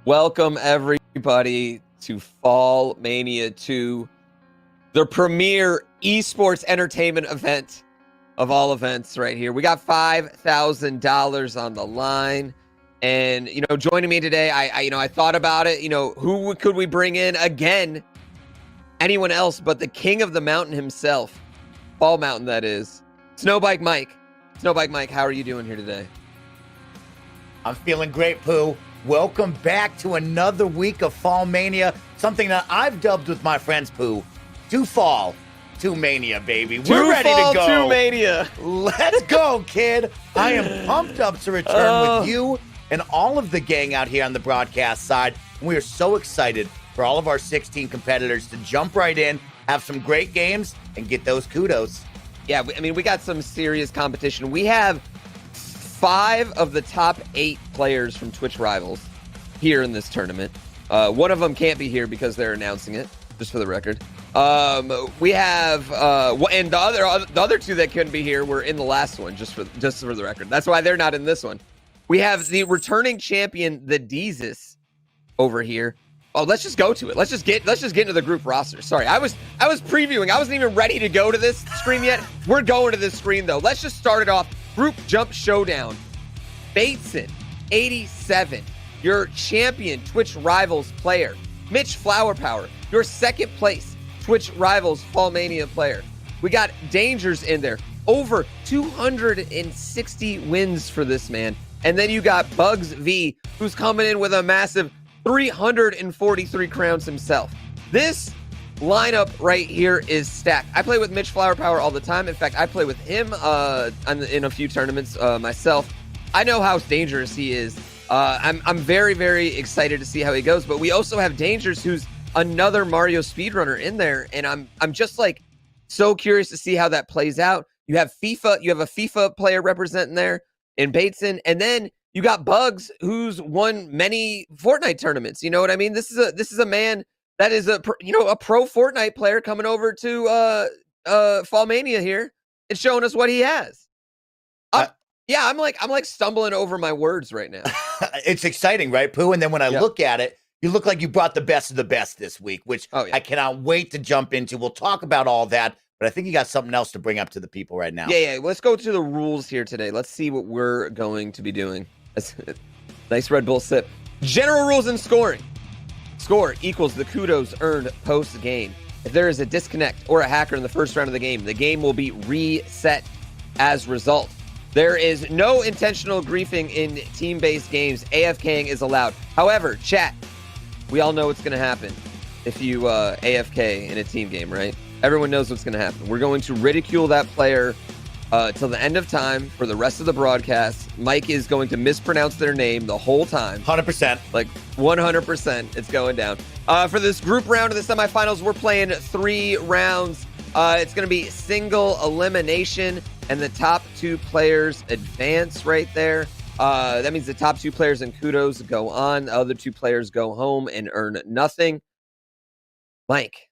Welcome, everybody, to FallMania 2, the premier esports entertainment event of all events right here. We got $5,000 on the line. And, joining me today, I thought about it. Who could we bring in again? Anyone else but the king of the mountain himself. Fall Mountain, that is. Snowbike Mike. Snowbike Mike, how are you doing here today? I'm feeling great, Pooh. Welcome back to another week of FallMania, something that I've dubbed with my friends, Pooh, to fall to mania, baby. We're ready to go. To mania. Let's go, kid. I am pumped up to return with you and all of the gang out here on the broadcast side. We are so excited for all of our 16 competitors to jump right in, have some great games, and get those kudos. Yeah, we got some serious competition. We have 5 of the top 8 players from Twitch Rivals here in this tournament. One of them can't be here because they're announcing it, just for the record. We have and the other 2 that couldn't be here were in the last one, just for the record. That's why they're not in this one. We have the returning champion, the Deezus, over here. Oh, let's just go to it. Let's just get into the group roster. Sorry, I was previewing. I wasn't even ready to go to this screen yet. We're going to this screen though. Let's just start it off. Group Jump Showdown. Bateson, 87, your champion Twitch Rivals player. Mitch Flower Power, your second place Twitch Rivals FallMania player. We got Dangers in there. Over 260 wins for this man. And then you got Bugs V, who's coming in with a massive 343 crowns himself. This lineup right here is stacked. I play with Mitch Flower Power all the time. In fact, I play with him in a few tournaments myself. I know how dangerous he is. I'm very, very excited to see how he goes. But we also have Dangers, who's another Mario speedrunner in there, and I'm just like so curious to see how that plays out. You have FIFA. You have a FIFA player representing there in Bateson, and then you got Bugs, who's won many Fortnite tournaments. You know what I mean? This is a man that is a pro Fortnite player coming over to FallMania here and showing us what he has. Yeah, I'm like stumbling over my words right now. It's exciting, right, Pooh? And then when I look at it, you look like you brought the best of the best this week, which I cannot wait to jump into. We'll talk about all that, but I think you got something else to bring up to the people right now. Yeah. Let's go to the rules here today. Let's see what we're going to be doing. Nice Red Bull sip. General rules and scoring. Score equals the kudos earned post-game. If there is a disconnect or a hacker in the first round of the game will be reset as result. There is no intentional griefing in team-based games. AFKing is allowed. However, chat, we all know what's going to happen if you AFK in a team game, right? Everyone knows what's going to happen. We're going to ridicule that player till the end of time for the rest of the broadcast. Mike is going to mispronounce their name the whole time. 100%. Like 100%. It's going down. For this group round of the semifinals, we're playing 3 rounds. It's going to be single elimination, and the top 2 players advance right there. That means the top 2 players in kudos go on. The other 2 players go home and earn nothing. Mike,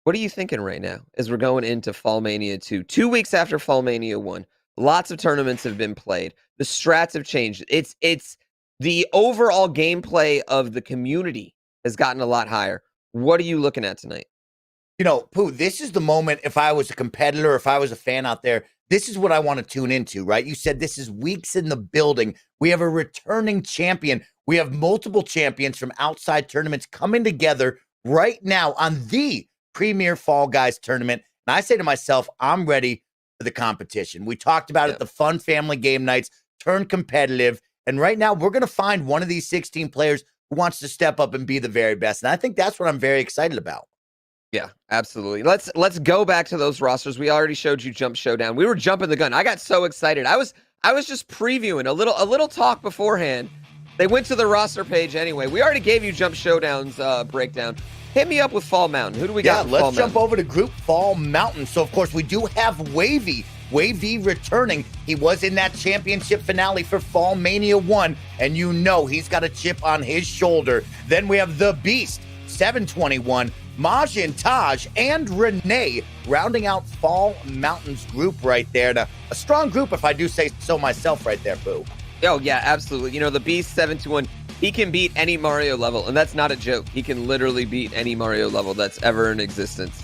what are you thinking right now as we're going into FallMania 2? 2 weeks after FallMania 1. Lots of tournaments have been played. The strats have changed. It's the overall gameplay of the community has gotten a lot higher. What are you looking at tonight? Pooh, this is the moment, if I was a competitor, if I was a fan out there, this is what I want to tune into, right? You said this is weeks in the building. We have a returning champion. We have multiple champions from outside tournaments coming together right now on the premier Fall Guys tournament. And I say to myself, I'm ready for the competition. We talked about it, the fun family game nights turn competitive. And right now we're going to find one of these 16 players who wants to step up and be the very best. And I think that's what I'm very excited about. Yeah, absolutely. Let's go back to those rosters. We already showed you Jump Showdown. We were jumping the gun. I got so excited. I was just previewing a little talk beforehand. They went to the roster page anyway. We already gave you Jump Showdown's breakdown. Hit me up with Fall Mountain. Who do we got? Let's jump over to Group Fall Mountain. So, of course, we do have Wavy returning. He was in that championship finale for FallMania 1, and he's got a chip on his shoulder. Then we have The Beast, 721, Majin Taj, and Renee rounding out Fall Mountain's group right there. A strong group, if I do say so myself right there, Boo. Oh, yeah, absolutely. You know, the Beast 721, he can beat any Mario level, and that's not a joke. He can literally beat any Mario level that's ever in existence.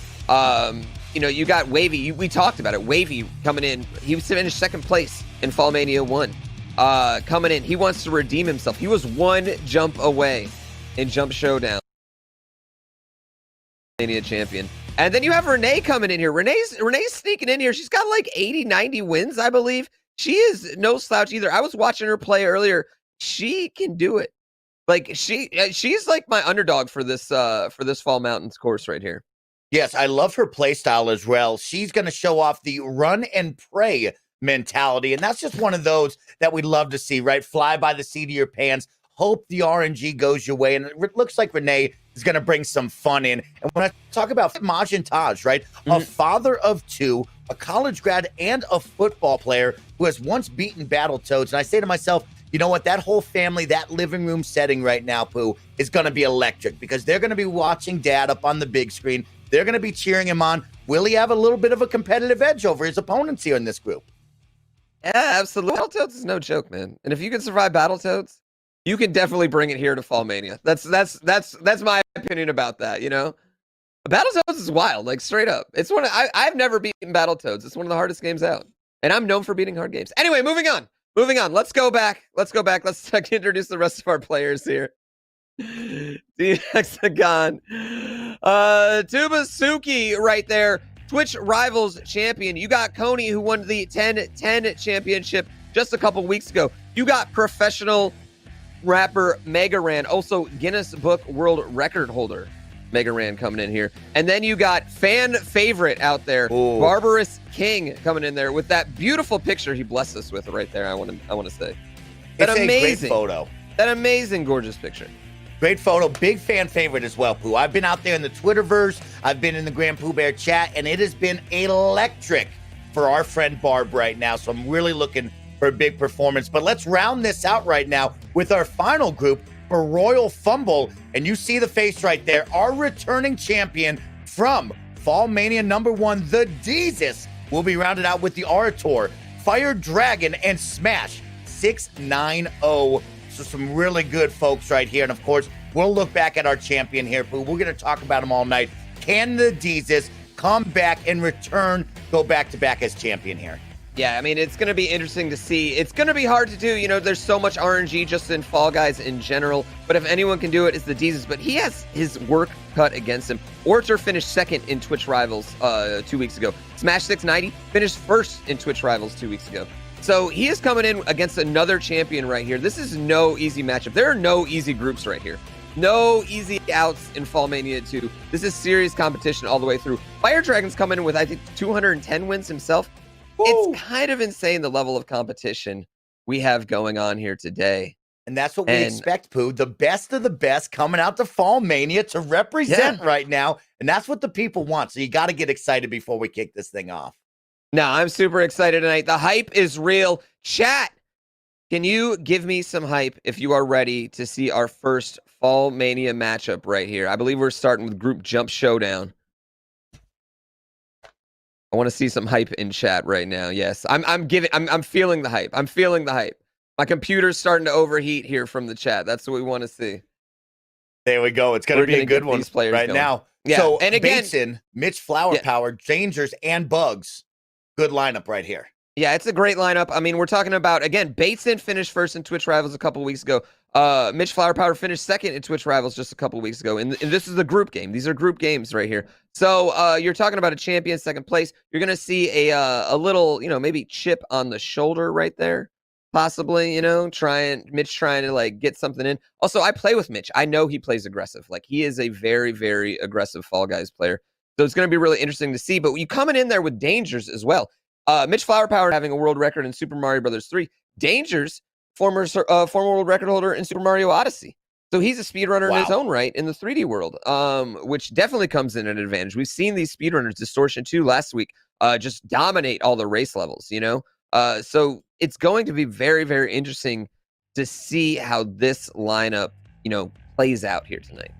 You know, you got Wavy. We talked about it. Wavy coming in. He finished second place in FallMania 1. Coming in. He wants to redeem himself. He was one jump away in Jump Showdown. Mania champion. And then you have Renee coming in here. Renee's sneaking in here. She's got like 80, 90 wins, I believe. She is no slouch either. I was watching her play earlier. She can do it. Like she's like my underdog for this Fall Mountains course right here. Yes, I love her play style as well. She's going to show off the run and pray mentality, and that's just one of those that we love to see, right? Fly by the seat of your pants, hope the RNG goes your way, and it looks like Renee is going to bring some fun in. And when I talk about Majin Taj, right? A father of two, a college grad, and a football player who has once beaten Battletoads, and I say to myself, you know what? That whole family, that living room setting right now, Pooh, is going to be electric because they're going to be watching Dad up on the big screen. They're going to be cheering him on. Will he have a little bit of a competitive edge over his opponents here in this group? Yeah, absolutely. Battletoads is no joke, man. And if you can survive Battletoads, you can definitely bring it here to FallMania. That's my opinion about that. You know, Battletoads is wild, like straight up. It's one of, I've never beaten Battletoads. It's one of the hardest games out, and I'm known for beating hard games. Anyway, moving on. Let's go back. Let's introduce the rest of our players here. The Hexagon. Tubasuki right there. Twitch Rivals champion. You got Coney, who won the 10-10 championship just a couple weeks ago. You got professional rapper Mega Ran, also Guinness Book World Record holder Mega Ran coming in here. And then you got fan favorite out there, Barbarous King coming in there with that beautiful picture he blessed us with right there. I want to say that it's amazing a great photo. That amazing, gorgeous picture. Great photo. Big fan favorite as well, Pooh. I've been out there in the Twitterverse. I've been in the GrandPooBear chat, and it has been electric for our friend Barb right now. So I'm really looking for a big performance. But let's round this out right now with our final group for Royal Fumble. And you see the face right there. Our returning champion from FallMania #1, the Deezus, will be rounded out with the Orator, Fire Dragon, and Smash 690. So some really good folks right here. And of course, we'll look back at our champion here, Pooh. We're going to talk about him all night. Can the Deezus come back and return, go back-to-back as champion here? Yeah, I mean, it's going to be interesting to see. It's going to be hard to do. You know, there's so much RNG just in Fall Guys in general. But if anyone can do it, it's the Deezus. But he has his work cut against him. Orator finished second in Twitch Rivals 2 weeks ago. Smash 690 finished first in Twitch Rivals 2 weeks ago. So he is coming in against another champion right here. This is no easy matchup. There are no easy groups right here. No easy outs in FallMania 2. This is serious competition all the way through. Fire Dragon's coming in with, I think, 210 wins himself. Woo! It's kind of insane, the level of competition we have going on here today. And that's what we expect, Pooh. The best of the best coming out to FallMania to represent right now. And that's what the people want. So you got to get excited before we kick this thing off. No, I'm super excited tonight. The hype is real. Chat, can you give me some hype if you are ready to see our first FallMania matchup right here? I believe we're starting with Group Jump Showdown. I want to see some hype in chat right now. Yes, I'm feeling the hype. I'm feeling the hype. My computer's starting to overheat here from the chat. That's what we want to see. There we go. It's going to be a good one right now. Yeah. So, and again, Bateson, Mitch Flower Power, Dangers, and Bugs. Good lineup right here. Yeah, it's a great lineup. I mean, we're talking about, again, Bateson finished first in Twitch Rivals a couple weeks ago. Mitch Flower Power finished second in Twitch Rivals just a couple weeks ago. And this is a group game. These are group games right here. So you're talking about a champion second place. You're going to see a little, you know, maybe chip on the shoulder right there. Possibly, you know, Mitch trying to like get something in. Also, I play with Mitch. I know he plays aggressive. Like he is a very, very aggressive Fall Guys player. So it's going to be really interesting to see. But you coming in there with Dangers as well. Mitch Flower Power having a world record in Super Mario Brothers 3. Dangers, former world record holder in Super Mario Odyssey. So he's a speedrunner in his own right in the 3D world, which definitely comes in an advantage. We've seen these speedrunners, Distortion 2 last week, just dominate all the race levels, you know? So it's going to be very, very interesting to see how this lineup, you know, plays out here tonight.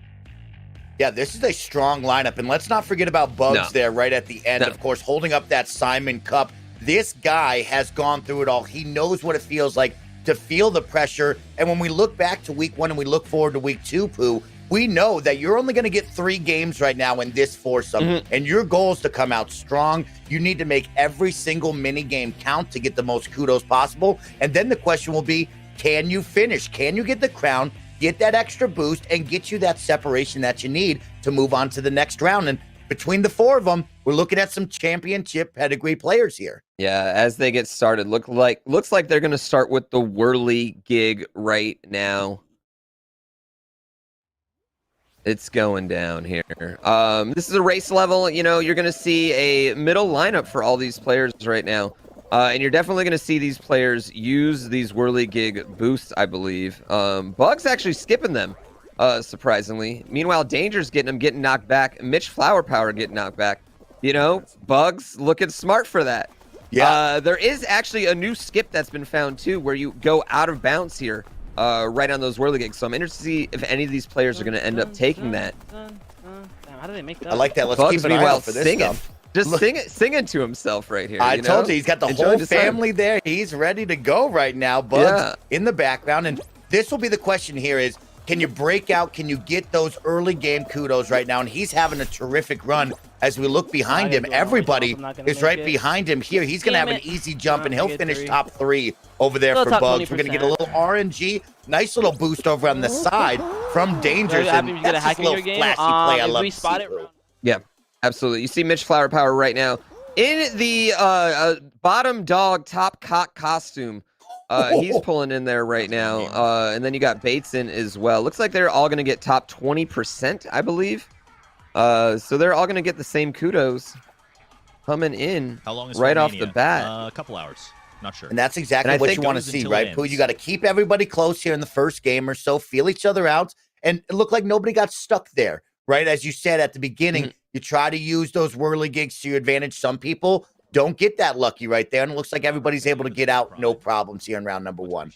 Yeah, this is a strong lineup. And let's not forget about Bugs there right at the end, of course, holding up that Simon Cup. This guy has gone through it all. He knows what it feels like to feel the pressure. And when we look back to week 1 and we look forward to week 2, Pooh, we know that you're only going to get 3 games right now in this foursome, and your goal is to come out strong. You need to make every single mini game count to get the most kudos possible. And then the question will be, can you finish? Can you get the crown, get that extra boost, and get you that separation that you need to move on to the next round? And between the 4 of them, we're looking at some championship pedigree players here. Yeah, as they get started, looks like they're going to start with the Whirly gig right now. It's going down here. This is a race level. You know, you're going to see a middle lineup for all these players right now. And you're definitely going to see these players use these Whirly gig boosts, I believe. Bug's actually skipping them, surprisingly. Meanwhile, Danger's getting knocked back. Mitch Flower Power getting knocked back. You know, Bug's looking smart for that. Yeah. There is actually a new skip that's been found, too, where you go out of bounds here. Right on those Whirly gigs. So I'm interested to see if any of these players are going to end up taking that. How do they make that? I like that. Let's Bugs, keep an eye out for this singing. stuff. Just singing to himself right here. I told you, he's got the whole family time. there. He's ready to go right now. Bugs in the background. And this will be the question here is, can you break out? Can you get those early game kudos right now? And he's having a terrific run. As we look behind him, everybody is right behind him here. He's going to have an easy jump, and he'll finish top 3 over there for Bugs. We're going to get a little RNG. Nice little boost over on the side from Dangers. And that's just a little flashy play I love to see. Yeah, absolutely. You see Mitch Flower Power right now in the bottom dog top cock costume. He's pulling in there right now. And then you got Bateson as well. Looks like they're all going to get top 20%, I believe. So they're all going to get the same kudos coming in right off the bat. A couple hours. Not sure. And that's exactly what you want to see, right, Pooh? You got to keep everybody close here in the first game or so, feel each other out, and it looked like nobody got stuck there, right? As you said at the beginning, you try to use those Whirly gigs to your advantage. Some people don't get that lucky right there, and it looks like everybody's able to get out no problems here in round number 1.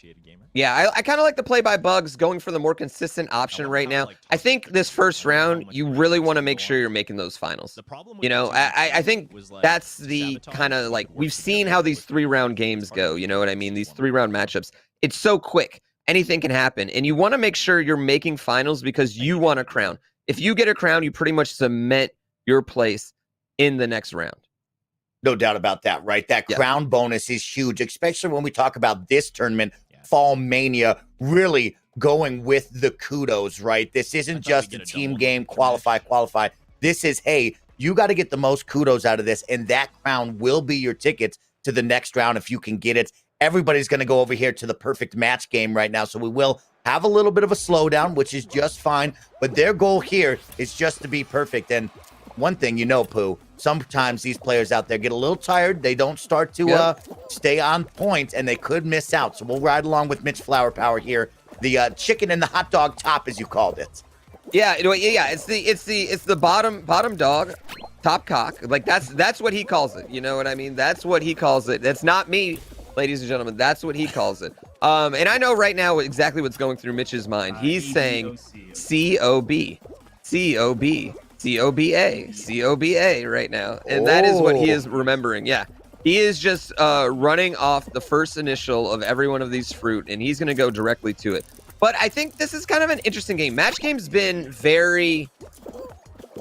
Yeah, I kind of like the play by Bugs, going for the more consistent option right now. I think this first round, you really want to make sure you're making those finals. You know, I think that's the kind of like, we've seen how these 3-round games go, you know what I mean? These 3-round matchups. It's so quick. Anything can happen. And you want to make sure you're making finals because you want a crown. If you get a crown, you pretty much cement your place in the next round. No doubt about that, right? That crown bonus is huge, especially when we talk about this tournament, FallMania, really going with the kudos, right? This isn't just a team game, qualify. This is, hey, you got to get the most kudos out of this, and that crown will be your tickets to the next round if you can get it. Everybody's going to go over here to the perfect match game right now, so we will have a little bit of a slowdown, which is just fine, but their goal here is just to be perfect. And one thing you know, Pooh, sometimes these players out there get a little tired. They don't start to stay on point, and they could miss out. So we'll ride along with Mitch Flower Power here. The chicken and the hot dog top, as you called it. Yeah, it's the bottom dog, top cock. Like that's what he calls it. You know what I mean? That's what he calls it. That's not me, ladies and gentlemen. That's what he calls it. And I know right now exactly what's going through Mitch's mind. He's saying C-O-B, C-O-B. C-O-B-A, C-O-B-A right now. And that is what he is remembering. Yeah. He is just running off the first initial of every one of these fruit, and he's going to go directly to it. But I think this is kind of an interesting game. Match Game's been very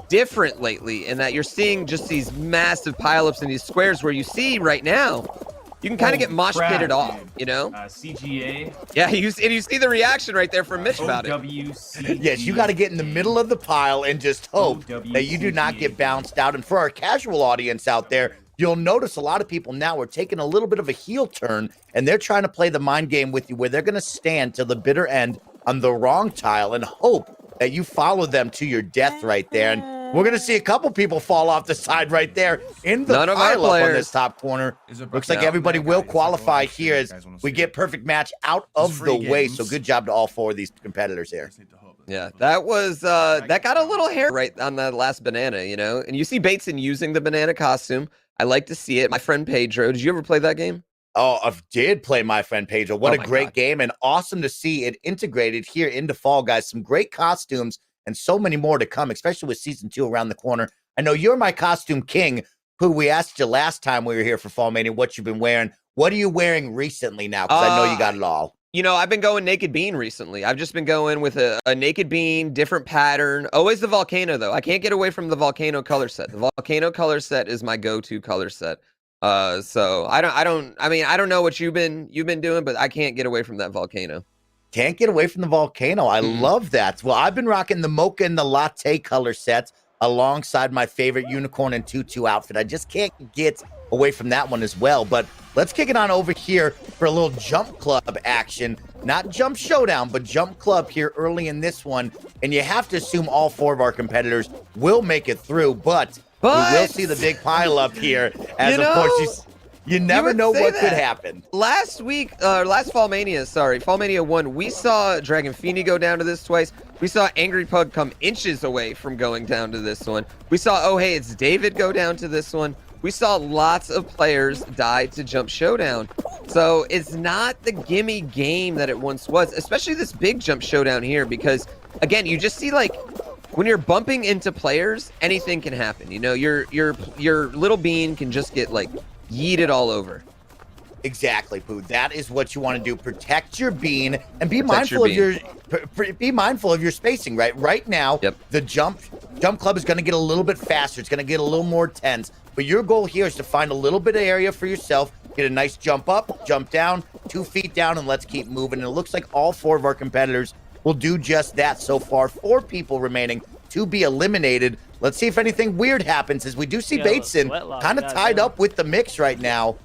different lately in that you're seeing just these massive pileups in these squares where you see right now, you can kind of get mosh pitted off, you know? CGA. Yeah, you see the reaction right there from Mitch about it. Yes, you got to get in the middle of the pile and just hope that you do not get bounced out. And for our casual audience out there, you'll notice a lot of people now are taking a little bit of a heel turn, and they're trying to play the mind game with you where they're going to stand till the bitter end on the wrong tile and hope that you follow them to your death right there. And we're going to see a couple people fall off the side right there in the pile up on this top corner. Looks like everybody will qualify here as we get perfect match out of the way. So good job to all 4 of these competitors here. Yeah, that was, that got a little hair right on the last banana, you know? And you see Bateson using the banana costume. I like to see it. My friend Pedro, did you ever play that game? Oh, I did play My Friend Pedro. What a great game, and awesome to see it integrated here into Fall Guys. Some great costumes and so many more to come, especially with season 2 around the corner. I know you're my costume king, who we asked you last time we were here for FallMania what you've been wearing. What are you wearing recently now? Because I know you got it all. You know, I've been going Naked Bean recently. I've just been going with a Naked Bean, different pattern. Always the Volcano, though. I can't get away from the Volcano color set. The Volcano color set is my go-to color set. So I don't know what you've been doing, but I can't get away from that Volcano. Can't get away from the Volcano. I love that. Well, I've been rocking the Mocha and the Latte color sets alongside my favorite Unicorn and Tutu outfit. I just can't get away from that one as well. But let's kick it on over here for a little Jump Club action. Not Jump Showdown, but Jump Club here early in this one. And you have to assume all 4 of our competitors will make it through. But we will see the big pile up here. As, of course, you never know what could happen. Last FallMania 1, we saw Dragon Feeny go down to this twice. We saw Angry Pug come inches away from going down to this one. We saw, oh, hey, it's David go down to this one. We saw lots of players die to Jump Showdown. So it's not the gimme game that it once was, especially this big Jump Showdown here, because, again, you just see, like, when you're bumping into players, anything can happen. You know, your little bean can just get, like, yeeted all over. Exactly, Pooh. That is what you want to do. Protect your bean and be mindful of your spacing. Right now, the jump club is going to get a little bit faster. It's going to get a little more tense. But your goal here is to find a little bit of area for yourself. Get a nice jump up, jump down, 2 feet down, and let's keep moving. And it looks like all 4 of our competitors will do just that so far. 4 people remaining to be eliminated. Let's see if anything weird happens, as we do see Bateson kind of tied up with the mix right now.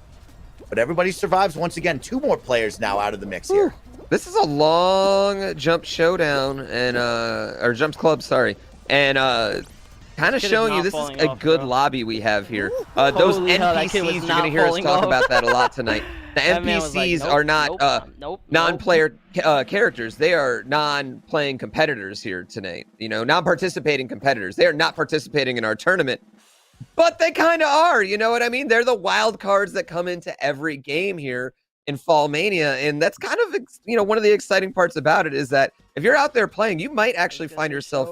But everybody survives once again. 2 more players now out of the mix here. This is a long Jump Showdown and or Jump Club, sorry. And kind of showing you this is a good lobby we have here. Those NPCs, you're going to hear us talk about that a lot participating The NPCs are not non-player characters. They are non-playing competitors here tonight. You know, non-participating competitors. They are not participating in our tournament. But they kind of are, you know what I mean? They're the wild cards that come into every game here in FallMania, and that's kind of, you know, one of the exciting parts about it is that if you're out there playing, you might actually find yourself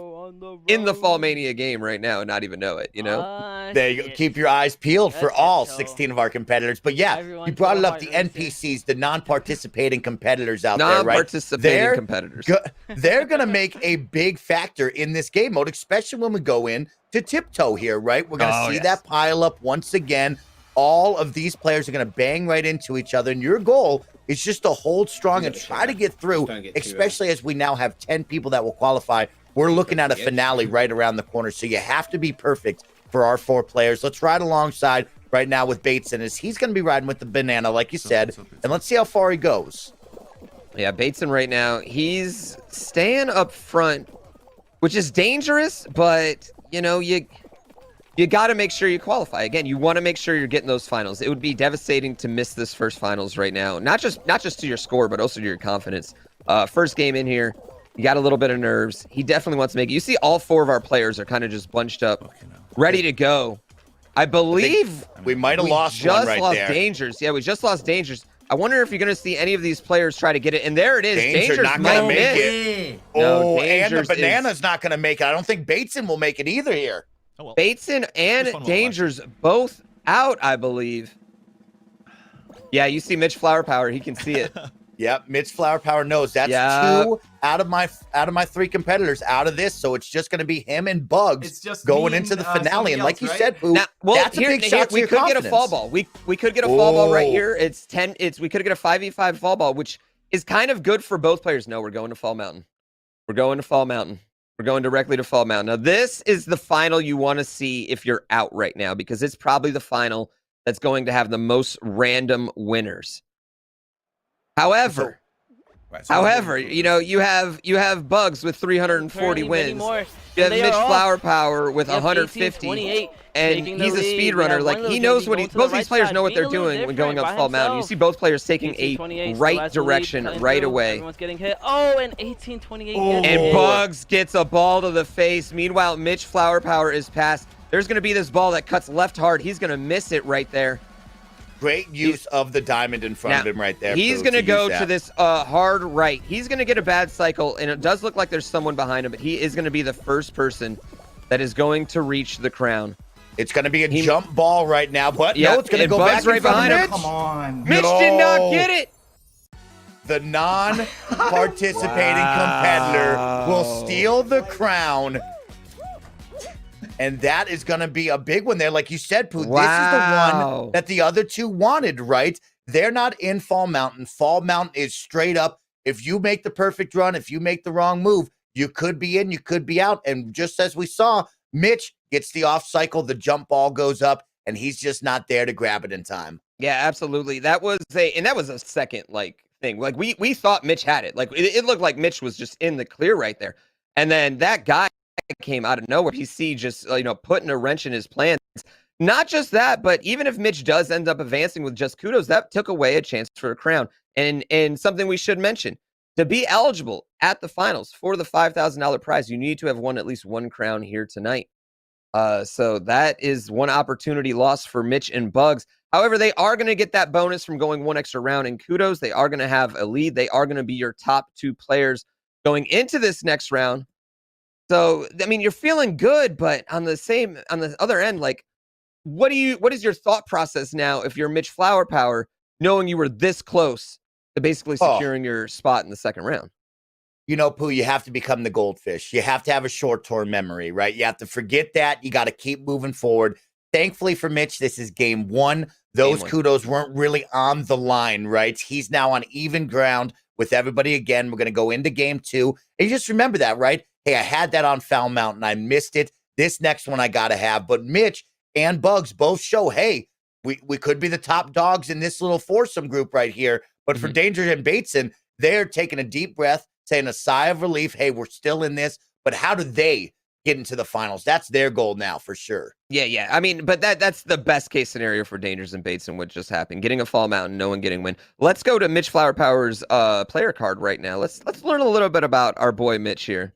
in the FallMania game right now and not even know it, you know? There you go. Keep your eyes peeled for all 16 of our competitors. But yeah, you brought it up, the NPCs, the non-participating competitors out there, right? Non-participating competitors. They're going to make a big factor in this game mode, especially when we go in to Tiptoe here, right? We're going to see that pile up once again. All of these players are going to bang right into each other, and your goal is just to hold strong and try to get through, especially as we now have 10 people that will qualify. We're looking at a finale right around the corner, so you have to be perfect for our 4 players. Let's ride alongside right now with Bateson, as he's going to be riding with the banana, like you said, and let's see how far he goes. Yeah, Bateson right now, he's staying up front, which is dangerous, but, you know, you got to make sure you qualify. Again, you want to make sure you're getting those finals. It would be devastating to miss this first finals right now. Not just to your score, but also to your confidence. First game in here, you got a little bit of nerves. He definitely wants to make it. You see all 4 of our players are kind of just bunched up, ready to go. I believe we might have lost one right there. Dangers. Yeah, we just lost Dangers. I wonder if you're going to see any of these players try to get it. And there it is. Danger's not going to make it. No, and the banana's not going to make it. I don't think Bateson will make it either here. Oh, well. Bateson and Dangers both out, I believe. Yeah, you see Mitch Flower Power. He can see it. Yep, Mitch Flower Power knows. That's 2 out of my 3 competitors out of this. So it's just going to be him and Bugs going into the finale. And like you said, Pooh, that's a big shot to your confidence. We could get a fall ball. We could get a fall ball right here. It's 10. We could get a 5v5 fall ball, which is kind of good for both players. No, we're going to Fall Mountain. We're going to Fall Mountain. We're going directly to Fall Mountain. Now, this is the final you want to see if you're out right now, because it's probably the final that's going to have the most random winners. However, you know, you have Bugs with 340 wins. You have Mitch Flower Power with 150, and he's a speedrunner. Like, he knows what both these players know what they're doing when going up Fall Mountain. You see both players taking a right direction right away. Everyone's getting hit. Oh, and 1828. And Bugs gets a ball to the face. Meanwhile, Mitch Flower Power is passed. There's going to be this ball that cuts left hard. He's going to miss it right there. Great use of the diamond in front of him right there. He's going to go to this hard right. He's going to get a bad cycle, and it does look like there's someone behind him, but he is going to be the first person that is going to reach the crown. It's going to be a jump ball right now, but no, it's going to go back right behind him. Come on. Mitch did not get it. the non-participating competitor will steal the crown. And that is going to be a big one there. Like you said, Pooh, this is the one that the other two wanted, right? They're not in Fall Mountain. Fall Mountain is straight up. If you make the perfect run, if you make the wrong move, you could be in, you could be out. And just as we saw, Mitch gets the off cycle, the jump ball goes up, and he's just not there to grab it in time. Yeah, absolutely. That was a second thing. Like we thought Mitch had it. Like it looked like Mitch was just in the clear right there. And then that guy came out of nowhere. PC just putting a wrench in his plans. Not just that, but even if Mitch does end up advancing with just kudos, that took away a chance for a crown. And something we should mention, to be eligible at the finals for the $5,000 prize, you need to have won at least one crown here tonight. So that is one opportunity lost for Mitch and Bugs. However, they are going to get that bonus from going one extra round in kudos. They are going to have a lead. They are going to be your top two players going into this next round. So, I mean, you're feeling good, but on the other end, like, what is your thought process now if you're Mitch Flower Power, knowing you were this close to basically securing your spot in the second round? Pooh, you have to become the goldfish. You have to have a short-term memory, right? You have to forget that. You got to keep moving forward. Thankfully for Mitch, this is game one. Those kudos weren't really on the line, right? He's now on even ground with everybody again. We're going to go into game two. And you just remember that, right? Hey, I had that on Foul Mountain. I missed it. This next one I got to have. But Mitch and Bugs both show, hey, we could be the top dogs in this little foursome group right here. But for Danger and Bateson, they're taking a deep breath, saying a sigh of relief. Hey, we're still in this. But how do they get into the finals? That's their goal now for sure. Yeah. I mean, but that's the best case scenario for Dangers and Bateson, what just happened. Getting a Fall Mountain, no one getting win. Let's go to Mitch Flower Power's player card right now. Let's learn a little bit about our boy Mitch here.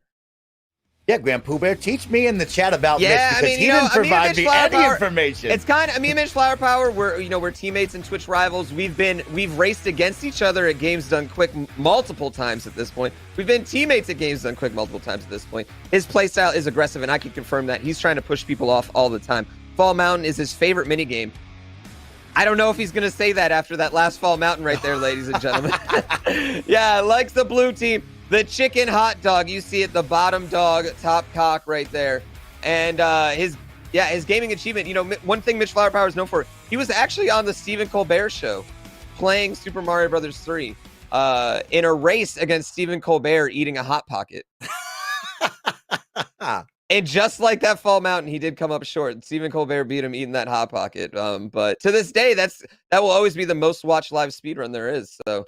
Yeah, GrandPooBear, teach me in the chat about Mitch because he didn't provide me any information. It's kind of, me and Mitch Flower Power, we're teammates in Twitch Rivals. We've raced against each other at Games Done Quick multiple times at this point. We've been teammates at Games Done Quick multiple times at this point. His playstyle is aggressive, and I can confirm that. He's trying to push people off all the time. Fall Mountain is his favorite minigame. I don't know if he's going to say that after that last Fall Mountain right there, ladies and gentlemen. Yeah, likes the blue team. The chicken hot dog, you see it, the bottom dog, top cock right there. And his gaming achievement, one thing Mitch Flower Power is known for, he was actually on the Stephen Colbert show playing Super Mario Brothers 3 in a race against Stephen Colbert eating a Hot Pocket. And just like that Fall Mountain, he did come up short. Stephen Colbert beat him eating that Hot Pocket. But to this day, that will always be the most watched live speedrun there is. So,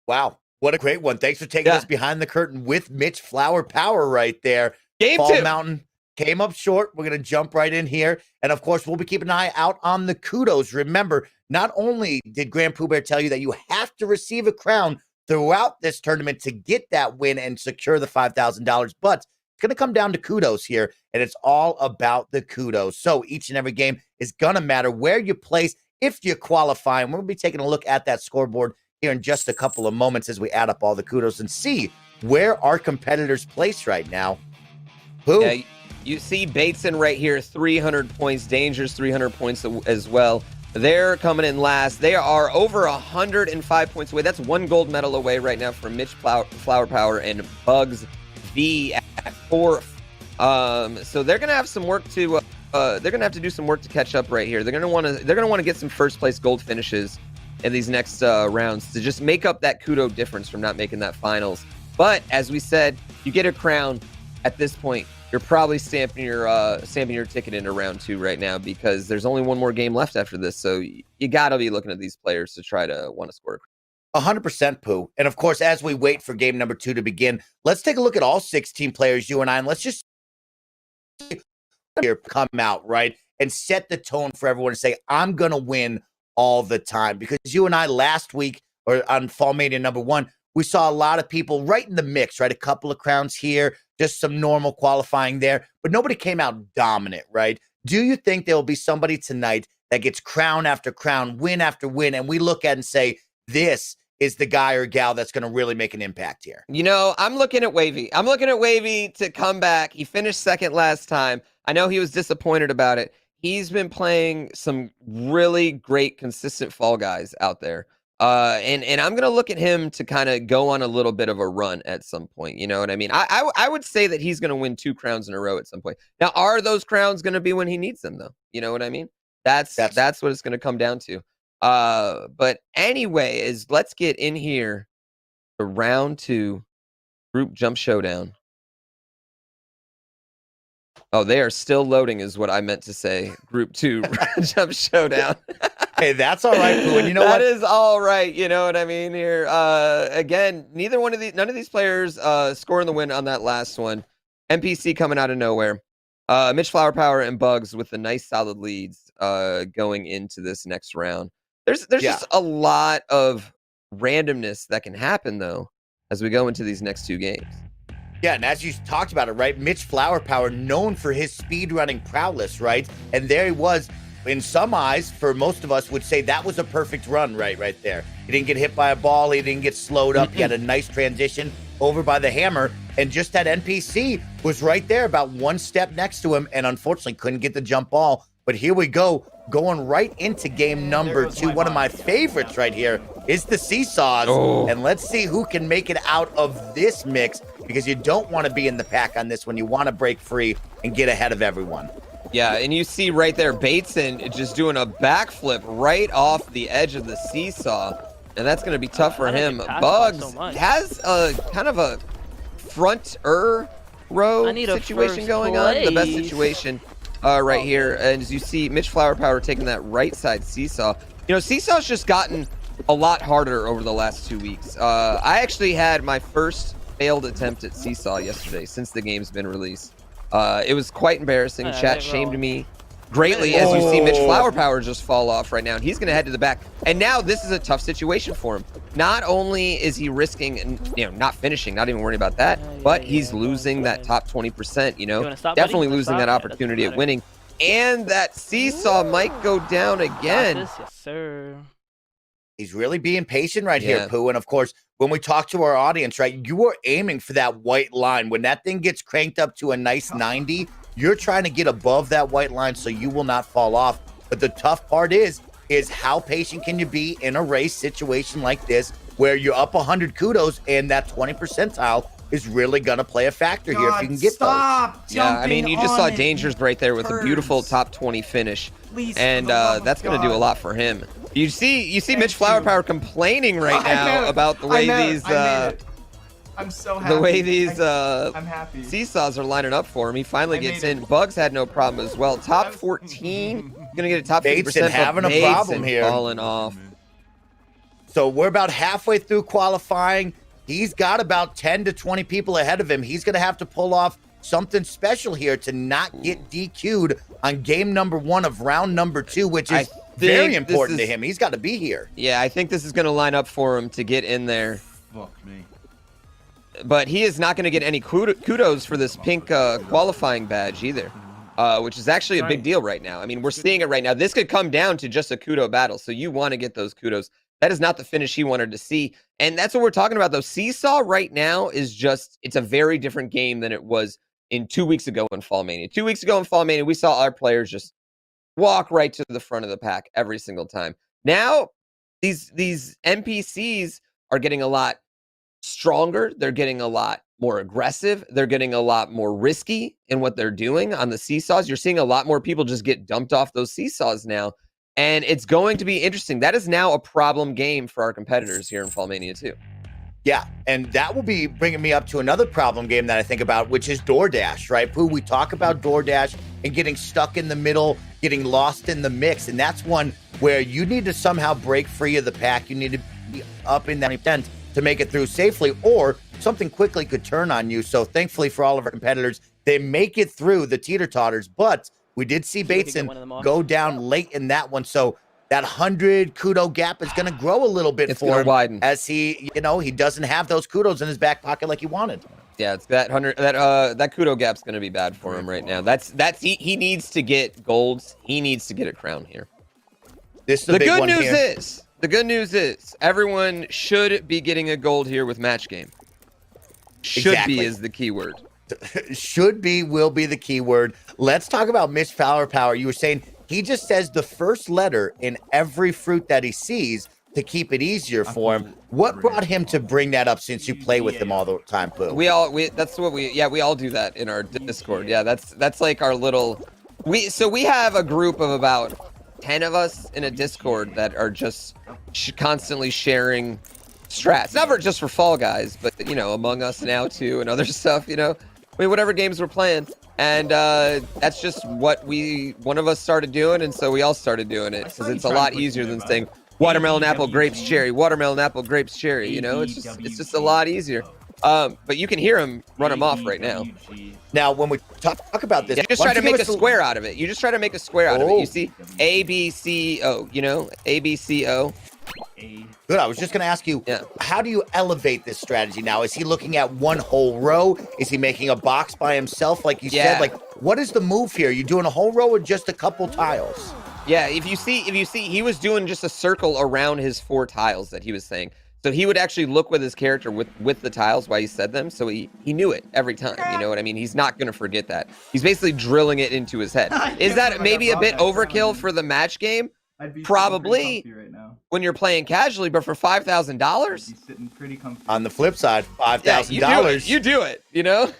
wow. What a great one. Thanks for taking us behind the curtain with Mitch Flower Power right there. Fall Mountain came up short. We're going to jump right in here. And, of course, we'll be keeping an eye out on the kudos. Remember, not only did GrandPooBear tell you that you have to receive a crown throughout this tournament to get that win and secure the $5,000, but it's going to come down to kudos here, and it's all about the kudos. So each and every game is going to matter where you place if you qualify. And we're going to be taking a look at that scoreboard here in just a couple of moments as we add up all the kudos and see where our competitors place right now. Who? Yeah, you see Bateson right here, 300 points. Danger's 300 points as well. They're coming in last. They are over 105 points away. That's one gold medal away right now from Mitch Flower Power and Bugs V at fourth. So they're gonna have some work to. They're gonna have to do some work to catch up right here. They're gonna want to get some first place gold finishes in these next rounds to just make up that kudo difference from not making that finals. But as we said, you get a crown at this point. You're probably stamping your ticket into round two right now because there's only one more game left after this. So you got to be looking at these players to try to want to score. 100% Pooh. And of course, as we wait for game number 2 to begin, let's take a look at all 16 players, you and I, and let's just here come out, right? And set the tone for everyone to say, I'm going to win all the time. Because you and I last week, or on FallMania number 1, we saw a lot of people right in the mix, right? A couple of crowns here, just some normal qualifying there, but nobody came out dominant, right? Do you think there will be somebody tonight that gets crown after crown, win after win, and we look at and say, this is the guy or gal that's going to really make an impact here? I'm looking at Wavy. I'm looking at Wavy to come back. He finished second last time. I know he was disappointed about it. He's been playing some really great, consistent Fall Guys out there. And I'm gonna look at him to kind of go on a little bit of a run at some point. You know what I mean? I would say that he's gonna win 2 crowns in a row at some point. Now, are those crowns gonna be when he needs them though? You know what I mean? That's what it's gonna come down to. But anyway, let's get in here to round 2 group jump showdown. Oh, they are still loading, is what I meant to say. Group 2 jump showdown. Hey, that's all right, Pooh. And you know that what? is all right. You know what I mean here. Again, none of these players scoring the win on that last one. NPC coming out of nowhere. Mitch Flower Power and Bugs with the nice solid leads going into this next round. There's just a lot of randomness that can happen though as we go into these next 2 games. Yeah, and as you talked about it, right? Mitch Flower Power, known for his speedrunning prowess, right? And there he was. In some eyes, for most of us, would say that was a perfect run right there. He didn't get hit by a ball. He didn't get slowed up. He had a nice transition over by the hammer. And just that NPC was right there about 1 step next to him and unfortunately couldn't get the jump ball. But here we go, going right into game number 2. One of my favorites right here is the seesaws. Oh. And let's see who can make it out of this mix, because you don't want to be in the pack on this one. You want to break free and get ahead of everyone. Yeah, and you see right there, Bateson just doing a backflip right off the edge of the seesaw, and that's going to be tough for him. Bugs has a kind of a front-er row situation going on. The best situation right here. And as you see, Mitch Flower Power taking that right side seesaw. You know, seesaw's just gotten a lot harder over the last 2 weeks. I actually had my first failed attempt at seesaw yesterday since the game's been released. It was quite embarrassing. Chat shamed me greatly as you see Mitch Flower Power just fall off right now. And he's going to head to the back. And now this is a tough situation for him. Not only is he risking, not finishing, not even worrying about that, but he's losing that top 20%, definitely losing that opportunity at winning. And that seesaw might go down again. Yes, sir. He's really being patient right here, Pooh. And of course, when we talk to our audience, right, you are aiming for that white line. When that thing gets cranked up to a nice 90, you're trying to get above that white line so you will not fall off. But the tough part is how patient can you be in a race situation like this where you're up 100 kudos and that 20 percentile is really going to play a factor here if you can get those. Yeah, I mean, you just saw Dangers right there with a beautiful top 20 finish. And that's going to do a lot for him. You see Mitch Flower Power complaining right now about the way these I'm so happy. The way these I'm happy. seesaws are lining up for him. He finally gets in. Bugs had no problem as well. Top 14, gonna get a top 50%. Bateson having a problem here. Falling off. So we're about halfway through qualifying. He's got about 10 to 20 people ahead of him. He's gonna have to pull off something special here to not get DQ'd on game number 1 of round number 2, which is very important to him. He's got to be here. Yeah, I think this is going to line up for him to get in there. Fuck me. But he is not going to get any kudos for this pink qualifying badge either, which is actually a big deal right now. I mean, we're seeing it right now. This could come down to just a kudo battle, so you want to get those kudos. That is not the finish he wanted to see. And that's what we're talking about, though. Seesaw right now is just, it's a very different game than it was in 2 weeks ago in FallMania. 2 weeks ago in FallMania, we saw our players just walk right to the front of the pack every single time. Now, these NPCs are getting a lot stronger. They're getting a lot more aggressive. They're getting a lot more risky in what they're doing on the seesaws. You're seeing a lot more people just get dumped off those seesaws now. And it's going to be interesting. That is now a problem game for our competitors here in FallMania 2. Yeah, and that will be bringing me up to another problem game that I think about, which is DoorDash, right? Pooh, we talk about DoorDash and getting stuck in the middle, getting lost in the mix, and that's one where you need to somehow break free of the pack. You need to be up in that intent to make it through safely, or something quickly could turn on you. So thankfully for all of our competitors, they make it through the teeter-totters, but we did see Bateson go down late in that one, so that 100 kudo gap is going to grow a little bit for him widen as he doesn't have those kudos in his back pocket like he wanted. Yeah, it's that 100 that kudo gap's going to be bad for him right now. That's he needs to get golds. He needs to get a crown here. This is the big one here. The good news is everyone should be getting a gold here with match game. Should be is the key word. Should be will be the key word. Let's talk about Mitch Flower Power. You were saying he just says the first letter in every fruit that he sees, to keep it easier for him. What brought him to bring that up since you play with him all the time, Pooh? We all do that in our Discord. Yeah, that's like our little. We have a group of about 10 of us in a Discord that are just constantly sharing strats, never just for Fall Guys, but you know, Among Us now too and other stuff. You know, I mean, whatever games we're playing. And that's just what one of us started doing, and so we all started doing it because it's a lot easier than saying watermelon, apple, grapes, cherry, watermelon, apple, grapes, cherry. You know, it's just a lot easier. But you can hear him run them off right now. Now, when we talk about this, you just try to make a square out of it. You just try to make a square out of it. You see, A, B, C, O. You know, A, B, C, O. Good. I was just going to ask you, how do you elevate this strategy now? Is he looking at one whole row? Is he making a box by himself, like you said? Like, what is the move here? You doing a whole row or just a couple tiles? Yeah, if you see, he was doing just a circle around his 4 tiles that he was saying. So he would actually look with his character with the tiles while he said them, so he knew it every time. You know what I mean? He's not going to forget that. He's basically drilling it into his head. Is that maybe a bit overkill for the match game? Probably right now when you're playing casually, but for $5,000, on the flip side, $5,000, you do it. You know,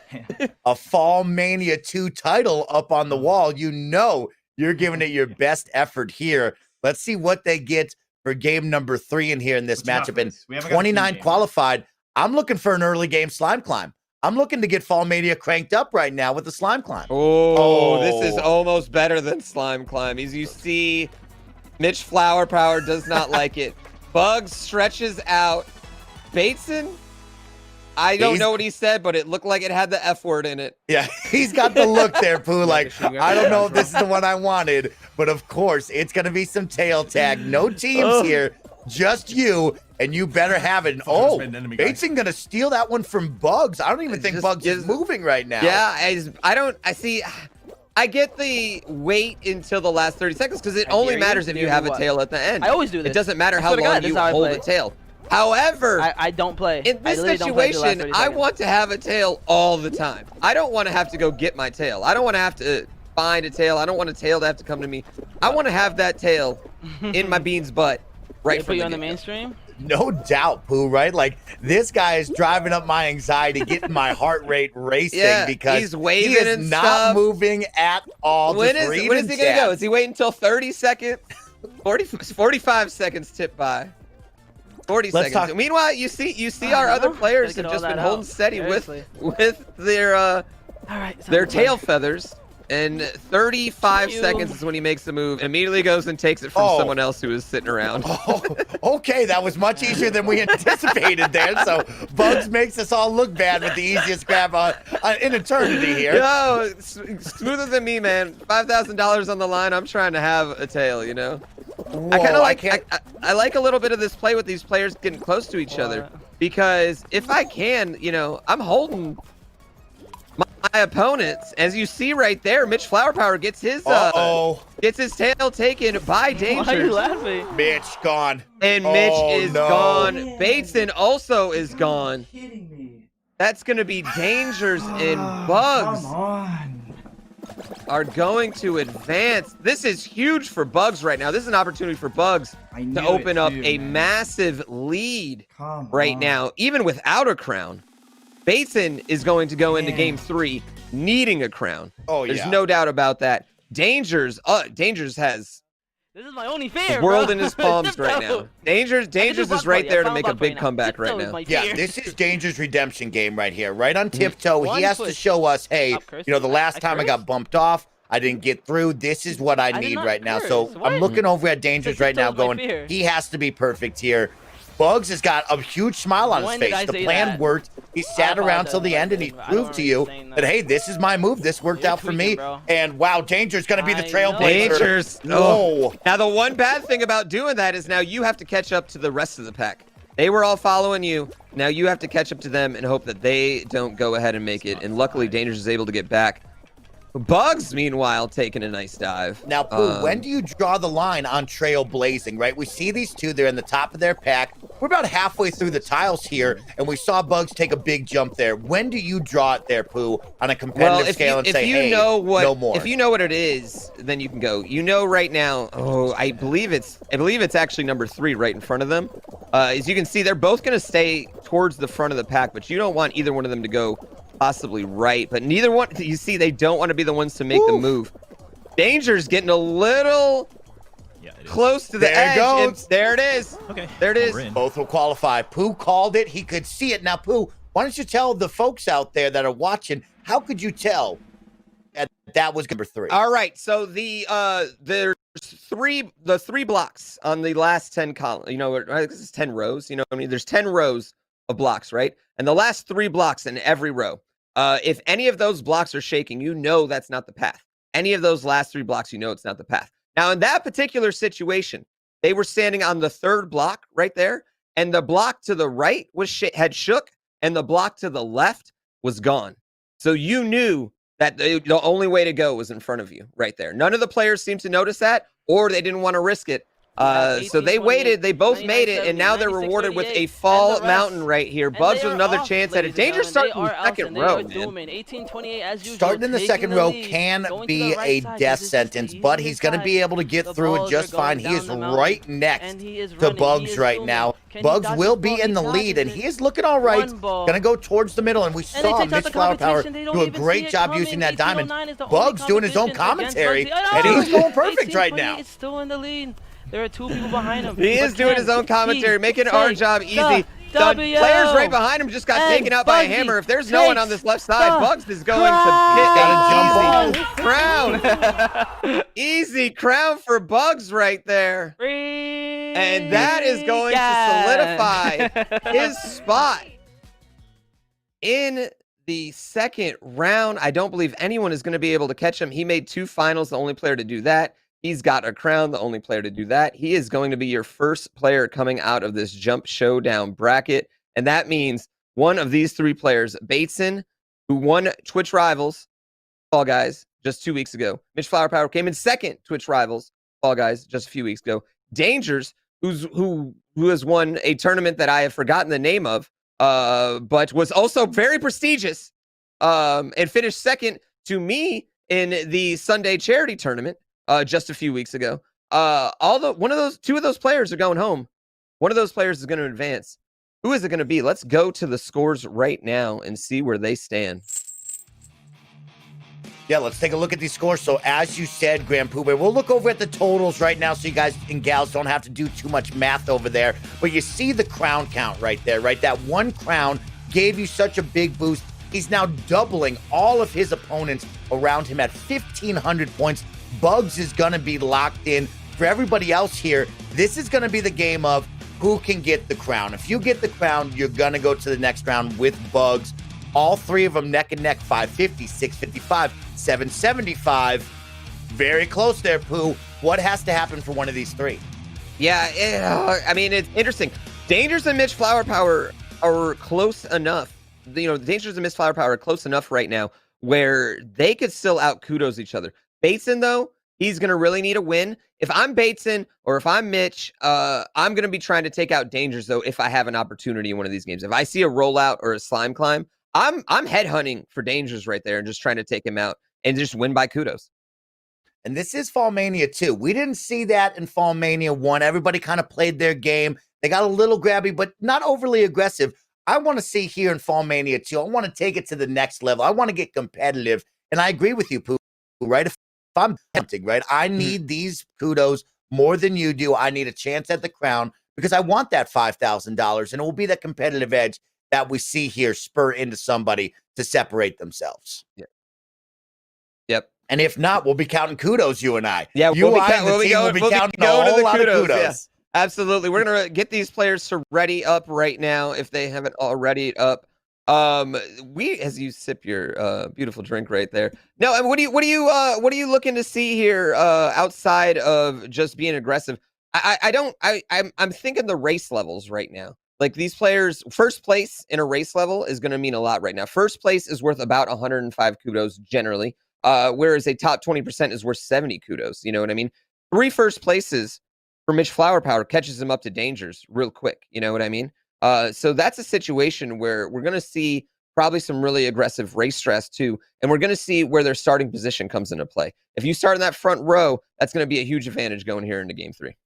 a FallMania 2 title up on the wall. You know, you're giving it your best effort here. Let's see what they get for game number 3 in here in this matchup. And 29 qualified. I'm looking for an early game slime climb. I'm looking to get FallMania cranked up right now with the slime climb. Oh, this is almost better than slime climb. As you see, Mitch Flower Power does not like it. Bugs stretches out. Bateson, I don't know what he said, but it looked like it had the F word in it. Yeah, he's got the look there, Pooh. Like, I don't know if this is the one I wanted, but of course, it's going to be some tail tag. No teams here, just you, and you better have it. And, Bateson going to steal that one from Bugs. I don't even think Bugs is moving right now. Yeah, I get the wait until the last 30 seconds because it only matters if you have a tail at the end. I always do this. It doesn't matter how long you hold the tail. However, I don't play. In this situation, I want to have a tail all the time. I don't want to have to go get my tail. I don't want to have to find a tail. I don't want a tail to have to come to me. I want to have that tail in my bean's butt right from the on the mainstream. No doubt, Pooh, right? Like, this guy is driving up my anxiety, getting my heart rate racing because he's waving he is and not moving at all. When is he going to go? Is he waiting until 30 seconds? 45 seconds tip by. 40 seconds. Meanwhile, you see our other players have just been holding steady with their tail feathers. And 35 seconds is when he makes the move. Immediately goes and takes it from someone else who is sitting around. Okay, that was much easier than we anticipated there. So Bugs makes us all look bad with the easiest grab in eternity here. No, smoother than me, man. $5,000 on the line. I'm trying to have a tail, you know. Whoa, I kind of like. I like a little bit of this play with these players getting close to each other because if I can, you know, I'm holding my opponents. As you see right there, Mitch Flower Power gets his tail taken by Danger. Why are you laughing? Mitch gone. And Mitch is gone. Bateson also is gone. Are you kidding me? That's gonna be Dangers and Bugs. Come on. Are going to advance. This is huge for Bugs right now. This is an opportunity for Bugs to open up a massive lead right now, even without a crown. Bateson is going to go into game 3 needing a crown. There's no doubt about that. Dangers has this is my only fear, the world in his palms right now. Dangers is right there to make a big comeback right now. Yeah, this is Danger's redemption game right here. Right on tiptoe. He has to show us, hey, you know, the last time I got bumped off, I didn't get through. This is what I need right now. So I'm looking over at Dangers right now going, he has to be perfect here. Bugs has got a huge smile on his face. The plan worked. He sat around till the end and he proved to you that, hey, this is my move. This worked out for me. And wow, Danger's going to be the trailblazer. Dangers. Oh. Now, the one bad thing about doing that is now you have to catch up to the rest of the pack. They were all following you. Now you have to catch up to them and hope that they don't go ahead and make it. And luckily, Dangers is able to get back. Bugs, meanwhile, taking a nice dive. Now, Pooh, when do you draw the line on trailblazing, right? We see these two. They're in the top of their pack. We're about halfway through the tiles here, and we saw Bugs take a big jump there. When do you draw it there, Pooh, on a competitive scale and say, hey, no more? If you know what it is, then you can go. You know right now, I believe it's actually number 3 right in front of them. As you can see, they're both going to stay towards the front of the pack, but you don't want either one of them to go possibly right, but neither one, you see, they don't want to be the ones to make the move. Danger's getting a little close to the edge. There it is. Okay. There it is. Both will qualify. Pooh called it. He could see it. Now, Pooh, why don't you tell the folks out there that are watching, how could you tell that was number 3? All right. So there's the 3 blocks on the last 10 columns. You know, this is 10 rows. You know what I mean? There's 10 rows of blocks, right? And the last 3 blocks in every row. If any of those blocks are shaking, you know that's not the path. Any of those last 3 blocks, you know it's not the path. Now, in that particular situation, they were standing on the 3rd block right there, and the block to the right had shook, and the block to the left was gone. So you knew that the only way to go was in front of you right there. None of the players seemed to notice that, or they didn't want to risk it. So they waited, they both made it, and now they're rewarded with a fall mountain right here. Bugs with another chance at it. Danger starting in the second row, man. Starting in the second row can be a death sentence, but he's going to be able to get through it just fine. He is right next to Bugs right now. Bugs will be in the lead, and he is looking all right. Going to go towards the middle, and we saw Mitch Flower Power do a great job using that diamond. Bugs doing his own commentary, and he's going perfect right now. It's still in the lead. There are 2 people behind him. He is doing his own commentary, making our job easy. The players right behind him just got taken out by a hammer. If there's no one on this left side, Bugs is going to hit a easy crown. Easy crown for Bugs right there. And that is going to solidify his spot in the second round. I don't believe anyone is going to be able to catch him. He made 2 finals, the only player to do that. He's got a crown, the only player to do that. He is going to be your first player coming out of this jump showdown bracket. And that means one of these 3 players, Bateson, who won Twitch Rivals, Fall Guys, just 2 weeks ago. Mitch Flower Power came in second Twitch Rivals, Fall Guys, just a few weeks ago. Dangers, who has won a tournament that I have forgotten the name of, but was also very prestigious, and finished second to me in the Sunday charity tournament. Just a few weeks ago. 2 of those players are going home. One of those players is going to advance. Who is it going to be? Let's go to the scores right now and see where they stand. Yeah, let's take a look at these scores. So as you said, GrandPooBear, we'll look over at the totals right now so you guys and gals don't have to do too much math over there. But you see the crown count right there, right? That 1 crown gave you such a big boost. He's now doubling all of his opponents around him at 1,500 points. Bugs is going to be locked in. For everybody else here, this is going to be the game of who can get the crown. If you get the crown, you're going to go to the next round with Bugs. All 3 of them neck and neck, 550, 655, 775. Very close there, Pooh. What has to happen for one of these 3? Yeah, I mean, it's interesting. Dangers and Mitch Flower Power are close enough. You know, Dangers and Mitch Flower Power are close enough right now where they could still out kudos each other. Bateson, though, he's going to really need a win. If I'm Bateson or if I'm Mitch, I'm going to be trying to take out Dangers, though, if I have an opportunity in one of these games. If I see a rollout or a slime climb, I'm headhunting for Dangers right there and just trying to take him out and just win by kudos. And this is FallMania 2. We didn't see that in FallMania 1. Everybody kind of played their game. They got a little grabby, but not overly aggressive. I want to see here in FallMania 2. I want to take it to the next level. I want to get competitive. And I agree with you, Pooh, right? If I'm tempting, right? I need these kudos more than you do. I need a chance at the crown because I want that $5,000, and it will be that competitive edge that we see here spur into somebody to separate themselves. Yeah. Yep. And if not, we'll be counting kudos, you and I. Yeah, we'll be counting a whole lot of kudos. Yeah, absolutely. We're going to get these players to ready up right now if they haven't already up. As you sip your beautiful drink right there. No, and what are you looking to see here outside of just being aggressive? I'm thinking the race levels right now. Like these players, first place in a race level is going to mean a lot right now. First place is worth about 105 kudos generally. whereas a top 20% is worth 70 kudos. You know what I mean? 3 first places for Mitch Flower Power catches him up to dangers real quick. You know what I mean? So that's a situation where we're going to see probably some really aggressive race stress too. And we're going to see where their starting position comes into play. If you start in that front row, that's going to be a huge advantage going here into game 3.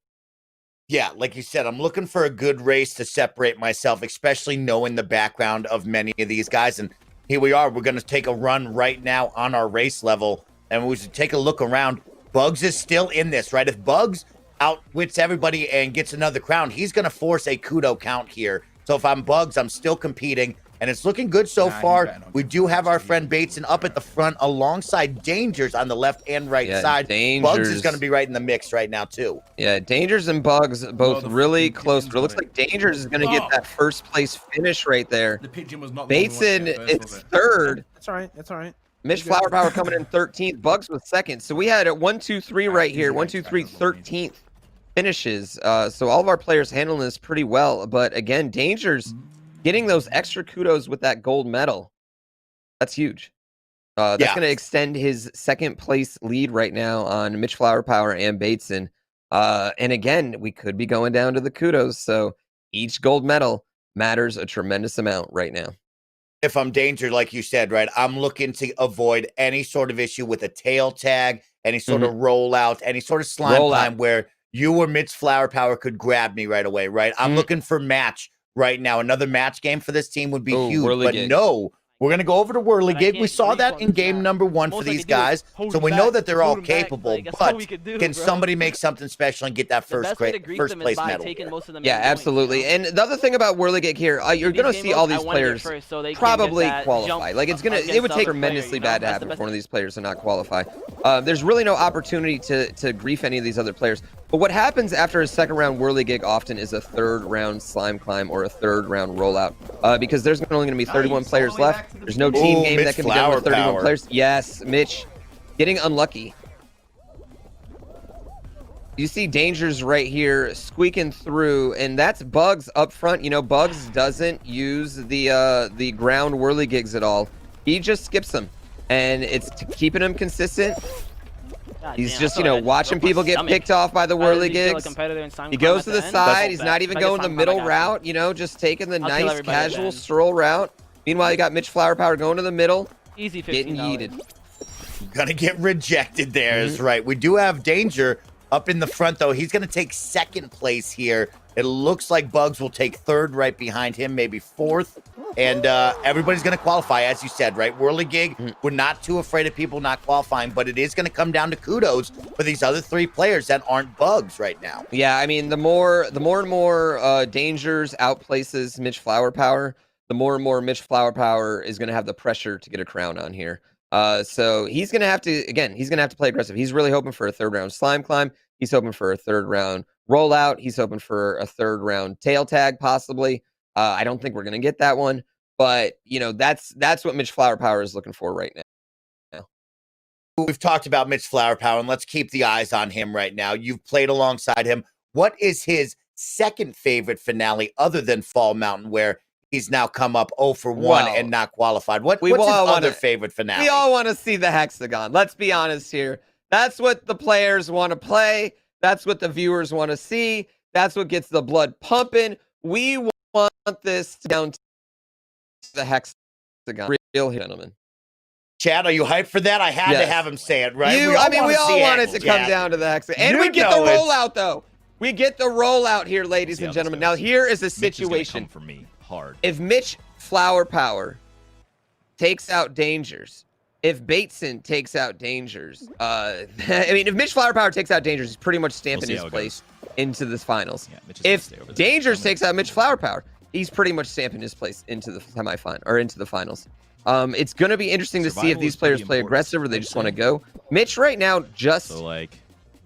Yeah, like you said, I'm looking for a good race to separate myself, especially knowing the background of many of these guys. And here we are. We're going to take a run right now on our race level. And we should take a look around. Bugs is still in this, right? If Bugs outwits everybody and gets another crown, he's going to force a kudo count here. So if I'm Bugs, I'm still competing. And it's looking good so far. We do have our friend Bateson up at the front alongside Dangers on the left and right side. Bugs is going to be right in the mix right now, too. Yeah, Dangers and Bugs both really close. But it looks like Dangers is going to get that first place finish right there. The pigeon was not Bateson is third. That's all right. That's all right. Mitch Flower Power coming in 13th. Bugs was second. So we had a 1, 2, 3 right here. 1, 2, 3, 13th finishes. So all of our players handling this pretty well. But again, Dangers getting those extra kudos with that gold medal, that's huge. That's going to extend his second place lead right now on Mitch Flower Power and Bateson. And again, we could be going down to the kudos. So each gold medal matters a tremendous amount right now. If I'm Danger, like you said, right, I'm looking to avoid any sort of issue with a tail tag, any sort of rollout, any sort of slime climb where you or Mitch Flower Power could grab me right away, right? I'm looking for match right now. Another match game for this team would be huge, but no. We're going to go over to Whirligig. We saw that in game number 1 for these guys, so we know that they're all capable, but can somebody make something special and get that first place medal? Yeah, absolutely. And the other thing about Whirligig here, you're going to see all these players probably qualify. Like it would take tremendously bad to happen for one of these players to not qualify. There's really no opportunity to grief any of these other players. But what happens after a second round Whirligig often is a third round slime climb or a third round rollout, because there's only going to be 31 players left. There's no team game that can be done with 31 players. Yes, Mitch getting unlucky. You see Dangers right here squeaking through, and that's Bugs up front. You know, Bugs doesn't use the ground Whirligigs at all. He just skips them, and it's keeping him consistent. He's just, you know, watching people get picked off by the Whirligigs. He goes to the side. He's not even going the middle route, you know, just taking the nice casual stroll route. Meanwhile, you got Mitch Flower Power going to the middle, Easy getting yeeted. Gonna get rejected there, is right. We do have Danger up in the front, though. He's gonna take second place here. It looks like Bugs will take third right behind him, maybe fourth. And everybody's going to qualify, as you said, right? Whirligig, we're not too afraid of people not qualifying, but it is going to come down to kudos for these other 3 players that aren't Bugs right now. Yeah, I mean, the more and more Dangers outplaces Mitch Flower Power, the more and more Mitch Flower Power is going to have the pressure to get a crown on here. So he's going to have to, again, he's going to have to play aggressive. He's really hoping for a third round slime climb. He's hoping for a third round rollout. He's hoping for a third round tail tag, possibly. I don't think we're going to get that one, but you know, that's what Mitch Flower Power is looking for right now. We've talked about Mitch Flower Power, and let's keep the eyes on him right now. You've played alongside him. What is his second favorite finale other than Fall Mountain, where he's now come up 0 for 1 and not qualified? What's his other favorite finale? We all want to see the hexagon. Let's be honest here. That's what the players want to play. That's what the viewers want to see. That's what gets the blood pumping. We want this down to the hexagon. Real gentlemen. Chad, are you hyped for that? I had to have him say it, right? We all want it to come down to the hexagon. And we get the rollout, though. We get the rollout here, ladies and gentlemen. Now, here is a situation. For me, hard. If Mitch Flower Power takes out Dangers, if Bateson takes out Dangers, I mean, if Mitch Flower Power takes out Dangers, he's pretty much stamping his place into the finals. Yeah, if Dangers takes out Mitch Flower Power, he's pretty much stamping his place into the semifinal or into the finals. It's going to be interesting to see if these players play aggressive or they just want to go. Mitch right now just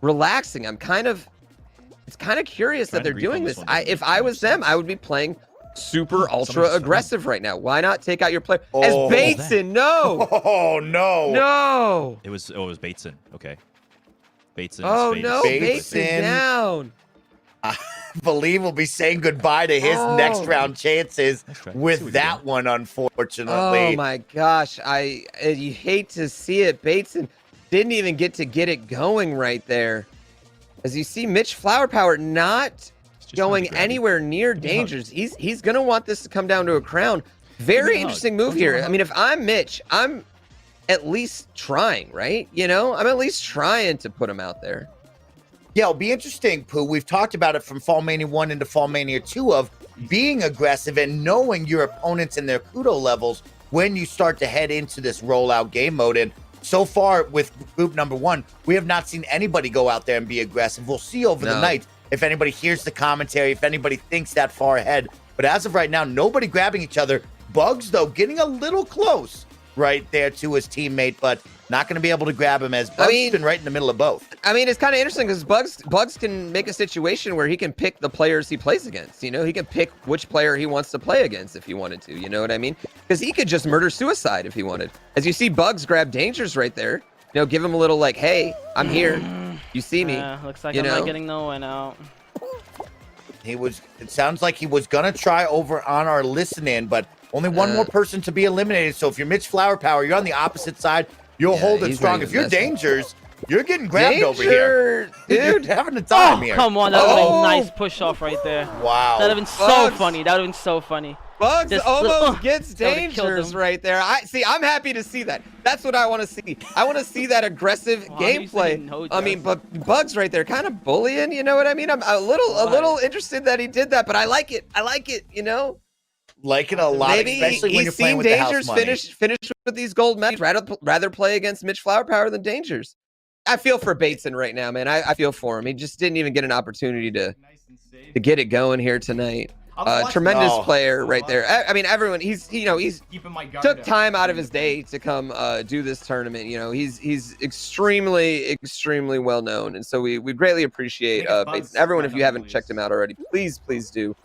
relaxing. It's kind of curious that they're doing this. If I was them, I would be playing super ultra aggressive right now. Why not take out your player? As Bateson, no. Oh no. No. It was Bateson. Okay. Bateson. Oh no, Bateson down. believe we'll be saying goodbye to his next round chances Nice try. See with what that you one, Oh unfortunately. my gosh, you hate to see it. Bateson didn't even get it going right there. As you see, Mitch Flower Power not Just trying going to grab you. anywhere near Give me a hug. dangers. He's gonna want this to come down to a crown. Very a hug. interesting move Don't give him here. a I mean, if I'm Mitch, I'm at least trying, right? You know, I'm at least trying to put him out there. Yeah, it'll be interesting, Pooh. We've talked about it from FallMania 1 into FallMania 2 of being aggressive and knowing your opponents and their kudo levels when you start to head into this rollout game mode. And so far with group number 1, we have not seen anybody go out there and be aggressive. We'll see over the No. night if anybody hears the commentary, if anybody thinks that far ahead. But as of right now, nobody grabbing each other. Bugs, though, getting a little close right there to his teammate, but not going to be able to grab him as Bugs has been right in the middle of both. I mean, it's kind of interesting because Bugs can make a situation where he can pick the players he plays against. You know, he can pick which player he wants to play against if he wanted to. You know what I mean? Because he could just murder suicide if he wanted. As you see, Bugs grab Dangers right there. You know, give him a little like, "Hey, I'm here. You see me." Looks like you I'm know? not getting no one out. It sounds like he was gonna try over on our listen in, but only one more person to be eliminated. So if you're Mitch Flower Power, you're on the opposite side. You'll hold it he's strong. ready If to you're mess with- Dangers, you're getting grabbed over here. Danger, dude. You're having a time Oh, here. come on. That would have been Oh. a nice push off right there. Wow. That would have been so Bugs. funny. That would have been so funny. Bugs Just- almost gets that would've killed Dangers him. right there. I'm happy to see that. That's what I want to see. I want to see that aggressive Why are you gameplay. saying no, I mean, Justin? but Bugs right there, kind of bullying. You know what I mean? I'm a little interested that he did that, but I like it. I like it. You know. Like it a lot, Maybe especially when he's you're playing seen with the house Dangers money. finish with these gold medals. Rather play against Mitch Flower Power than Dangers. I feel for Bateson right now, man. I feel for him. He just didn't even get an opportunity to get it going here tonight. Tremendous player right there. I mean, everyone. He's keeping my guard took up. time out of his day to come do this tournament. You know, he's extremely well known, and so we greatly appreciate Bateson. Everyone, if you haven't checked him out already, please do.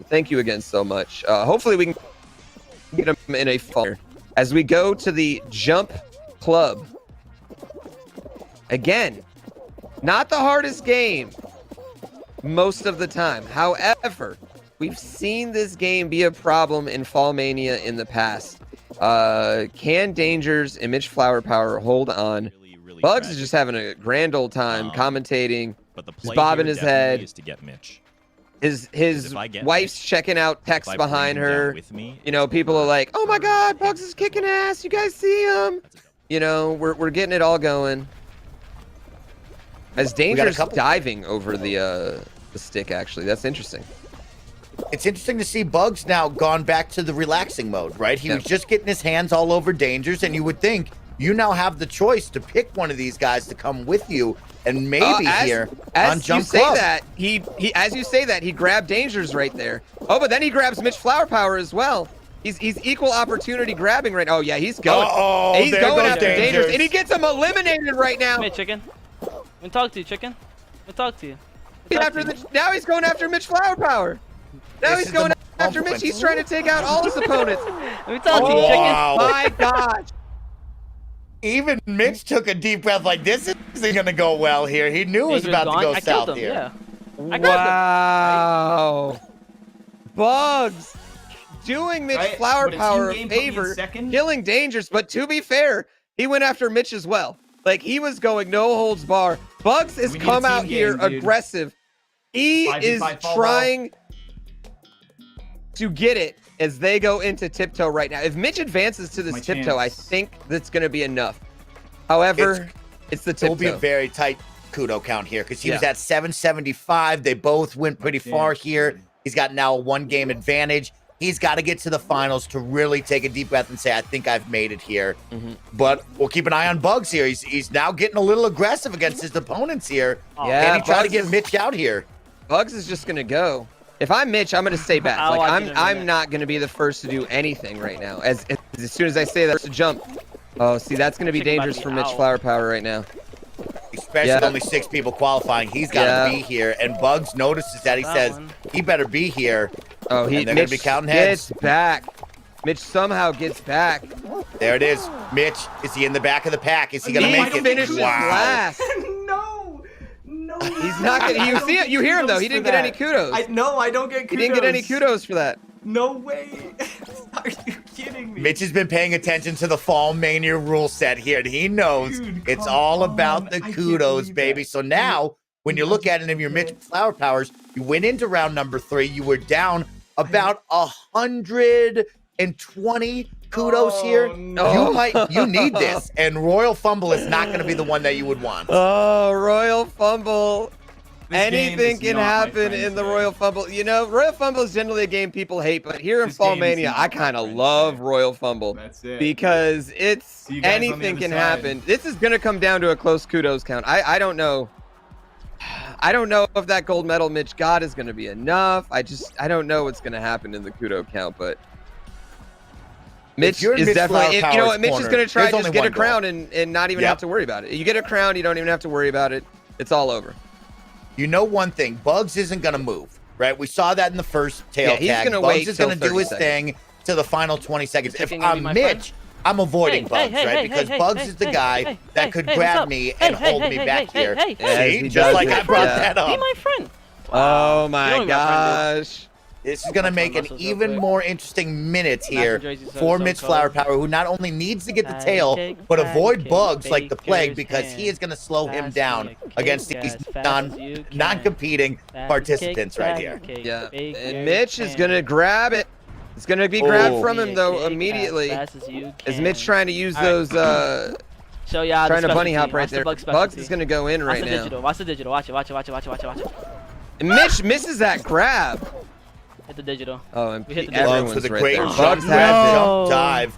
Thank you again so much. Hopefully we can get him in a fall as we go to the Jump Club. Again, not the hardest game most of the time. However, we've seen this game be a problem in FallMania in the past. Can Dangers and Mitch Flower Power hold on? Really Bugs is tragic. just having a grand old time commentating. But the He's play bobbing here his definitely head. is to get Mitch. His if I get wife's Mitch, checking out If I texts bring behind him down her. with me, You know, people are like, "Oh my God, Bugs is kicking ass! You guys see him?" You know, we're getting it all going. As Danger's diving over the stick, actually, that's interesting. It's interesting to see Bugs now gone back to the relaxing mode, right? He was just getting his hands all over Dangers, and you would think you now have the choice to pick one of these guys to come with you, and maybe here on Jump Club. As you say that, he grabbed Dangers right there. Oh, but then he grabs Mitch Flower Power as well. He's equal opportunity grabbing right. Oh yeah, he's going. He's there going goes after Dangers, Dangers. and he gets him eliminated right now. Hey, chicken. I'm gonna talk to you, chicken. I'm gonna talk to you. Now he's going after Mitch Flower Power. Now This he's is going the after Mitch. moment. He's trying to take out all his opponents. Let me talk to you, chicken. Wow. My gosh. Even Mitch took a deep breath like, this isn't going to go well here. He knew it was Danger's about to gone. go I south killed him, here. yeah. I grabbed him. Wow. Bugs doing Mitch Right, Flower but a team Power a game put me in favor, second. killing Dangers. But to be fair, he went after Mitch as well. Like, he was going no holds bar. Bugs has We need a come team out here game, dude. aggressive. He 5v5 is fall trying to get it as they go into tiptoe right now. If Mitch advances to this My tiptoe, I chance. think that's going to be enough. However, it's the It will be a tiptoe. very tight kudo count here because he was Yeah. at 775. They both went pretty far here. He's got now a 1-game advantage. He's got to get to the finals to really take a deep breath and say, I think I've made it here. But we'll keep an eye on Bugs here. He's now getting a little aggressive against his opponents here. Yeah, and he tried to Bugs get is- Mitch out here. Bugs is just gonna go. If I'm Mitch, I'm gonna stay back. I'll Like watch it in a I'm minute. not gonna be the first to do anything right now. As soon as I say that, to jump. Oh, see, that's gonna be Chicken might dangerous be for Mitch out. Flower Power right now. Especially Yeah. with only 6 people qualifying. He's got to Yeah. be here. And Bugs notices that. He That says, one. he better be here. Oh, And they're gonna be Mitch counting heads. gets back. Mitch somehow gets back. There it is. Mitch, is he in the back of the pack? Is he going to He make it? finishes Wow. last. No. He's not gonna. You see it. You hear him though. He didn't get any kudos. No, I don't get kudos. He didn't get any kudos for that. No way. Are you kidding me? Mitch has been paying attention to the FallMania rule set here, and he knows Dude, it's come all on. about the I can't kudos, believe baby. that. So now, when you look at it of your Mitch flower powers, you went into round number 3. You were down about 120 kudos here. No. You need this, and Royal Fumble is not going to be the one that you would want. Oh, Royal Fumble. This game Anything is can not my happen friend in the today. Royal Fumble. You know, Royal Fumble is generally a game people hate, but here in This game is FallMania, not I my kind of friend love today. Royal Fumble That's it. because it's See you guys on the anything other can side. happen. This is going to come down to a close kudos count. I don't know. I don't know if that gold medal Mitch got is going to be enough. I don't know what's going to happen in the kudo count, but Mitch you're in is Mitch definitely, Flower you know Power's what, Mitch is corner, going to try there's to only just get a one goal. crown and not even Yep. have to worry about it. You get a crown, you don't even have to worry about it. It's all over. You know one thing, Bugs isn't going to move, right? We saw that in the first tail Yeah, he's tag. gonna Bugs wait is going to till do 30 his thing to the final 20 seconds. If Thinking of I'm me, my Mitch, friend? I'm avoiding Bugs, hey, right? hey, Because hey, Bugs hey, is the hey, guy hey, that hey, could hey, grab what's up? me Hey, and hey, hold hey, me hey, back hey, here. hey, hey. See? He Just does like it. I brought Yeah. that Be up. my friend. Oh You my know me, my friend, gosh. This is going to That's make my an muscles real even quick. more interesting minutes Matching here jerseys, so for it's Mitch so Flower color. Power, who not only needs to get the Patty tail, cake, but patty avoid cake, Bugs like the plague baker's because hand. he is going to slow him Pass down me a cake against these as fast as you can. non-competing Patty participants cake, right patty here. cake, Yeah. baker's And Mitch is hand. going to grab it. It's going to be grabbed Oh. from Me him, a though, cake immediately. As fast as you Is can. Mitch trying to use All right. those, Show y'all trying the to bunny specialty. hop right Watch the there. Bugs Bugs specialty. is going to go in Watch right the now. digital. Watch the digital. Watch it. Watch it. Watch it. Watch it. Watch it. Watch it. And Mitch misses that grab. Hit the digital. Oh, and We hit the Bugs everyone's with a right great there. jump Bugs grab, has it. jump dive.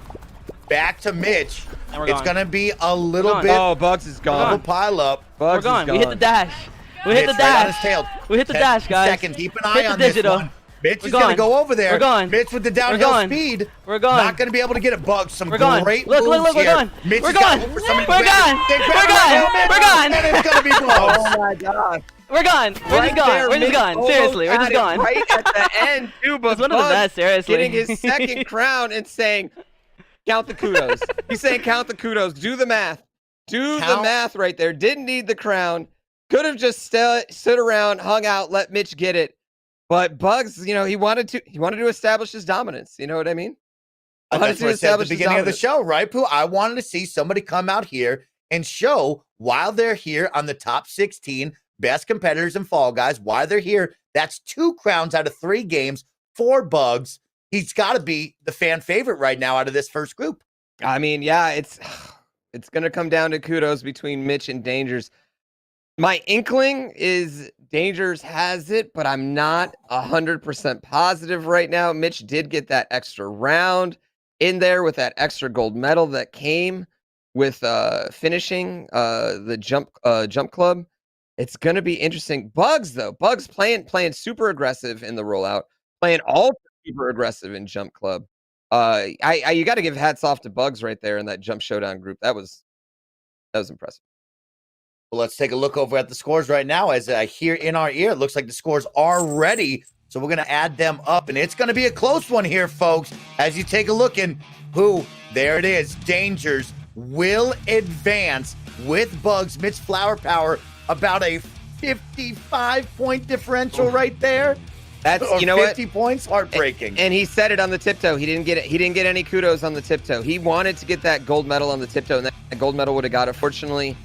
Back to Mitch. And we're It's gone. going to be a little gone. bit Oh, Bugs is of gone. a pile up. We're Bugs gone. is We hit the gone. dash. We hit the Mitch right on his dash. tail. We hit the 10 dash, guys. Second. Keep an eye Hit the on this digital. one. Mitch We're is going to gone. go over there. We're gone. Mitch with the downhill gone. speed. We're gone. Not going to be able to get it. Bugs. Some We're gone. great Look, moves look, we're here. gone. Mitch We're has got gone. over somebody We're grab gone. it. They grab We're it. gone. Oh, Mitch. We're gone. And it's going to be Bugs. my God. We're gone. We're Right just gone. there, We're just Mitch gone. almost Seriously, we're had just it gone. Right at the end, too, but It's one of the Bugs best, seriously. getting his second crown and saying, count the kudos. He's saying, count the kudos. Do the math. Do the Count. math right there. Didn't need the crown. Could have just stood around, hung out, let Mitch get it. But Bugs, you know, he wanted to establish his dominance. You know what I mean? That's Wanted what to I said at the establish his beginning of the dominance. show, right, Pooh? I wanted to see somebody come out here and show while they're here on the top 16 best competitors in Fall Guys, why they're here. That's 2 crowns out of 3 games for Bugs. He's got to be the fan favorite right now out of this first group. I mean, yeah, it's going to come down to kudos between Mitch and Dangers. My inkling is Dangers has it, but I'm not 100% positive right now. Mitch did get that extra round in there with that extra gold medal that came with finishing the jump club. It's going to be interesting. Bugs, though. Bugs playing super aggressive in the rollout, playing all super aggressive in jump club. You got to give hats off to Bugs right there in that jump showdown group. That was impressive. Well, let's take a look over at the scores right now. As I hear in our ear, it looks like the scores are ready. So we're going to add them up, and it's going to be a close one here, folks. As you take a look, and who, there it is, Dangers will advance with Bugs, Mitch Flower Power, about a 55-point differential right there. That's, Or you know what? 50 points, heartbreaking. And he said it on the tiptoe. He didn't get it. He didn't get any kudos on the tiptoe. He wanted to get that gold medal on the tiptoe, and that gold medal would have got it. Fortunately,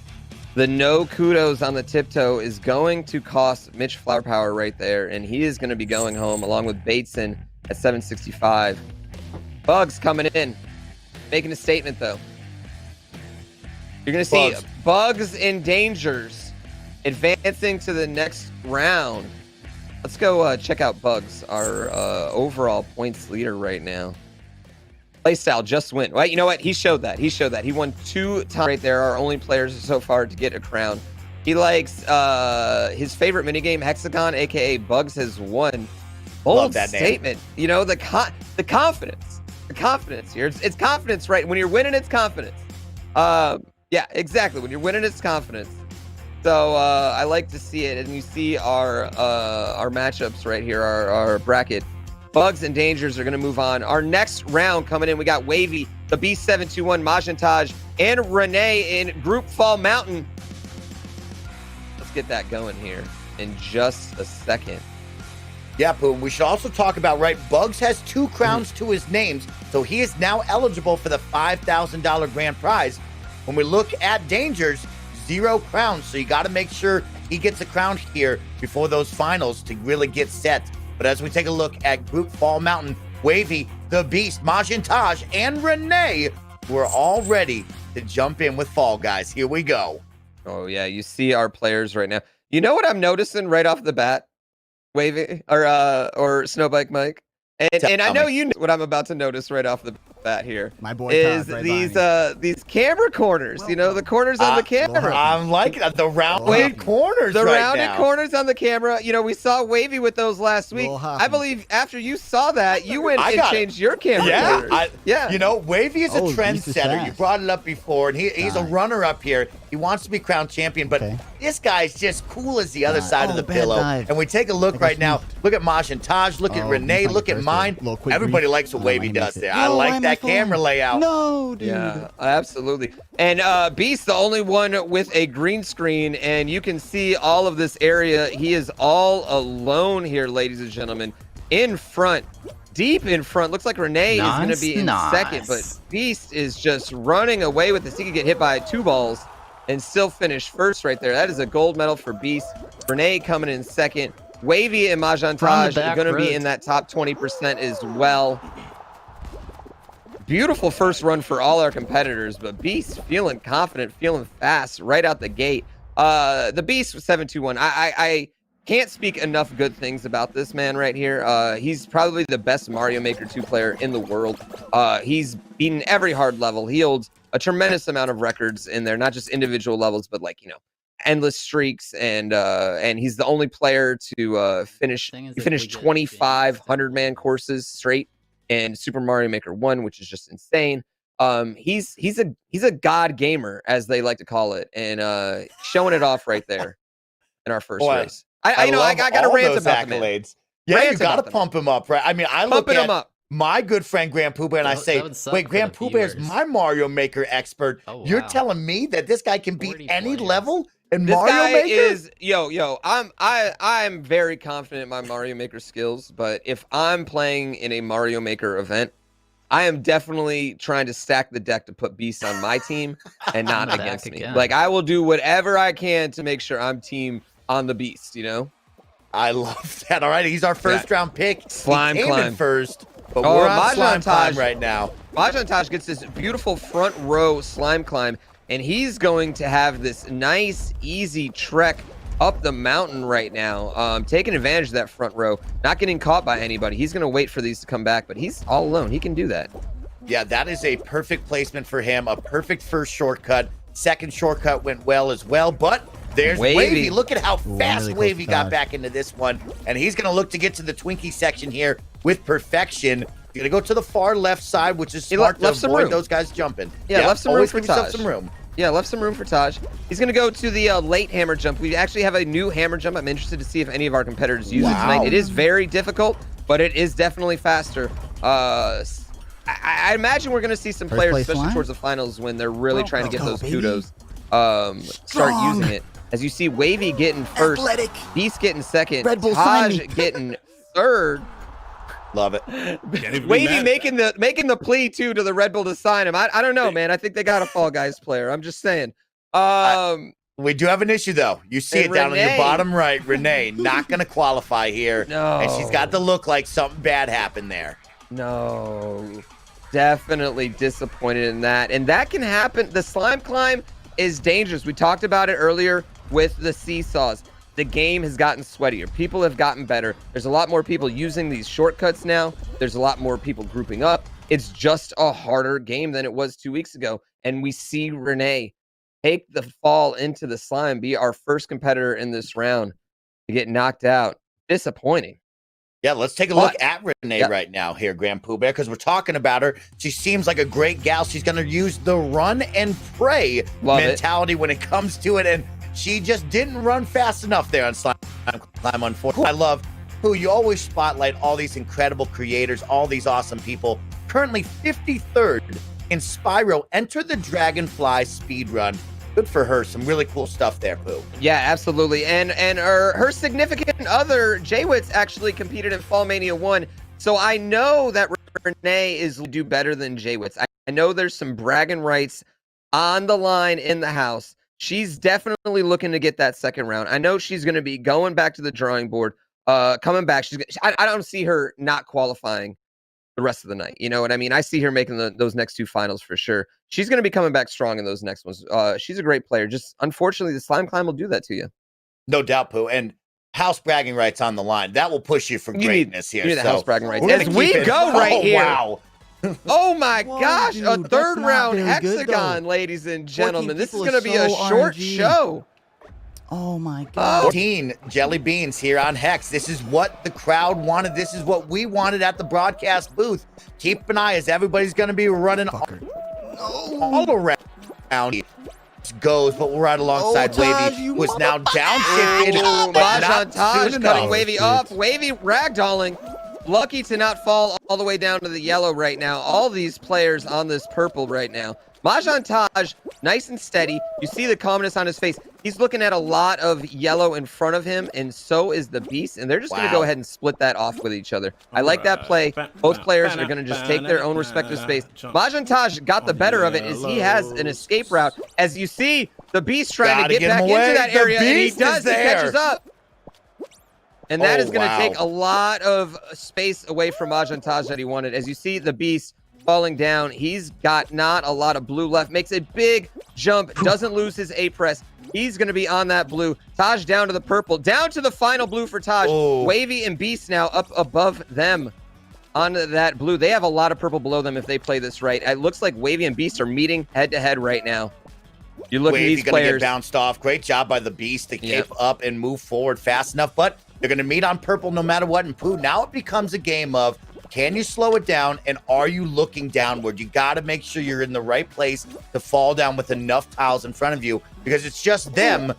the no kudos on the tiptoe is going to cost Mitch Flower Power right there, and he is going to be going home along with Bateson at 765. Bugs coming in, making a statement though. You're going to see Bugs and Dangers advancing to the next round. Let's go check out Bugs, our overall points leader right now. Playstyle just went. Well, you know what? He showed that. He won 2 times right there. Our only players so far to get a crown. He likes his favorite minigame, Hexagon, aka Bugs has won. Bold Love that name. statement. You know, the confidence. The confidence here. It's confidence, right? When you're winning, it's confidence. Yeah, exactly. When you're winning, it's confidence. So I like to see it, and you see our matchups right here, our bracket. Bugs and Dangers are going to move on. Our next round coming in, we got Wavy, the B721, Majantaj, and Renee in Group Fall Mountain. Let's get that going here in just a second. Yeah, Pooh. We should also talk about, right, Bugs has 2 crowns to his names, so he is now eligible for the $5,000 grand prize. When we look at Dangers, 0 crowns, so you got to make sure he gets a crown here before those finals to really get set. But as we take a look at Group Fall Mountain, Wavy, The Beast, Majin Taj, and Renee, we're all ready to jump in with Fall Guys. Here we go. Oh, yeah, you see our players right now. You know what I'm noticing right off the bat? Wavy or Snowbike Mike, and I know you know what I'm about to notice right off the bat here. My boy is Todd, right these camera corners. You know, the corners on the camera. I'm liking the rounded corners. The right rounded now. corners on the camera. You know, we saw Wavy with those last week. I believe after you saw that, you went and changed your camera. corners. Yeah. You know, Wavy is a trendsetter. You brought it up before, and he's a runner-up here. He wants to be crowned champion, but this guy's just cool as the other side of the pillow. And we take a look right now. Look at Majin Taj. Look at Renee. Look at mine. Everybody likes what Wavy does there. I like that camera layout. No, dude. Yeah, absolutely. And Beast, the only one with a green screen, and you can see all of this area. He is all alone here, ladies and gentlemen, in front. Deep in front. Looks like Renee is going to be in second, but Beast is just running away with this. He could get hit by 2 balls and still finish first right there. That is a gold medal for Beast. Renee coming in second. Wavy and Majin Taj are going to be in that top 20% as well. Beautiful first run for all our competitors, but Beast feeling confident, feeling fast right out the gate. The Beast was 7-2-1. I can't speak enough good things about this man right here. He's probably the best Mario Maker 2 player in the world. He's beaten every hard level. He holds a tremendous amount of records in there, not just individual levels, but like, you know, endless streaks. And he's the only player to finish. He finished 25 100-man courses straight in Super Mario Maker 1, which is just insane. He's a god gamer, as they like to call it, and showing it off right there in our first race. I got to rant about the man. Yeah, you got to pump him up, right? I mean, I look at my good friend GrandPooBear and I say, wait, GrandPooBear is my Mario Maker expert. You're telling me that this guy can beat any level in Mario Maker? I'm very confident in my Mario Maker skills, but if I'm playing in a Mario Maker event, I am definitely trying to stack the deck to put Beast on my team and not against me. Like, I will do whatever I can to make sure I'm team on the Beast, you know? I love that. All right, he's our first round pick. Slime climb first, but we're on slime climb right now. Majin Taj gets this beautiful front row slime climb, and he's going to have this nice, easy trek up the mountain right now, taking advantage of that front row, not getting caught by anybody. He's going to wait for these to come back, but he's all alone. He can do that. Yeah, that is a perfect placement for him. A perfect first shortcut. Second shortcut went well as well, but there's Wavy. Look at how fast Wavy got back into this one. And he's going to look to get to the Twinkie section here with perfection. He's going to go to the far left side, which is smart to avoid those guys jumping. Yeah, left some room for Taj. Some room. Yeah, left some room for Taj. He's going to go to the late hammer jump. We actually have a new hammer jump. I'm interested to see if any of our competitors use it tonight. It is very difficult, but it is definitely faster. I imagine we're going to see some players, especially towards the finals, when they're really trying to get those kudos, start using it. As you see, Wavy getting first, Beast getting second, Taj getting third. Love it. Wavy making the plea too to the Red Bull to sign him. I don't know, man. I think they got a Fall Guys player. I'm just saying. We do have an issue though. You see it down on your bottom right. Renee not going to qualify here. No. And she's got to look like something bad happened there. No. Definitely disappointed in that. And that can happen. The slime climb is dangerous. We talked about it earlier with the seesaws. The game has gotten sweatier. People have gotten better. There's a lot more people using these shortcuts now. There's a lot more people grouping up. It's just a harder game than it was 2 weeks ago. And we see Renee take the fall into the slime, be our first competitor in this round to get knocked out. Disappointing. Yeah, let's take a look at Renee right now here, GrandPooBear, because we're talking about her. She seems like a great gal. She's going to use the run and pray mentality when it comes to it. And she just didn't run fast enough there on Slime Climb, unfortunately. I love who you always spotlight all these incredible creators, all these awesome people. Currently 53rd in Spyro. Enter the Dragonfly speedrun. Good for her. Some really cool stuff there, Pooh. Yeah, absolutely. And her significant other, Jaywitz, actually competed in FallMania 1. So I know that Renee is do better than Jaywitz. I know there's some bragging rights on the line in the house. She's definitely looking to get that second round. I know she's going to be going back to the drawing board, coming back. I don't see her not qualifying the rest of the night. You know what I mean? I see her making those next two finals for sure. She's going to be coming back strong in those next ones. She's a great player. Just unfortunately, the slime climb will do that to you. No doubt, Pooh. And house bragging rights on the line. That will push you for greatness here. You need the house bragging rights. As we go right here. Wow. Oh my Whoa, gosh, dude, a that's third not round very good, hexagon, though. ladies and gentlemen. This is people going to are be a so short RNG. show. Oh my god. 14 jelly beans here on Hex. This is what the crowd wanted. This is what we wanted at the broadcast booth. Keep an eye as everybody's going to be running all around. Goes, but we're right alongside Taj, Wavy, you who is now downshifted, Ooh, but Mahjong not Taj soon cutting enough. Wavy off. Wavy ragdolling. Lucky to not fall all the way down to the yellow right now. All these players on this purple right now. Mahjong Taj, nice and steady. You see the calmness on his face. He's looking at a lot of yellow in front of him, and so is the Beast, and they're just going to go ahead and split that off with each other. I like that play. Both players are going to just take their own respective space. Mahjong Taj got the better of it as he has an escape route. As you see, the Beast trying Gotta to get back him into away. that The area, and he Beast does. is He there. catches up. And that is going to wow. take a lot of space away from Mahjong Taj that he wanted. As you see the Beast falling down, he's got not a lot of blue left. Makes a big jump, doesn't lose his A press. He's going to be on that blue. Taj down to the purple, down to the final blue for Taj. Oh. Wavy and Beast now up above them on that blue. They have a lot of purple below them if they play this right. It looks like Wavy and Beast are meeting head to head right now. You look at Wavy these gonna players. get bounced off. Great job by the Beast to Yep. cape up and move forward fast enough, but they're going to meet on purple no matter what. And Pooh, now it becomes a game of, can you slow it down, and are you looking downward? You got to make sure you're in the right place to fall down with enough tiles in front of you, because it's just them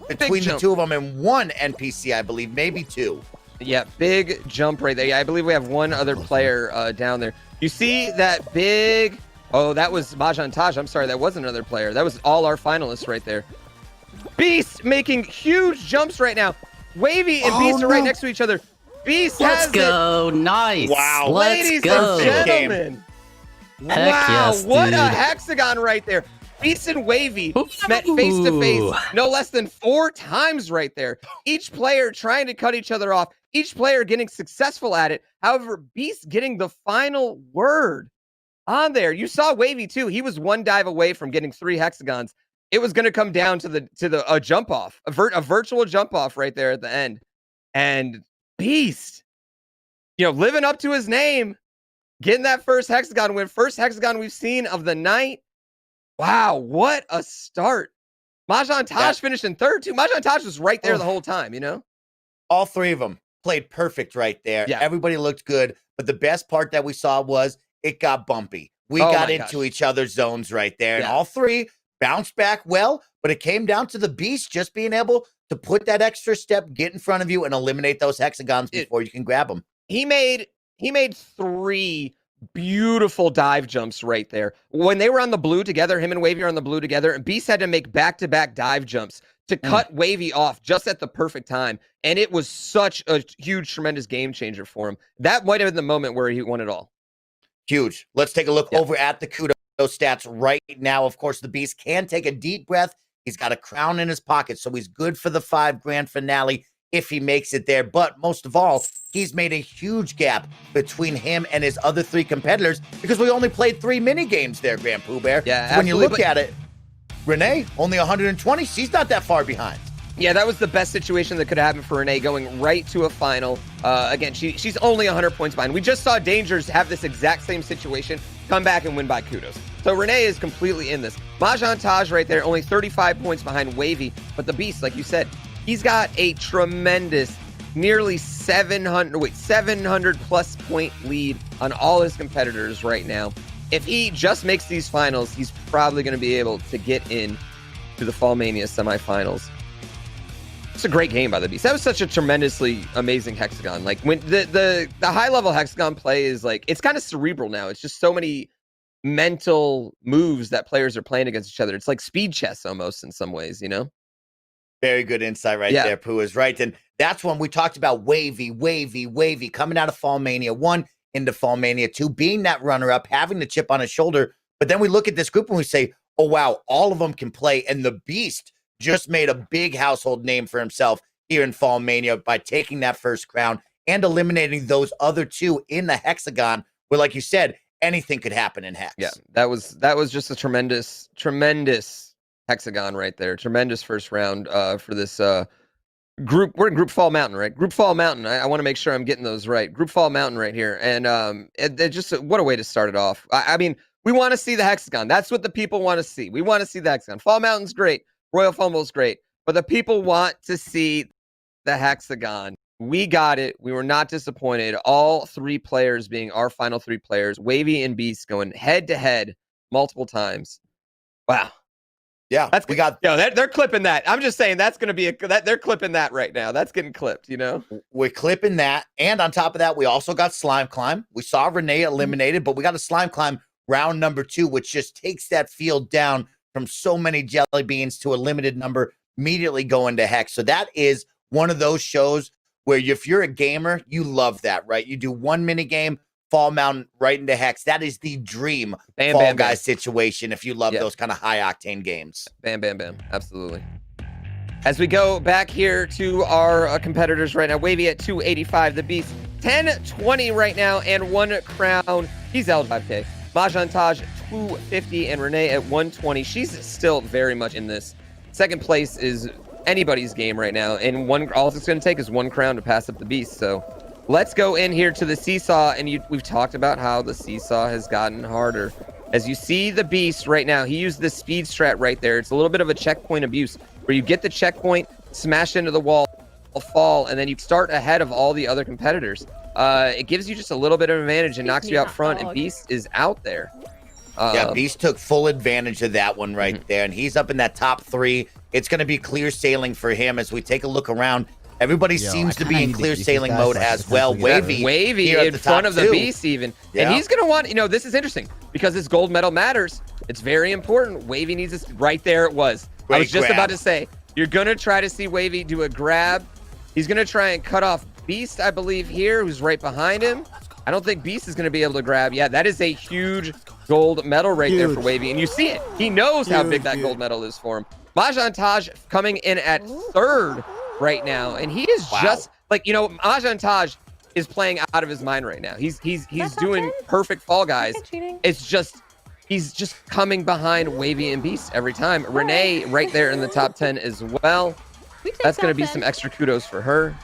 between the jump. two of them and one NPC, I believe, maybe two. Yeah, big jump right there. Yeah, I believe we have one other player down there. You see that big... Oh, that was Mahjong Taj. I'm sorry, that wasn't another player. That was all our finalists right there. Beast making huge jumps right now. Wavy and Beast are right next to each other. Beast Let's has go. Nice. Wow. Let's Ladies go. and gentlemen. Heck Wow, yes, what dude. a hexagon right there. Beast and Wavy met face to face no less than 4 times right there. Each player trying to cut each other off. Each player getting successful at it. However, Beast getting the final word on there. You saw Wavy too. He was one dive away from getting 3 hexagons. It was going to come down to the jump off, a virtual jump off right there at the end. And Beast, you know, living up to his name, getting that first hexagon win, first hexagon we've seen of the night. Wow, what a start. Mahjong Taj finished in 3rd too. Mahjong Taj was right there the whole time, you know? All 3 of them played perfect right there. Yeah. Everybody looked good, but the best part that we saw was it got bumpy. We Oh got my into gosh. each other's zones right there, and Yeah. all 3 bounced back well, but it came down to the Beast just being able to put that extra step, get in front of you, and eliminate those hexagons before you can grab them. He made 3 beautiful dive jumps right there. When they were on the blue together, him and Wavy are on the blue together, and Beast had to make back-to-back dive jumps to cut Wavy off just at the perfect time. And it was such a huge, tremendous game changer for him. That might have been the moment where he won it all. Huge. Let's take a look over at the kudos stats right now. Of course, the Beast can take a deep breath. He's got a crown in his pocket, so he's good for the 5 grand finale if he makes it there. But most of all, he's made a huge gap between him and his other 3 competitors, because we only played 3 mini games there, GrandPooBear. Yeah, so when you look absolutely, at it, Renee, only 120. She's not that far behind. Yeah, that was the best situation that could happen for Renee, going right to a final. Again, she's only 100 points behind. We just saw Dangers have this exact same situation, come back and win by kudos. So Renee is completely in this. Mahjong Taj right there, only 35 points behind Wavy. But the Beast, like you said, he's got a tremendous, nearly 700 plus point lead on all his competitors right now. If he just makes these finals, he's probably going to be able to get in to the FallMania semifinals. It's a great game by the Beast. That was such a tremendously amazing hexagon. Like when the high level hexagon play is like, it's kind of cerebral now. It's just so many mental moves that players are playing against each other. It's like speed chess almost in some ways, you know? Very good insight right there. Pooh is right. And that's when we talked about Wavy coming out of FallMania 1 into FallMania 2, being that runner-up, having the chip on his shoulder. But then we look at this group and we say, oh, wow, all of them can play. And the Beast just made a big household name for himself here in FallMania by taking that first crown and eliminating those other two in the hexagon where, like you said, anything could happen in Hex. Yeah, that was just a tremendous hexagon right there. Tremendous first round for this group. We're in Group Fall Mountain, right? Group Fall Mountain. I want to make sure I'm getting those right. Group Fall Mountain right here. And it just what a way to start it off. I mean, we want to see the hexagon. That's what the people want to see. We want to see the hexagon. Fall Mountain's great. Royal Fumble's great. But the people want to see the hexagon. We got it. We were not disappointed. All three players being our final three players, Wavy and Beast, going head to head multiple times. Wow. Yeah, that's we got. Yo, they're clipping that. I'm just saying that's going to be they're clipping that right now. That's getting clipped, you know. We're clipping that, and on top of that, we also got Slime Climb. We saw Renee eliminated, but we got a Slime Climb round number 2, which just takes that field down from so many jelly beans to a limited number, immediately going to Hex. So that is one of those shows where if you're a gamer, you love that, right? You do one mini game, Fall Mountain right into Hex. That is the dream Fall Guys situation if you love those kind of high octane games. Bam, bam, bam. Absolutely. As we go back here to our competitors right now, Wavy at 285, the Beast 1020 right now, and 1 crown. He's out 5K. Majantaj 250, and Renee at 120. She's still very much in this. Second place is anybody's game right now, and all it's going to take is 1 crown to pass up the Beast. So let's go in here to the seesaw, and we've talked about how the seesaw has gotten harder. As you see the Beast right now, he used the speed strat right there. It's a little bit of a checkpoint abuse where you get the checkpoint, smash into the wall, fall, and then you start ahead of all the other competitors. It gives you just a little bit of advantage and knocks you out front, and Beast is out there. Yeah, Beast took full advantage of that one right there, and he's up in that top 3. It's going to be clear sailing for him as we take a look around. Everybody seems to be in clear sailing mode as well. Wavy in front of the Beast even. Yeah. And he's going to want, this is interesting because this gold medal matters. It's very important. Wavy needs this. Right there it was. I was just about to say, you're going to try to see Wavy do a grab. He's going to try and cut off Beast, I believe, here, who's right behind him. I don't think Beast is going to be able to grab. Yeah, that is a huge gold medal right there for Wavy. And you see it. He knows how big that gold medal is for him. Majantaj coming in at 3rd right now. And he is just like, Majantaj is playing out of his mind right now. He's doing perfect Fall Guys. It's just, he's just coming behind Wavy and Beast every time. Renee right there in the top 10 as well. That's going to be some extra kudos for her.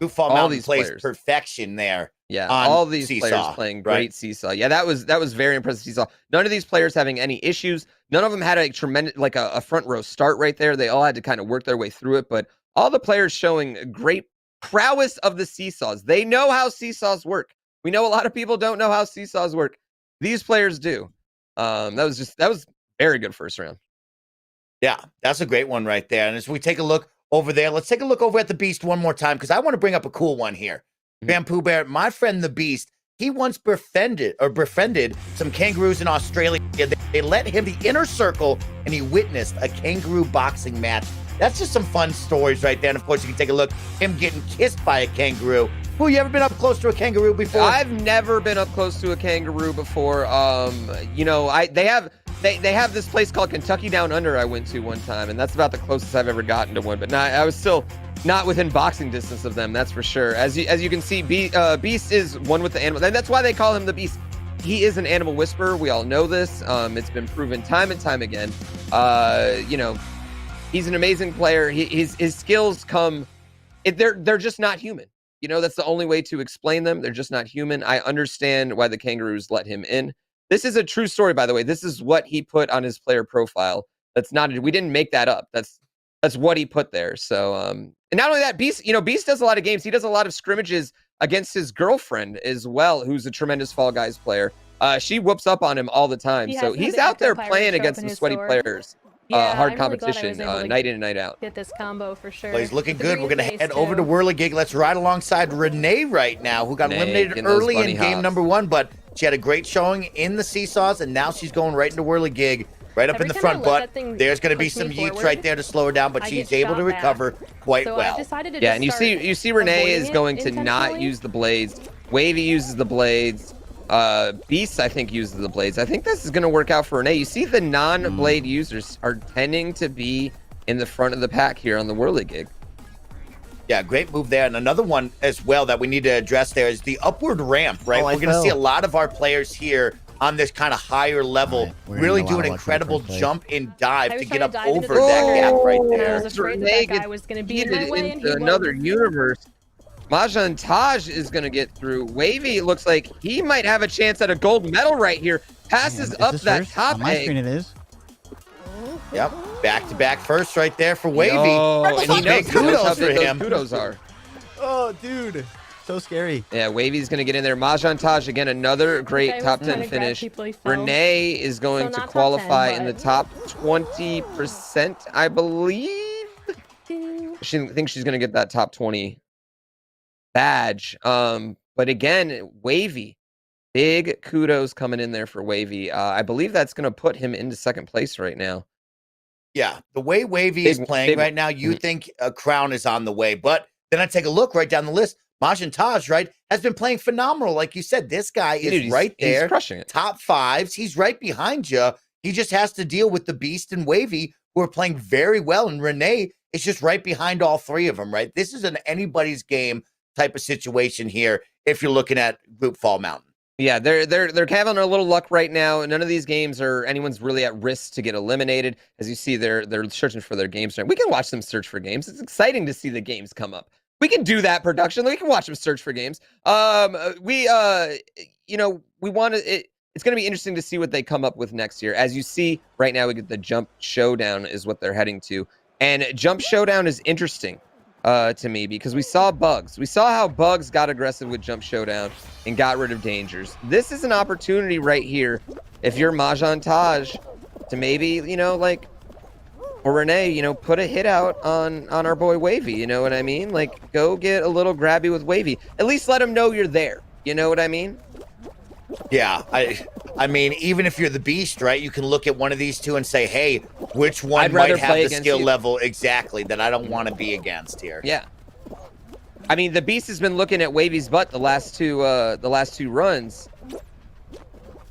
Fall Mountain plays perfection there. Yeah, all these players playing great seesaw. Yeah, that was very impressive seesaw. None of these players having any issues. None of them had a tremendous, like a front row start right there. They all had to kind of work their way through it, but all the players showing great prowess of the seesaws. They know how seesaws work. We know a lot of people don't know how seesaws work. These players do. That was very good first round. Yeah, that's a great one right there. And as we take a look over there, let's take a look over at the Beast one more time because I want to bring up a cool one here. GrandPooBear, my friend the Beast, he once befriended some kangaroos in Australia. They let him the inner circle, and he witnessed a kangaroo boxing match. That's just some fun stories right there. And of course, you can take a look, him getting kissed by a kangaroo. Who, you ever been up close to a kangaroo before? I've never been up close to a kangaroo before. They have this place called Kentucky Down Under I went to one time, and that's about the closest I've ever gotten to one. But I was still not within boxing distance of them, that's for sure. As you can see, Beast is one with the animal, and that's why they call him the Beast. He is an animal whisperer. We all know this. It's been proven time and time again. He's an amazing player. His skills they're just not human. That's the only way to explain them. They're just not human. I understand why the kangaroos let him in. This is a true story, by the way. This is what he put on his player profile. We didn't make that up. That's what he put there. So, and not only that, Beast does a lot of games. He does a lot of scrimmages against his girlfriend as well, who's a tremendous Fall Guys player. She whoops up on him all the time. So he's out there playing against some sweaty players. Hard competition, night in and night out. Get this combo for sure. Well, he's looking good. We're going to head over to Whirligig. Let's ride alongside Renee right now, who got eliminated early in game number 1, but She had a great showing in the seesaws, and now she's going right into whirligig, right up in the front butt. There's going to be some yeets right there to slow her down, but she's able to recover quite well. Yeah, and you see Renee is going to not use the blades. Wavy uses the blades. Beast, I think, uses the blades. I think this is going to work out for Renee. You see the non-blade users are tending to be in the front of the pack here on the whirligig. Yeah, great move there. And another one as well that we need to address there is the upward ramp, right? We're going to see a lot of our players here on this kind of higher level really do an incredible jump and dive to get up over that gap right there. Renee gets into another universe. Mahjong Taj is going to get through. Wavy looks like he might have a chance at a gold medal right here. Passes up that top on my egg. screen it is. Yep, back-to-back first right there for Wavy. And he knows kudos for him. Kudos are. Oh, dude. So scary. Yeah, Wavy's going to get in there. Mahjong Taj, again, another great top 10 finish. Renee is going to qualify in the top 20%, I believe. She thinks she's going to get that top 20 badge. But again, Wavy, big kudos coming in there for Wavy. I believe that's going to put him into second place right now. Yeah, the way Wavy is playing right now, you think a crown is on the way. But then I take a look right down the list. Mahjong Taj, right, has been playing phenomenal. Like you said, this guy is right there. He's crushing it. Top fives. He's right behind you. He just has to deal with the Beast and Wavy, who are playing very well. And Renee is just right behind all three of them, right? This is an anybody's game type of situation here if you're looking at Group Fall Mountain. Yeah, they're having a little luck right now. None of these games are anyone's really at risk to get eliminated. As you see, they're searching for their games. We can watch them search for games. It's exciting to see the games come up. We can do that production. We can watch them search for games. We want to. It's going to be interesting to see what they come up with next year. As you see right now, we get the Jump Showdown is what they're heading to, and Jump Showdown is interesting to me because we saw Bugs. We saw how Bugs got aggressive with Jump Showdown and got rid of dangers. This is an opportunity right here if you're Mahjong Taj to maybe or Renee, put a hit out on our boy Wavy. You know what I mean? Like, go get a little grabby with Wavy. At least let him know you're there. You know what I mean? Yeah, I mean, even if you're the Beast, right, you can look at one of these two and say, hey, which one might have the skill level exactly that I don't want to be against here. Yeah. I mean, the Beast has been looking at Wavy's butt the last two runs.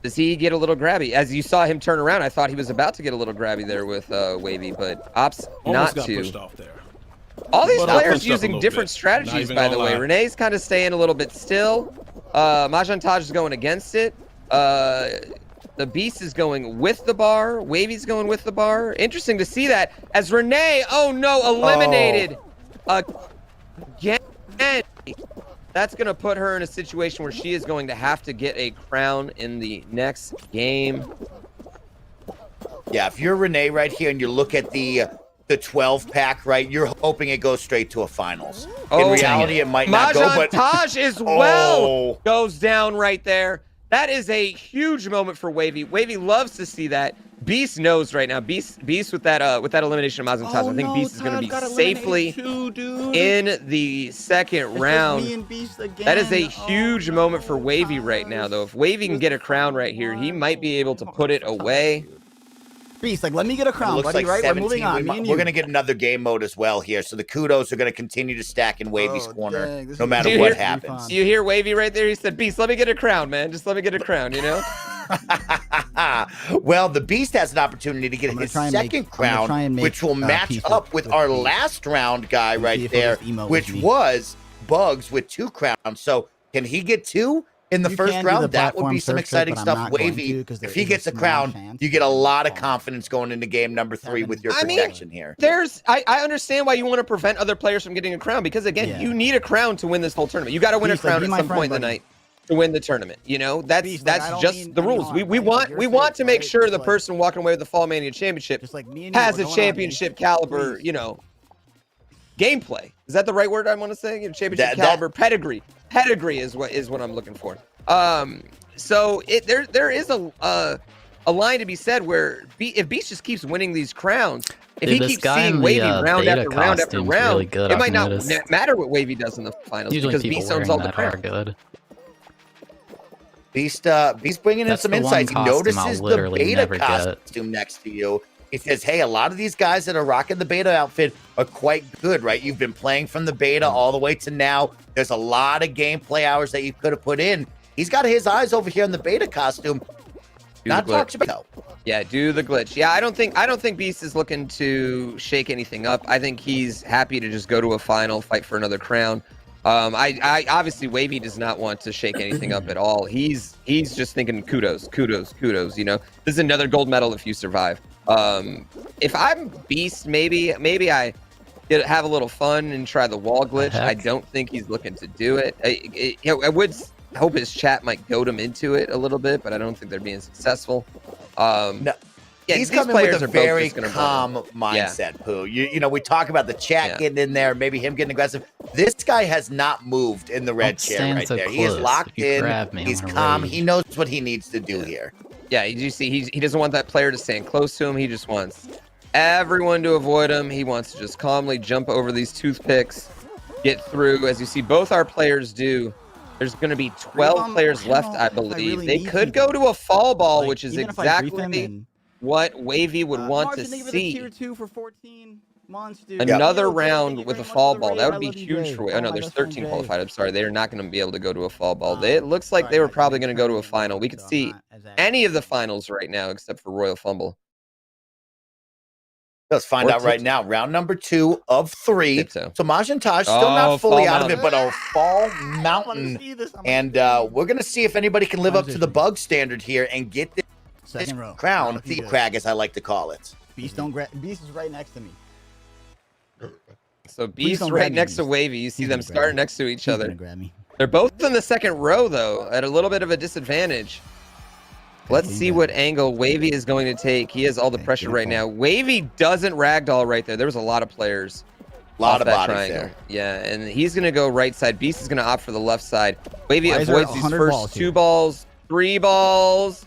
Does he get a little grabby? As you saw him turn around, I thought he was about to get a little grabby there with Wavy, but opts not to. All these players using different strategies, by the way. Renee's kind of staying a little bit still. Mahjong Taj is going against it. The Beast is going with the bar. Wavy's going with the bar. Interesting to see that as Renee, eliminated again. That's going to put her in a situation where she is going to have to get a crown in the next game. Yeah, if you're Renee right here and you look at the 12 pack, right, you're hoping it goes straight to a finals. In reality, it might not go, but Taj as well goes down right there. That is a huge moment for Wavy. Wavy loves to see that. Beast knows right now. Beast with that elimination of Mahjong Taj. I think Beast is going to be safely in the second round. That is a huge moment for Wavy right now, though. If Wavy can get a crown right here, he might be able to put it away. Beast, let me get a crown, buddy, right? 17. We're moving on. We're going to get another game mode as well here. So the kudos are going to continue to stack in Wavy's corner no matter what happens. You hear Wavy right there? He said, Beast, let me get a crown, man. Just let me get a crown, you know? Well, the Beast has an opportunity to get his second crown, which will match up with our last round guy right there, which was Bugs with 2 crowns. So can he get 2? In the first round, that would be some exciting stuff. Wavy, if he gets a crown, you get a lot of confidence going into game number 3 with your protection here. I understand why you want to prevent other players from getting a crown because, again, you need a crown to win this whole tournament. You got to win a crown at some point in the night to win the tournament. You know, that's just the rules. We want to make sure the person walking away with the FallMania championship has a championship caliber, gameplay. Is that the right word I want to say? Championship caliber pedigree. Pedigree is what I'm looking for. So there is a line to be said where if Beast just keeps winning these crowns, if he keeps seeing Wavy round after round after round, it might not matter what Wavy does in the finals because Beast owns all the crowns. Beast bringing in That's some the one insights. He costume I'll notices the literally beta never get. costume next to you. He says, hey, a lot of these guys that are rocking the beta outfit are quite good, right? You've been playing from the beta all the way to now. There's a lot of gameplay hours that you could have put in. He's got his eyes over here on the beta costume. Not talking about. Yeah, do the glitch. Yeah, I don't think Beast is looking to shake anything up. I think he's happy to just go to a final, fight for another crown. I obviously Wavy does not want to shake anything up at all. He's just thinking kudos. You know, this is another gold medal if you survive. If I'm Beast, maybe I have a little fun and try the wall glitch. I don't think he's looking to do it. I would hope his chat might goad him into it a little bit, but I don't think they're being successful. No. Yeah, he's these coming players with a are both very just gonna calm mindset, Pooh. You know, we talk about the chat getting in there, maybe him getting aggressive. This guy has not moved in the red chair right there. He is locked in. He's calm. He knows what he needs to do here. Yeah, you see, he doesn't want that player to stand close to him. He just wants everyone to avoid him. He wants to just calmly jump over these toothpicks, get through. As you see, both our players do. There's going to be 12 players left, I believe. They could go to a fall ball, which is exactly what Wavy would want to see. Tier 2 for 14 months, dude. Another round with a fall ball. That would be huge for. Oh no, there's 13 qualified. I'm sorry, they're not going to be able to go to a fall ball. It looks like they were probably going to go to a final. We could see any of the finals right now except for Royal Fumble. Let's find out right now. Round number 2 of 3. So Majin Taj still not fully out of it, but a fall mountain. And we're going to see if anybody can live up to the bug standard here and get this crown, the crag, as I like to call it. Beast is right next to me. So Beast right next to Wavy. You see them starting next to each other. They're both in the second row, though, at a little bit of a disadvantage. Let's see what angle Wavy is going to take. He has all the pressure right now. Wavy doesn't ragdoll right there. There was a lot of players. A lot of that bodies triangle. there. Yeah, and he's going to go right side. Beast is going to opt for the left side. Wavy avoids these first 2 balls, 3 balls.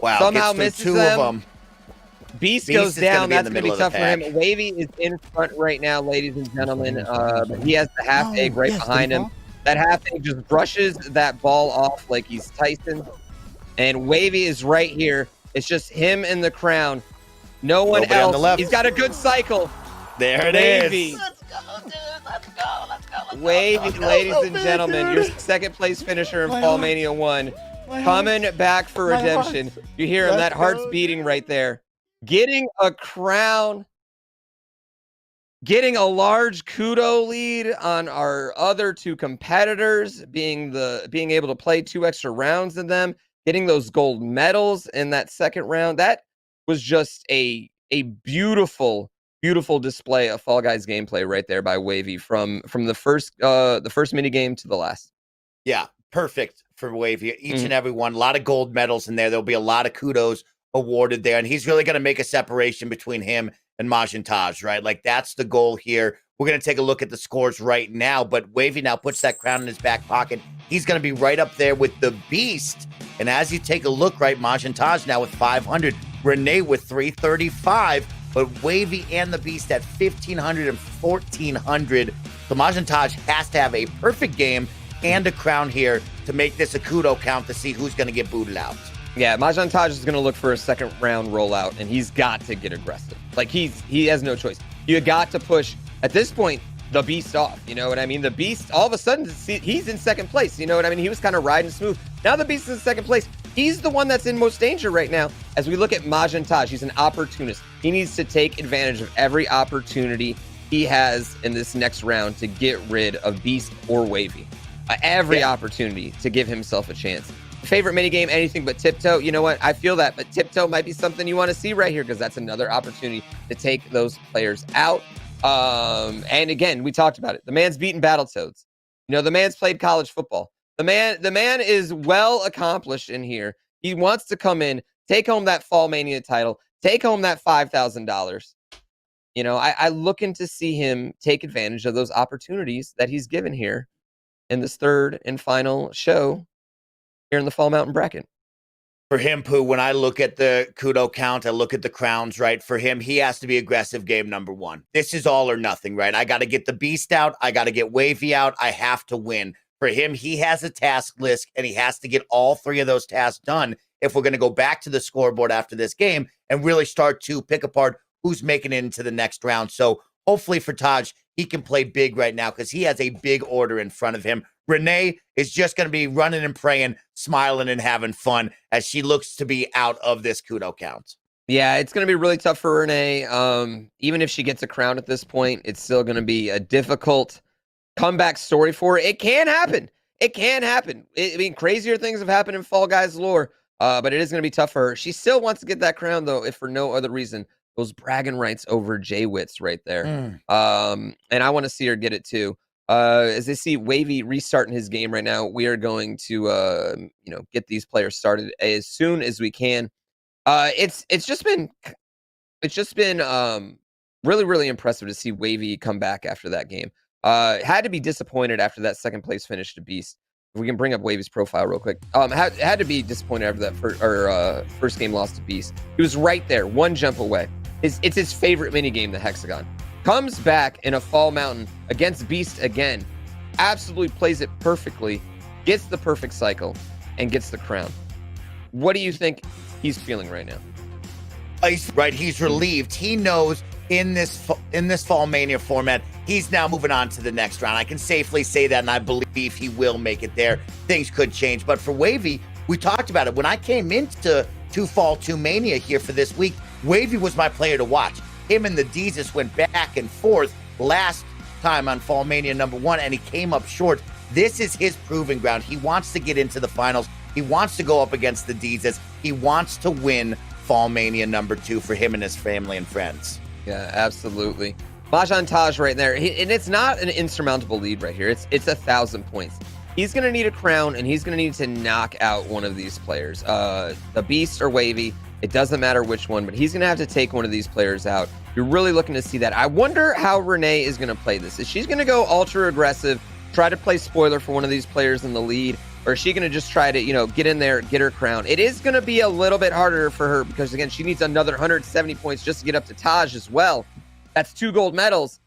Wow, somehow misses 2 them. of them. Beast goes down. That's going to be tough for him. Wavy is in front right now, ladies and gentlemen. He has the half egg right behind him. That half egg just brushes that ball off like he's Tyson. And Wavy is right here. It's just him and the crown. No one else. On the left. He's got a good cycle. There it is. Let's go, dude. Let's go. Wavy, ladies and gentlemen, your second place finisher in FallMania 1. Coming back for redemption. You hear him, that heart's beating right there. Getting a crown. Getting a large kudo lead on our other 2 competitors, being able to play 2 extra rounds in them. Getting those gold medals in that second round, that was just a beautiful display of Fall Guys gameplay right there by Wavy from the first mini game to the last. Yeah, perfect for Wavy. Each and every one, a lot of gold medals in there. There'll be a lot of kudos awarded there, and he's really going to make a separation between him and Majin Taj, right? Like that's the goal here. We're going to take a look at the scores right now, but Wavy now puts that crown in his back pocket. He's going to be right up there with the Beast. And as you take a look, right, Majin Taj now with 500, Renee with 335, but Wavy and the Beast at 1,500 and 1,400. So Majin Taj has to have a perfect game and a crown here to make this a kudo count to see who's going to get booted out. Yeah, Majin Taj is going to look for a second round rollout, and he's got to get aggressive. Like, he has no choice. You got to push, at this point, the Beast off. You know what I mean? The Beast, all of a sudden, he's in second place. You know what I mean? He was kind of riding smooth. Now the Beast is in second place. He's the one that's in most danger right now. As we look at Majin Taj, he's an opportunist. He needs to take advantage of every opportunity he has in this next round to get rid of Beast or Wavy. Every opportunity to give himself a chance. Favorite minigame, anything but tiptoe. You know what? I feel that, but tiptoe might be something you want to see right here because that's another opportunity to take those players out. And again, we talked about it. The man's beaten Battletoads. You know, the man's played college football. The man is well accomplished in here. He wants to come in, take home that FallMania title, take home that $5,000. You know, I looking to see him take advantage of those opportunities that he's given here in this third and final show here in the Fall Mountain bracket. For him, Pooh, when I look at the kudo count, I look at the crowns, right? For him, he has to be aggressive game number 1. This is all or nothing, right? I got to get the Beast out. I got to get Wavy out. I have to win. For him, he has a task list, and he has to get all 3 of those tasks done if we're going to go back to the scoreboard after this game and really start to pick apart who's making it into the next round. So hopefully for Taj, he can play big right now because he has a big order in front of him. Renee is just going to be running and praying, smiling and having fun as she looks to be out of this kudo count. Yeah, it's going to be really tough for Renee. Even if she gets a crown at this point, it's still going to be a difficult comeback story for her. It can happen. It can happen. I mean, crazier things have happened in Fall Guys lore, but it is going to be tough for her. She still wants to get that crown, though, if for no other reason. Those bragging rights over Jay Witz right there. And I want to see her get it, too. As I see Wavy restarting his game right now, we are going to, get these players started as soon as we can. It's just been really, really impressive to see Wavy come back after that game. Had to be disappointed after that second place finish to Beast. If we can bring up Wavy's profile real quick. Had to be disappointed after that first game loss to Beast. He was right there, one jump away. It's his favorite minigame, the Hexagon. Comes back in a Fall Mountain against Beast again. Absolutely plays it perfectly. Gets the perfect cycle and gets the crown. What do you think he's feeling right now? He's relieved. He knows in this FallMania format, he's now moving on to the next round. I can safely say that, and I believe he will make it there. Things could change, but for Wavy, we talked about it. When I came into Fall 2 Mania here for this week, Wavy was my player to watch. Him and the Deezus went back and forth last time on FallMania #1, and he came up short. This is his proving ground. He wants to get into the finals. He wants to go up against the Deezus. He wants to win FallMania #2 for him and his family and friends. Yeah, absolutely. Mahjong Taj right there. And it's not an insurmountable lead right here. It's 1,000 points. He's going to need a crown, and he's going to need to knock out one of these players. The Beast or Wavy. It doesn't matter which one, but he's going to have to take one of these players out. You're really looking to see that. I wonder how Renee is going to play this. Is she going to go ultra aggressive, try to play spoiler for one of these players in the lead, or is she going to just try to, get in there, get her crown? It is going to be a little bit harder for her because, again, she needs another 170 points just to get up to Taj as well. That's 2 gold medals.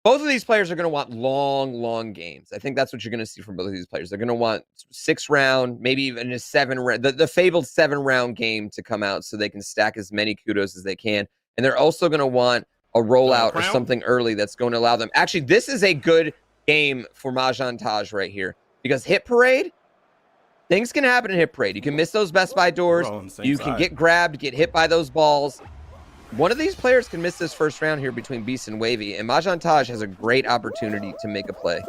Both of these players are going to want long games. I think that's what you're going to see from both of these players. They're going to want 6-round, maybe even a 7-round, the fabled 7-round game to come out so they can stack as many kudos as they can. And they're also going to want a rollout or something early that's going to allow them. Actually, this is a good game for Mahjong Taj right here because Hit Parade, things can happen in Hit Parade. You can miss those Best Buy doors. You can get grabbed, get hit by those balls. One of these players can miss this first round here between Beast and Wavy, and Mahjong Taj has a great opportunity to make a play.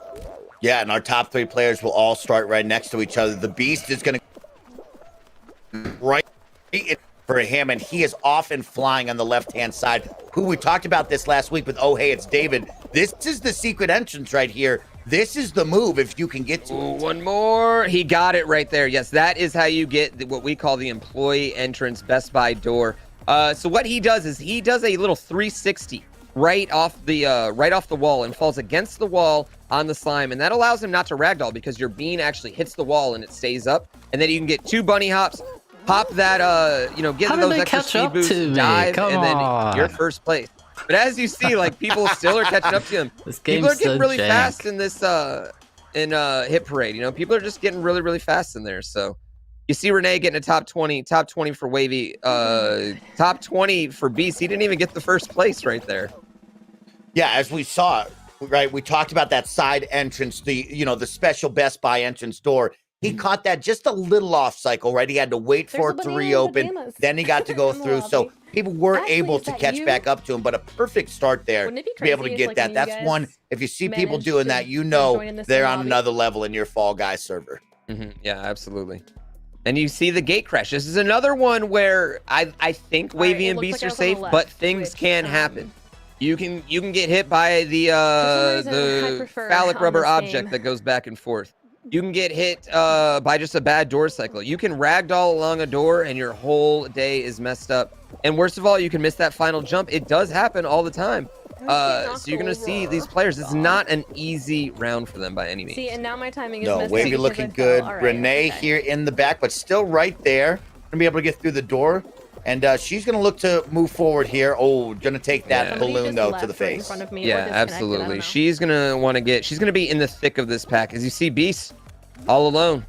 Yeah, and our top 3 players will all start right next to each other. The Beast is going to right for him, and he is off and flying on the left-hand side. Who we talked about this last week with, oh, hey, it's David. This is the secret entrance right here. This is the move if you can get to it. One more. He got it right there. Yes, that is how you get what we call the employee entrance Best Buy door. So what he does is he does a little 360 right off the wall and falls against the wall on the slime, and that allows him not to ragdoll because your bean actually hits the wall and it stays up, and then you can get 2 bunny hops, pop that get those extra speed boosts, dive, and then you're first place. But as you see, like, people still are catching up to him. People are getting really fast in this Hit Parade. People are just getting really fast in there. So you see Renee getting a top 20 for Wavy, top 20 for Beast. He didn't even get the first place right there. Yeah, as we saw, right, we talked about that side entrance, the special Best Buy entrance door. He caught that just a little off cycle, right? He had to wait for it to reopen. Then he got to go through. So people were able to catch back up to him, but a perfect start there to be able to get that. That's one, if you see people doing that, they're on another level in your Fall Guys server. Yeah, absolutely. And you see the gate crash. This is another one where I think Wavy and Beast are safe, but things can happen. You can get hit by the phallic rubber object that goes back and forth. You can get hit by just a bad door cycle. You can ragdoll along a door and your whole day is messed up. And worst of all, you can miss that final jump. It does happen all the time. So you're going to see these players. It's not an easy round for them by any means. See, and now my timing is no, Wavy looking good. Renee here in the back, but still right there. Going to be able to get through the door. And she's going to look to move forward here. Oh, going to take that Yeah. balloon, though, to the face. Yeah, absolutely. She's going to want to get... She's going to be in the thick of this pack. As you see, Beast all alone.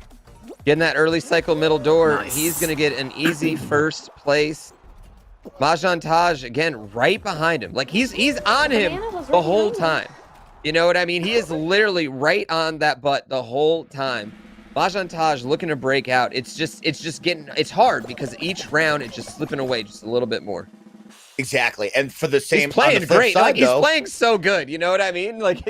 Getting that early cycle middle door. Nice. He's going to get an easy first place. Mahjong Taj, again, right behind him. Like, he's on him the whole time. You know what I mean? He is literally right on that butt the whole time. Mahjong Taj looking to break out. It's just getting... It's hard because each round it's just slipping away just a little bit more. Exactly. And for the same... He's playing on the flip great. side, Like, he's though, playing so good. You know what I mean? Like,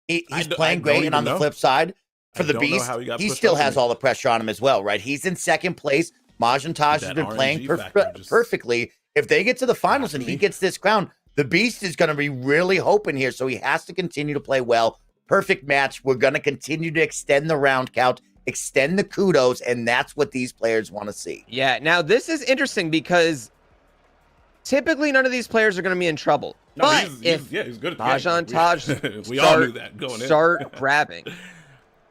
he's playing great. And on the flip side, for the Beast, he still has all the pressure on him as well, right? He's in second place. Mahjong Taj has been playing perfectly. If they get to the finals and he gets this crown, the Beast is going to be really hoping here. So he has to continue to play well. Perfect match. We're going to continue to extend the round count, extend the kudos, and that's what these players want to see. Yeah, now this is interesting because typically none of these players are going to be in trouble. No, but he's good at the Mahjong game. Taj We all knew that going in. start grabbing.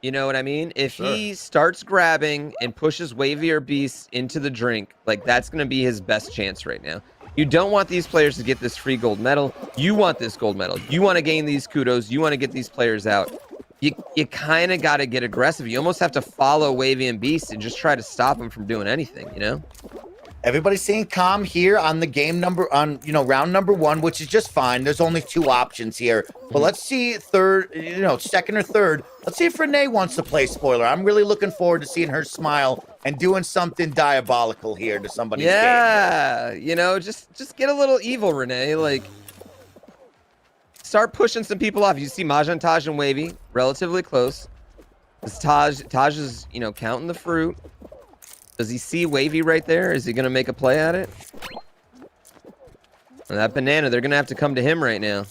You know what I mean? If he starts grabbing and pushes Wavy or Beast into the drink, like that's going to be his best chance right now. You don't want these players to get this free gold medal. You want this gold medal. You want to gain these kudos. You want to get these players out. You kind of got to get aggressive. You almost have to follow Wavy and Beast and just try to stop them from doing anything, you know? Everybody's staying calm here on the game number on, round number 1, which is just fine. There's only 2 options here. But let's see second or third. Let's see if Renee wants to play spoiler. I'm really looking forward to seeing her smile and doing something diabolical here to somebody's game. Yeah, just get a little evil, Renee. Like, start pushing some people off. You see Mahjong Taj and Wavy relatively close. This Taj is, counting the fruit. Does he see Wavy right there? Is he going to make a play at it? And that banana, they're going to have to come to him right now.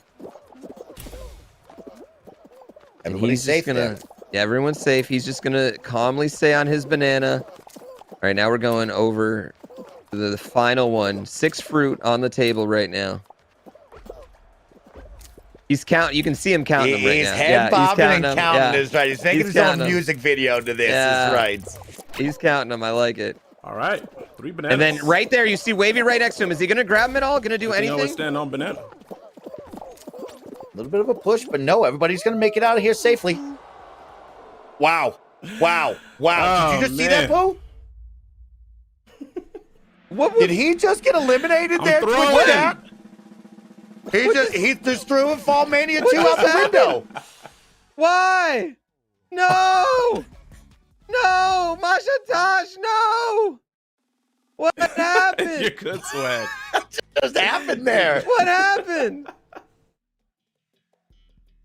Everybody's safe there. Yeah, everyone's safe. He's just going to calmly stay on his banana. All right, now we're going over to the final one. 6 fruit on the table right now. He's counting. You can see him counting them right now. He's head bobbing and counting them. this, right? He's making his own music video to this. That's right. He's counting them. I like it. All right. 3 bananas. And then right there, you see Wavy right next to him. Is he going to grab him at all? Going to do anything? Always stand on banana. A little bit of a push, but no, everybody's going to make it out of here safely. Wow. Wow. Wow. Did you just see that, Pooh? Did he just get eliminated there? He just threw a FallMania 2 out the window. Why? No! No! Mahjong Taj, no! What happened? You're good, Swag. What just happened there? What happened?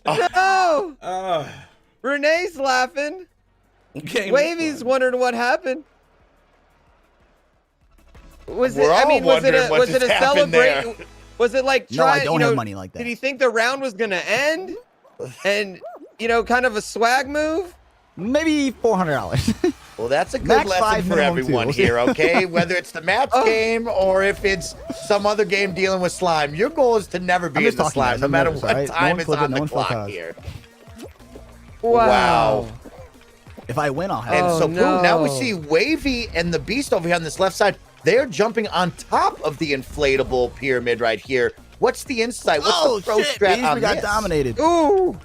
No! Renee's laughing. Wavy's wondering what happened. Was it a celebration? Was it like No, I don't have money like that. Did he think the round was gonna end? And kind of a swag move? Maybe $400. Well, that's a good Max lesson 5 for minimum everyone 2. here, okay? Whether it's the match game or if it's some other game dealing with slime, your goal is to never be in the slime, no matter what time is on the clock here. Wow. If I win, I'll have And it. so, Pooh, now we see Wavy and the Beast over here on this left side. They're jumping on top of the inflatable pyramid right here. What's the insight? What's the pro strat on got this? dominated. Ooh!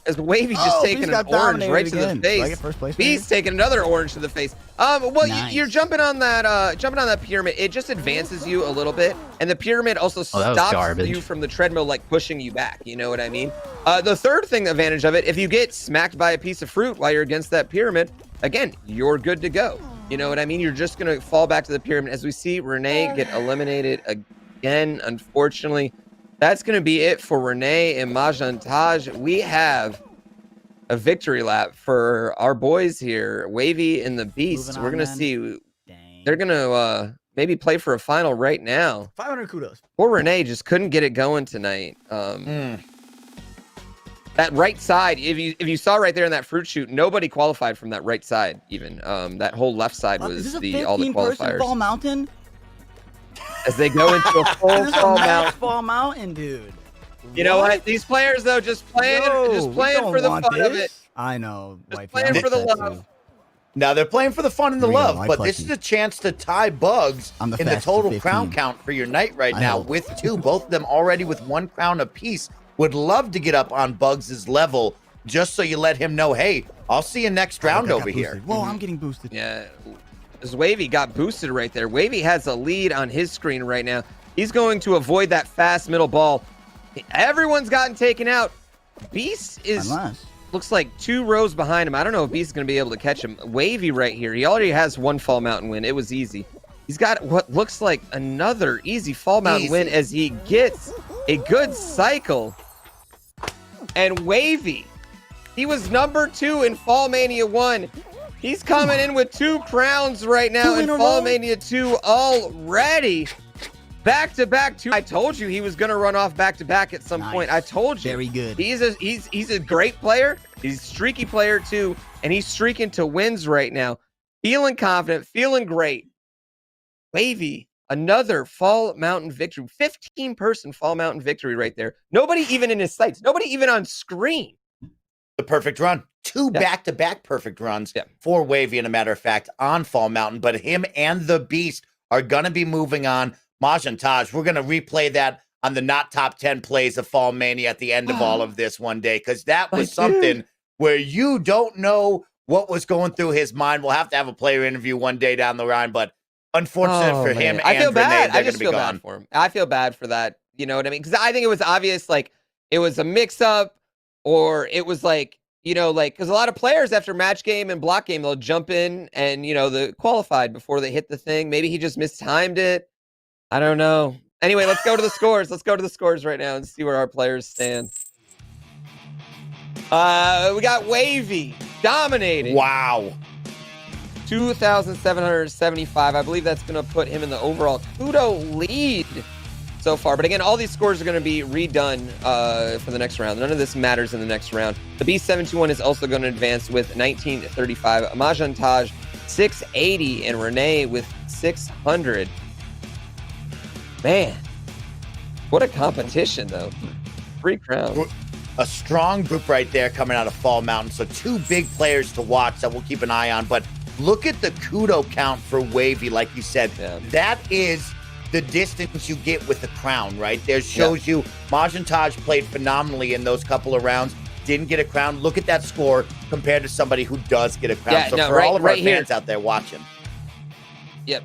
As Wavy just taking an orange right to the again. Do I get face. first place Beast taking another orange to the face. Well, Nice. you're jumping on that pyramid. It just advances you a little bit, and the pyramid also stops you from the treadmill, like pushing you back. You know what I mean? The third thing, advantage of it, if you get smacked by a piece of fruit while you're against that pyramid, again, you're good to go. You know what I mean? You're just gonna fall back to the pyramid. As we see Renee get eliminated again, unfortunately. That's going to be it for Renee and Mahjong Taj. We have a victory lap for our boys here, Wavy and the Beast. We're going to see. They're going to maybe play for a final right now. 500 kudos. Poor Renee just couldn't get it going tonight. That right side, if you saw right there in that fruit shoot, nobody qualified from that right side even. That whole left side was all the qualifiers. Fall Mountain? As they go into a full Fall Mountain, dude. You know what? These players though, just playing for the fun of it. I know. Just playing for the love. Now they're playing for the fun and the Here we go, love, I but clutch this you. is a chance to tie Bugs I'm the in the fastest total of crown 15. count for your night right I now hope. with 2. Both of them already with 1 crown apiece. Would love to get up on Bugs' level just so you let him know, hey, I'll see you next round Look, I over got here. boosted. Whoa, I'm getting boosted. Yeah, as Wavy got boosted right there. Wavy has a lead on his screen right now. He's going to avoid that fast middle ball. Everyone's gotten taken out. Beast is Unless. looks like 2 rows behind him. I don't know if Beast is going to be able to catch him. Wavy right here. He already has 1 Fall Mountain win. It was easy. He's got what looks like another easy Fall Mountain win as he gets a good cycle. And Wavy, he was number 2 in FallMania 1. He's coming in with 2 crowns right now 2 in in a row? FallMania 2 already. Back-to-back 2. I told you he was going to run off back-to-back at some Nice. point. I told you. Very good. He's a great player. He's a streaky player too, and he's streaking to wins right now. Feeling confident, feeling great. Wavy, another Fall Mountain victory. 15-person Fall Mountain victory right there. Nobody even in his sights. Nobody even on screen. The perfect run. 2 back-to-back perfect runs for Wavy, in a matter of fact, on Fall Mountain. But him and the Beast are going to be moving on. Maj and Taj, we're going to replay that on the not top 10 plays of FallMania at the end of all of this one day, because that was something where you don't know what was going through his mind. We'll have to have a player interview one day down the line, but unfortunate for him I feel and bad. Renee, I just feel bad for him. I feel bad for that. You know what I mean? Because I think it was obvious, like, it was a mix-up, or it was like, you know, like, because a lot of players after match game and block game, they'll jump in and, you know, the qualified before they hit the thing. Maybe he just mistimed it. I don't know. Anyway, let's go to the scores. Let's go to the scores right now and see where our players stand. We got Wavy dominating. Wow. 2,775. I believe that's going to put him in the overall kudos lead so far. But again, all these scores are going to be redone for the next round. None of this matters in the next round. The B721 is also going to advance with 1935. Amajan Taj, 680. And Renee with 600. Man, what a competition, though. 3 crowns. A strong group right there coming out of Fall Mountain. So 2 big players to watch that we'll keep an eye on. But look at the kudos count for Wavy, like you said. Yeah. That is the distance you get with the crown, right? There shows you Majin Taj played phenomenally in those couple of rounds. Didn't get a crown. Look at that score compared to somebody who does get a crown. Yeah, so no, for all of our here. fans out there watching. Yep.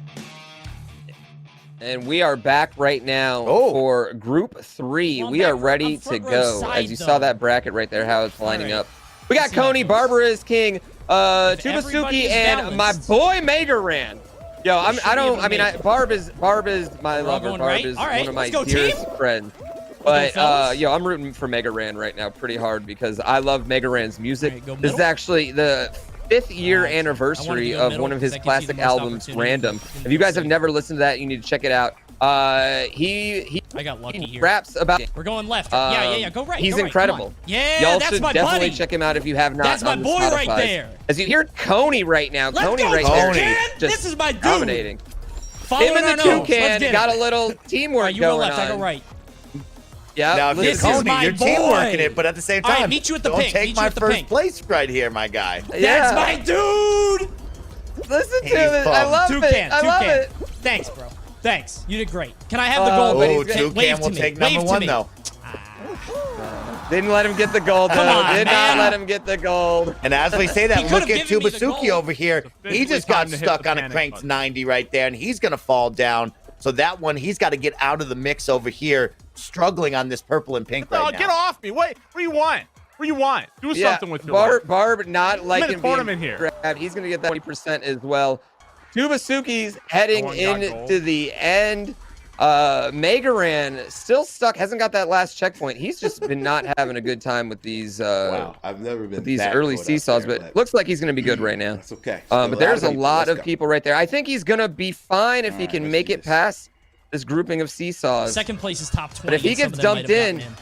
And we are back right now for Group 3. Well, we are I'm ready front to row go. side, As you though. saw that bracket right there, how it's lining right. up. We got See how Coney, it goes. Barbara is King, everybody Tubasuki, is and my balanced. boy Megaran. Yo, I should be don't. able I to mean, make it. Barb is my We're all lover. going Barb right? is All right, one of my let's go, dearest team. friends. But fellas. yo, I'm rooting for Megaran right now pretty hard because I love Megaran's music. All right, go This is middle. actually the 5th year I wanna anniversary go of middle one of his because that gives you classic the most albums, opportunity Random. to If you guys have see. never listened to that, you need to check it out. He I got lucky here. raps about. We're going left. Yeah. Go right. He's go right. incredible. Come on. Yeah, Y'all that's should my definitely buddy. check him out if you have not. That's my on the boy right Spotifys. there. As you hear Coney right now, Let's Coney go, right Toucan. there, This just is my dude. dominating. Follow Him and our the nose. Let's Toucan get got it. a little All teamwork right, you go going left. on. I go right. Yeah, Now, if you're This is Coney, my you're boy. teamworking it, but at the same All right, time, meet you at the don't pink. take Meet you my at the first pink. place right here, my guy. That's my dude. Listen to He's it. I pumped. love Toucan. it. I love it. Thanks, bro. Thanks. You did great. Can I have the Oh, gold? Oh, Wave Toucan will to me. take Wave number to 1, me. though. Didn't let him get the gold, though. Come on, Did man. not let him get the gold. And as we say that, He look could've at given me the Tubasuki gold. over here. He just got stuck on a cranked 90 right there, and he's going to fall down. So that one, he's got to get out of the mix over here, struggling on this purple and pink right now. Get off me. Wait, what do you want? What do you want? Do something with your life. Barb not I'm liking in a being tournament here. grabbed. He's going to get that 20% as well. Tubasuki's heading No one got into gold. the end. Megaran still stuck, hasn't got that last checkpoint. He's just been not having a good time with these I've never been these that early good out seesaws, there, but looks like he's going to be good right now. That's okay. But there's a lot Let's of go. people right there. I think he's going to be fine if he Alright, can let's make do it this. past this grouping of seesaws. Second place is top 20. But if he and some gets of them might dumped have in- gotten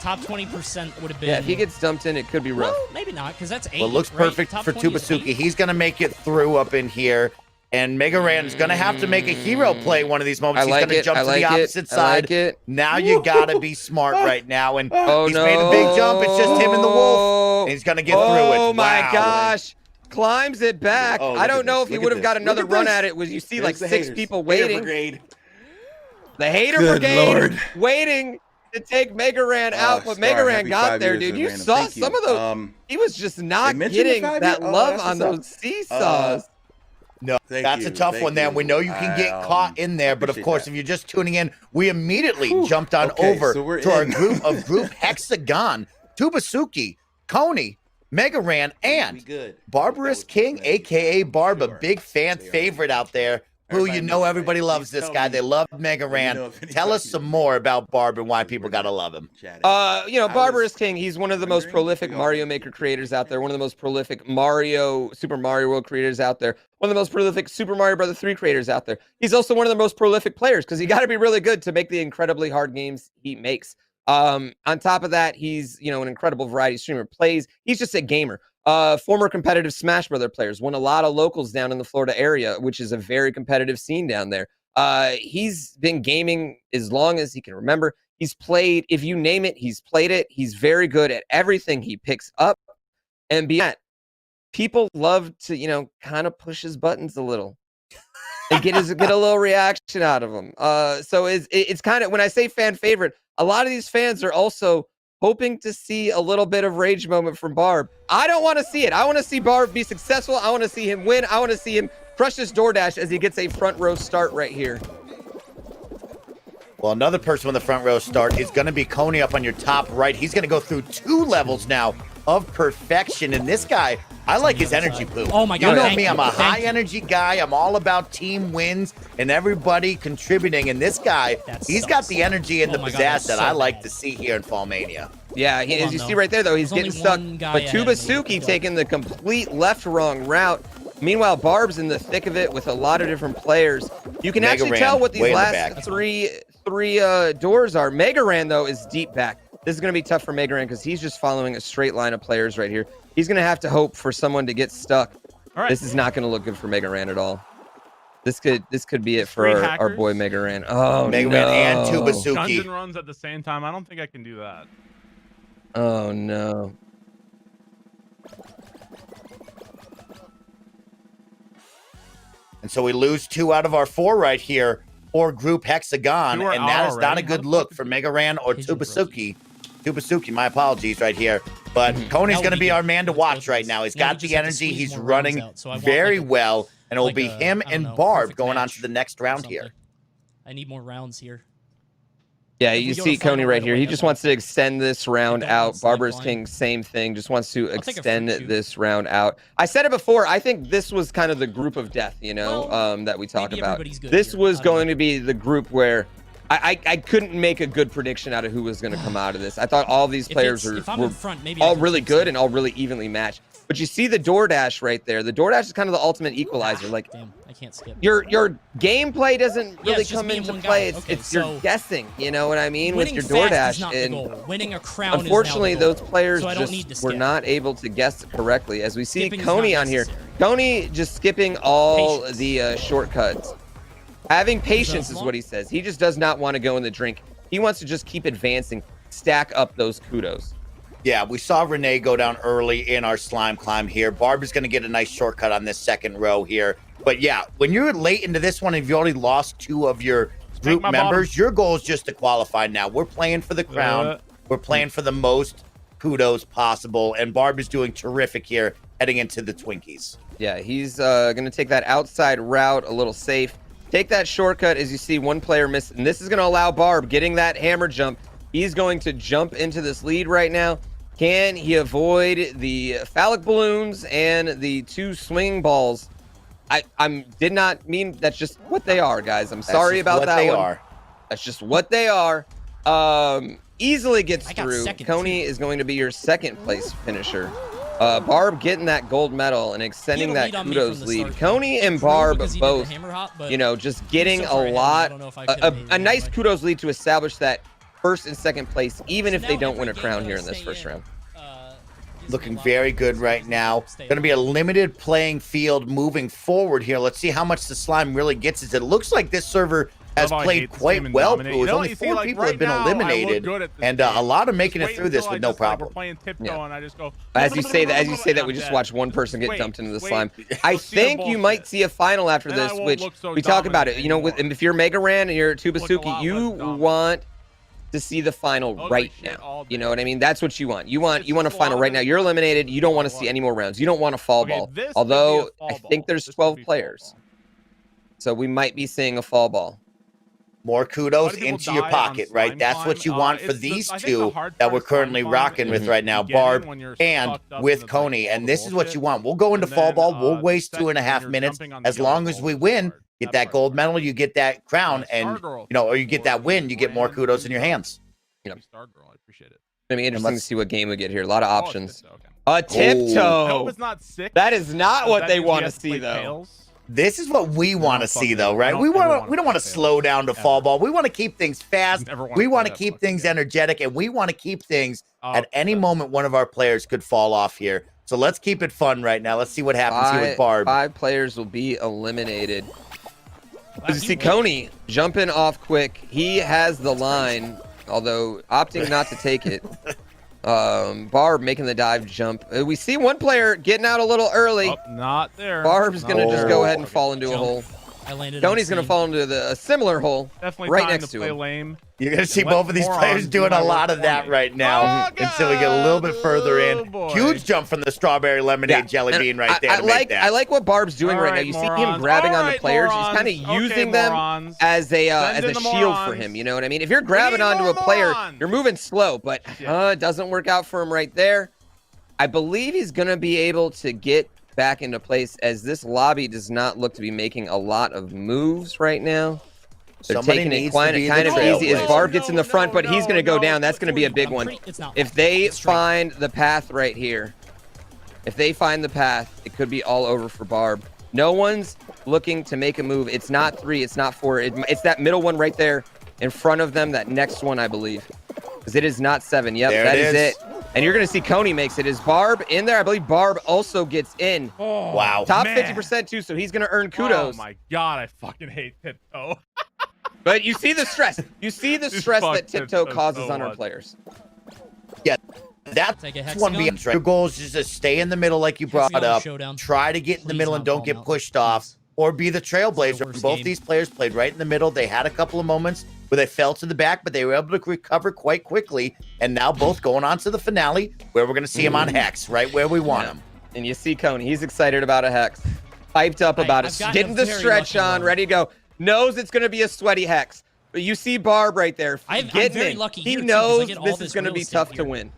top 20% would have been. Yeah, if he gets dumped in, it could be rough. Well, maybe not, because that's 8. Well, it looks right? perfect Top for 20 is Tubasuki. 8. He's going to make it through up in here. And Megaran's going to have to make a hero play one of these moments. I like He's going it. to jump I to like the it. opposite I side. like it. Now you got to be smart right now. And Oh, he's no. made a big jump. It's just him and the wolf. And he's going to get through it. Oh, my Wow. gosh. climbs it back. Oh, I look don't at know this. if he Look would at have got this. another Look at run this. at it. Was you see There's like the 6 haters. people Hater waiting. brigade. The hater Good brigade Lord. waiting to take Mega Ran out, but Star, Mega Ran happy got 5 there, years dude. with You Random. saw Thank some you. of those. He was just not mentioned getting the 5 that years? Oh, love that's on what's up. those seesaws. No, Thank that's you. a tough Thank one there. you. We know you can get caught in there, but of appreciate course, that. if you're just tuning in, we immediately jumped on Okay, over so we're to our in. group Hexagon, Tubasuki, Coney, Mega Ran, and Barbarous King, aka Barb, a big fan favorite out there. Who you know everybody loves this guy. They love Mega Ran. Tell us some more about Barb and why people gotta love him. Barbarous King, he's one of the most prolific Mario Maker creators out there, one of the most prolific Super Mario World creators out there, one of the most prolific Super Mario Bros. 3 creators out there. He's also one of the most prolific players because you got to be really good to make the incredibly hard games he makes. On top of that, he's an incredible variety streamer. He's just a gamer. Former competitive Smash Brother players, won a lot of locals down in the Florida area, which is a very competitive scene down there. He's been gaming as long as he can remember. He's played, if you name it, he's played it. He's very good at everything he picks up. And beyond that, people love to, kind of push his buttons a little and get a little reaction out of him. So it's kind of, when I say fan favorite, a lot of these fans are also hoping to see a little bit of rage moment from Barb. I don't want to see it. I want to see Barb be successful. I want to see him win. I want to see him crush this DoorDash as he gets a front row start right here. Well, another person with the front row start is going to be Coney up on your top right. He's going to go through 2 levels now of perfection. And this guy, I like his energy, Pooh. Oh my God, You know thank me, you. I'm a Thank high you. energy guy. I'm all about team wins and everybody contributing. And this guy, he's got the energy and the Oh my God, pizzazz that's that so I like bad. to see here in FallMania. Yeah, Hold as on, you though. see right there, though, he's There's getting only stuck. one guy But ahead of me. Tubasuki Let's go. taking the complete left-wrong route. Meanwhile, Barb's in the thick of it with a lot of different players. You can Mega actually Ran, tell what these way in the last back. three doors are. Mega Ran, though, is deep back. This is going to be tough for Mega Ran because he's just following a straight line of players right here. He's going to have to hope for someone to get stuck. All right. This is not going to look good for Mega Ran at all. This could be it for Three our hackers? boy Mega Ran. Oh, Mega no. Ran and Tubasuki. Dungeon runs at the same time. I don't think I can do that. Oh, no. And so we lose 2 out of our 4 right here for Group Hexagon. 2 are And out that is not already? a How good the look fuck for is- Mega Ran or Pigeon Tubasuki. Tubasuki, my apologies right here. But Coney's Now going to we be can- our man to let's watch go right this. now. He's Now we got just the have to energy. squeeze He's more rounds running out. So I want, very like, well. And it will like be a, him I don't and know, Barb perfect going on match to the next or round here. something. I need more rounds here. Yeah, If you we go see to final Coney right right here. away, He that's just fine. wants to extend this round don't out. want slide Barbarous blind. King, same thing. Just wants to I'll take a free extend shoot. this round out. I said it before. I think this was kind of the group of death, that we talk maybe about. everybody's good This here. was I don't going know. to be the group where I couldn't make a good prediction out of who was going to come out of this. I thought all these players if I'm were in front, maybe I all can really keep good some. and all really evenly matched. But you see the DoorDash right there. The DoorDash is kind of the ultimate equalizer. Like, Damn, I can't skip. your gameplay doesn't Yeah, really it's just come me and into one play. guy. It's, Okay, it's you're so guessing, you know what I mean, with Winning your fast is DoorDash. not And the goal. Winning a crown unfortunately, is now the those goal. players So I don't need to just were skip. not able to guess it correctly. As we see Skipping is Coney not on here. necessary. Coney just skipping all Patience. the shortcuts. Having patience is long? what he says. He just does not want to go in the drink. He wants to just keep advancing, stack up those kudos. Yeah, we saw Renee go down early in our slime climb here. Barb is going to get a nice shortcut on this second row here. But yeah, when you're late into this one and you've already lost 2 of your group my members, your goal is just to qualify now. We're playing for the crown. We're playing for the most kudos possible. And Barb is doing terrific here heading into the Twinkies. Yeah, he's going to take that outside route a little safe. Take that shortcut as you see one player miss. And this is going to allow Barb getting that hammer jump. He's going to jump into this lead right now. Can he avoid the phallic balloons and the 2 swinging balls? I did not mean that's just what they are, guys. I'm sorry about that one. That's just what they are. Easily gets I got through. second, Coney too. is going to be your second place finisher. Barb getting that gold medal and extending He had a that lead on me kudos from the lead. start. Coney and True, Barb because he did the both, hammer hop, but just getting so far a ahead, lot, I don't know if I could have made a it nice anyway. kudos lead to establish that first and second place, even So if they now don't win a every crown game here that in I this stay first in, round. gives me Looking a lot very of good right confidence now. to stay Going to be a alive. limited playing field moving forward here. Let's see how much the slime really gets us. It looks like this server has Love how I played hate this quite game and well. dominate. Pooh. You know, Only you see, 4 like, people right have been now, I look eliminated, good at this and game. a lot are making Just it wait through this until with I no just, like, problem. we're playing tiptoe Yeah. and I just go. As you say that, and we I'm just dead. watched one person get Wait, dumped into the wait. slime. You'll I see the think you might bullshit. see a final after Then I this, won't which look so we talk about it. dominant You know, anymore. if you're Mega Ran and you're Look a Tubasuki, lot you less dominant. want to see the final Ugly right shit all now. day. You know what I mean? That's what you want. You want It's a just a final lot right of now. it. You're eliminated. You don't want to Oh, see what? any more rounds. You don't want a fall Okay, ball. this could be a Although fall I ball. think there's This could 12 be fall players, ball. so we might be seeing a fall ball. More Why kudos do people into your die on pocket, right? slime That's what climb? you want for It's the- these I think the two hard that part we're of slime currently climb rocking is with right now, beginning Barb when you're and sucked up with into, like, Coney. all And the this is what bullshit. you want. We'll go into And fall then, ball. We'll waste second, 2.5 you're minutes. jumping on the As yellow long as ball we is win, hard. get That that gold part's medal, hard. you get that crown, Yeah, and Stargirl or you get that for win, you get more random kudos in your stuff. hands. Yep. Stargirl, I appreciate it. It's gonna be interesting to let's- see what game we get here. A lot of Oh, it's options. tiptoe, okay. A I hope tiptoe. it's not 6. That is not because what that they means we want to have see, play though. tails. This is what we want to don't see, fuck though, that. right? I We don't ever want to. wanna We don't want to play slow tails. down to Ever. fall ball. We want to keep things fast. Never wanna We play want to that keep fucking things game. energetic, and we want to keep things Oh, at any that's- moment. One of our players could fall off here, so let's keep it fun right now. Let's see what happens here with Barb. 5 players will be eliminated. Wow, As you see, you won. Coney jumping off quick. He has the line, although opting not to take it. Barb making the dive jump. We see one player getting out a little early. Oh, not there. Barb's Not gonna just there. go ahead and fall into a Jump. hole. I landed. Tony's gonna unseen. fall into a similar hole Definitely right time next to to play him. lame. You're gonna see Let both of these morons players do doing my a work lot of for that me. right now Oh, until we get a little bit further Oh, in. boy. Huge jump from the strawberry lemonade jelly And bean right there I to make like that. I like what Barb's doing All right now. right, You see him morons. grabbing All on the right, players. morons. He's kind of Okay, using them morons. as a Send in the shield for morons. him. You know what I mean? If you're grabbing need onto more a player, morons. you're moving slow, but Yeah. it doesn't work out for him right there. I believe he's gonna be able to get back into place, as this lobby does not look to be making a lot of moves right now. They're Somebody taking it needs to kind be of the easy as trailblazer. Barb gets in the front, but he's going to go no. down. That's going to be a big I'm one. it's not. If they It's straight. find the path right here, if they find the path, it could be all over for Barb. No one's looking to make a move. It's not 3, it's not 4. It's that middle one right there in front of them, that next one, I believe. Because it is not 7. Yep, There that it is is. it. And you're going to see Coney makes it. Is Barb in there? I believe Barb also gets in. Oh, Wow. Top man. 50% too, so he's going to earn kudos. Oh my god, I fucking hate tiptoe. But you see the stress. You see the This stress fuck that Tiptoe Tiptoe causes so on our much. players. That's Take a one hexagon. being right. Your goal is just to stay in the middle like you brought Hexagon up. showdown. Try to get in the Please middle and not don't fall get out. pushed off, Please. or be the It's trailblazer. the worst Both game. these players played right in the middle. They had a couple of moments where they fell to the back, but they were able to recover quite quickly. And now both going on to the finale, where we're going to see him on Hex, right where we want him. And you see Coney. He's excited about a hex. Hyped up Hey, about I've it. gotten Getting a the very stretch lucky on, run. ready to go. Knows it's going to be a sweaty hex. But you see Barb right there. I'm Getting very in. lucky He here, too, 'cause I knows get all this this is going to real be estate tough to here. win.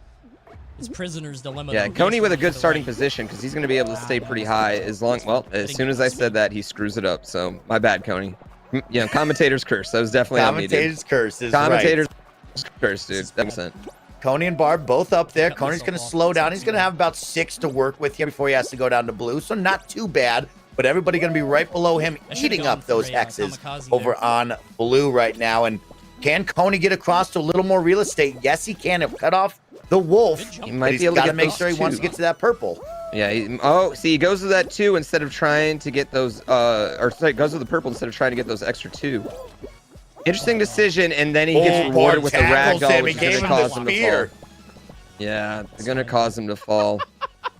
It's prisoner's dilemma. Yeah, though. Coney Yes, with a to good the starting right. position, because he's going to be able to stay pretty high as long. Well, as soon as I said that, he screws it up. So my bad, Coney. You know, commentator's curse. That was definitely on me, dude. Commentator's curse is right. Commentator's curse, dude. 100%. Coney and Barb both up there. Got Coney's myself going to off. slow down. He's going to have about 6 to work with here before he has to go down to blue. So not too bad. But everybody going to be right below him, I should've eating gone up those for a, hexes kamikaze over there. on blue right now. And can Coney get across to a little more real estate? Yes, he can. He'll cut off the wolf. Good jump. He But might he's be able to got to get make those sure he wants to 2. get to that purple. Yeah. See, he goes to that 2 instead of trying to get those. Or sorry, goes to the purple instead of trying to get those extra 2. Interesting decision, and then he gets rewarded with a tackles ragdoll, him. which He is gave going to him cause the him to spear. fall. Yeah, it's going to cause him to fall.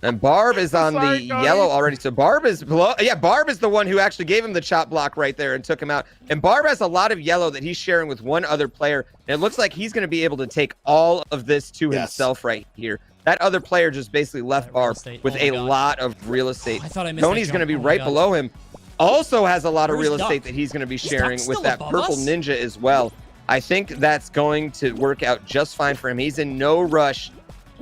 And Barb is on the Sorry, Cody. yellow already. So Barb is below. Yeah, Barb is the one who actually gave him the chop block right there and took him out. And Barb has a lot of yellow that he's sharing with one other player. And it looks like he's going to be able to take all of this to Yes. himself right here. That other player just basically left Real Barb estate. with Oh my a God. lot of real estate. I thought I missed that Tony's going to jump. be Oh my right God. below him. Also has a lot of Where's real estate Duck? that he's going to be Is Duck sharing with still that above purple us? ninja as well. I think that's going to work out just fine for him. He's in no rush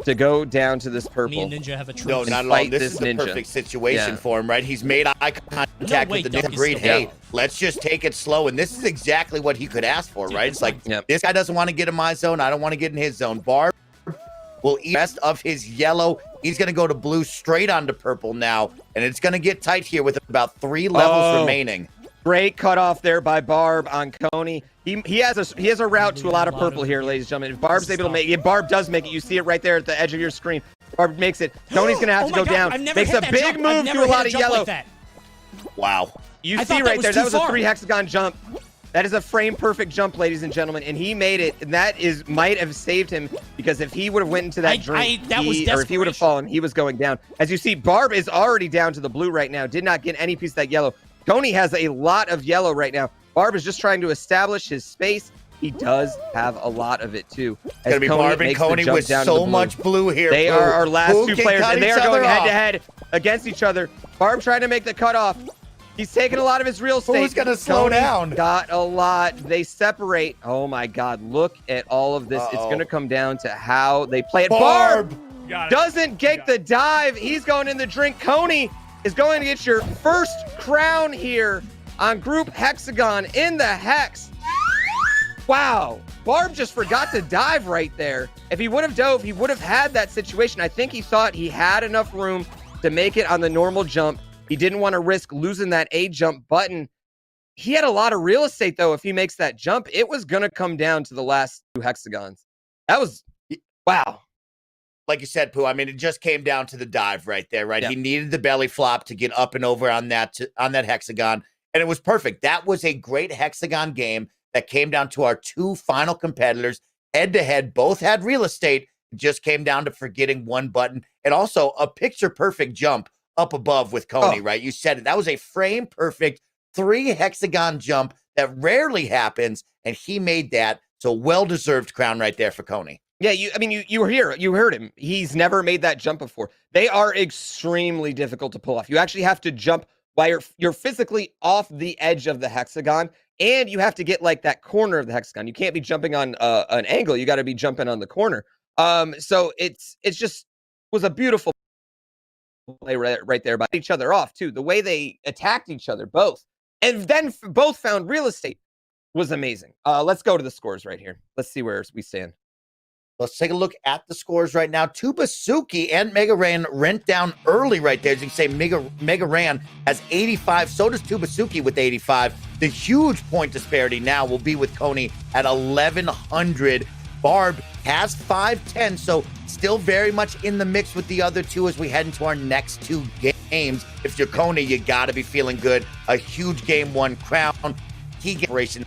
to go down to this Me purple. and Ninja have a truce. No, And not at all. fight This this is the ninja. perfect situation Yeah. for him, right? He's made eye contact way with the Duck ninja. is Agreed. still Hey, above. let's just take it slow. And this is exactly what he could ask for, right? It's like, Yep. this guy doesn't want to get in my zone. I don't want to get in his zone. Barb will eat the rest of his yellow. He's going to go to blue straight onto purple now. And it's going to get tight here with about 3 levels remaining. Great cutoff there by Barb on Coney. He has a route to a lot of purple here, ladies and gentlemen. If Barb's able to make it, Barb does make it. You see it right there at the edge of your screen. Barb makes it. Tony's gonna have Oh to my go God, down. I've never Makes hit a that big jump. I've move never to a hit lot of jump yellow. like that. Wow. You I see thought that right was there, too that was a far. 3 hexagon jump. That is a frame perfect jump, ladies and gentlemen, and he made it. And that might have saved him, because if he would have went into that drink, or if he would have fallen, he was going down. As you see, Barb is already down to the blue right now. Did not get any piece of that yellow. Tony has a lot of yellow right now. Barb is just trying to establish his space. He does have a lot of it too. It's gonna be Barb and Coney with so much blue here. They are our last two players, and they are going head to off. head against each other. Barb trying to make the cutoff. He's taking a lot of his real estate. Who's gonna slow Tony down? Got a lot. They separate. Oh my God! Look at all of this. It's gonna come down to how they play it. Barb doesn't get the dive. He's going in the drink. Coney is going to get your first crown here on Group Hexagon in the Hex. Wow. Barb just forgot to dive right there. If he would have dove, he would have had that situation. I think he thought he had enough room to make it on the normal jump. He didn't want to risk losing that A jump button. He had a lot of real estate, though. If he makes that jump, it was going to come down to the last two hexagons. That was, wow. Like you said, Pooh, I mean, it just came down to the dive right there, right? Yeah. He needed the belly flop to get up and over on that hexagon, and it was perfect. That was a great hexagon game that came down to our two final competitors. Head-to-head, both had real estate. It just came down to forgetting one button, and also a picture-perfect jump up above with Coney, right? You said it. That was a frame-perfect 3 hexagon jump that rarely happens, and he made that. So well-deserved crown right there for Coney. Yeah, you were here. You heard him. He's never made that jump before. They are extremely difficult to pull off. You actually have to jump while you're physically off the edge of the hexagon, and you have to get like that corner of the hexagon. You can't be jumping on an angle. You got to be jumping on the corner. So it's just was a beautiful play right there by each other off too. The way they attacked each other both, and then both found real estate was amazing. Let's go to the scores right here. Let's see where we stand. Let's take a look at the scores right now. Tubasuki and Mega Ran rent down early right there. As you can say, Mega Ran has 85. So does Tubasuki with 85. The huge point disparity now will be with Coney at 1,100. Barb has 510, so still very much in the mix with the other two as we head into our next two games. If you're Coney, you got to be feeling good. A huge game one crown. Key generation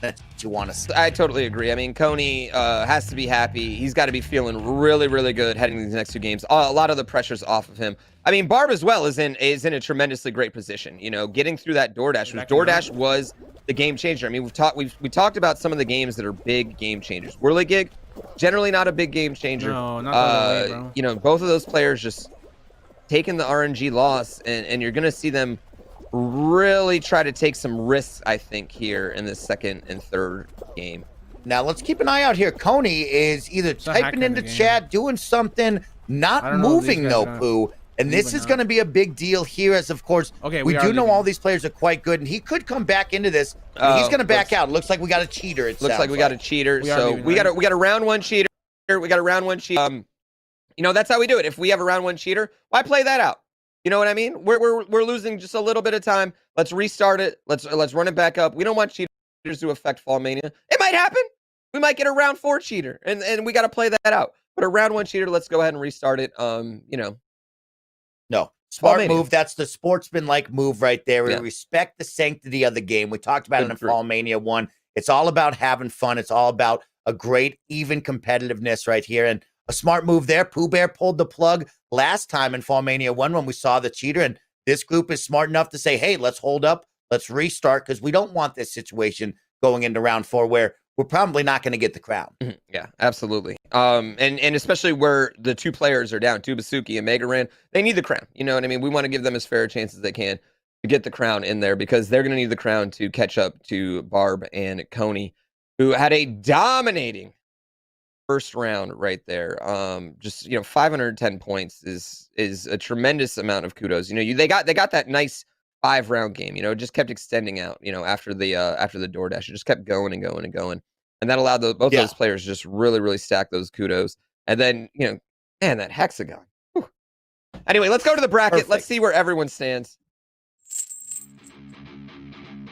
that you want to see. I totally agree. I mean, Coney has to be happy. He's got to be feeling really, really good heading into these next two games. A lot of the pressure's off of him. I mean, Barb as well is in a tremendously great position. You know, getting through that DoorDash. DoorDash was the game changer. I mean, we talked about some of the games that are big game changers. Whirligig, generally not a big game changer. No, not that way, bro. You know, both of those players just taking the RNG loss, and you're gonna see them really try to take some risks, I think, here in the second and third game. Now let's keep an eye out here. Coney is either typing into chat, doing something, not moving though, Pooh. And this is going to be a big deal here, as of course, we do know all these players are quite good, and he could come back into this. He's going to back out. Looks like we got a cheater. Looks like we got a cheater. So we got a round one cheater. We got a round one cheater. You know, that's how we do it. If we have a round one cheater, why play that out? You know what I mean? We're losing just a little bit of time. Let's restart it. Let's run it back up. We don't want cheaters to affect FallMania. It might happen. We might get a round 4 cheater, and we got to play that out. But a round 1 cheater, let's go ahead and restart it. You know. No. Smart FallMania. move. That's the sportsman-like move right there. We respect the sanctity of the game. We talked about it in FallMania 1. It's all about having fun. It's all about a great, even competitiveness right here. And a smart move there. Pooh Bear pulled the plug last time in FallMania 1 when we saw the cheater. And this group is smart enough to say, hey, let's hold up. Let's restart, because we don't want this situation going into round 4 where we're probably not going to get the crown. Yeah, absolutely. And especially where the two players are down, Tubasuki and Mega Ran, they need the crown. You know what I mean? We want to give them as fair a chance as they can to get the crown in there, because they're going to need the crown to catch up to Barb and Coney, who had a dominating first round right there. Just, you know, 510 points is a tremendous amount of kudos. You know, they got that nice 5-round game. You know, it just kept extending out. You know, after the DoorDash, it just kept going and going and going, and that allowed both those players to just really, really stack those kudos. And then, you know, man, that hexagon. Whew. Anyway, let's go to the bracket. Perfect. Let's see where everyone stands.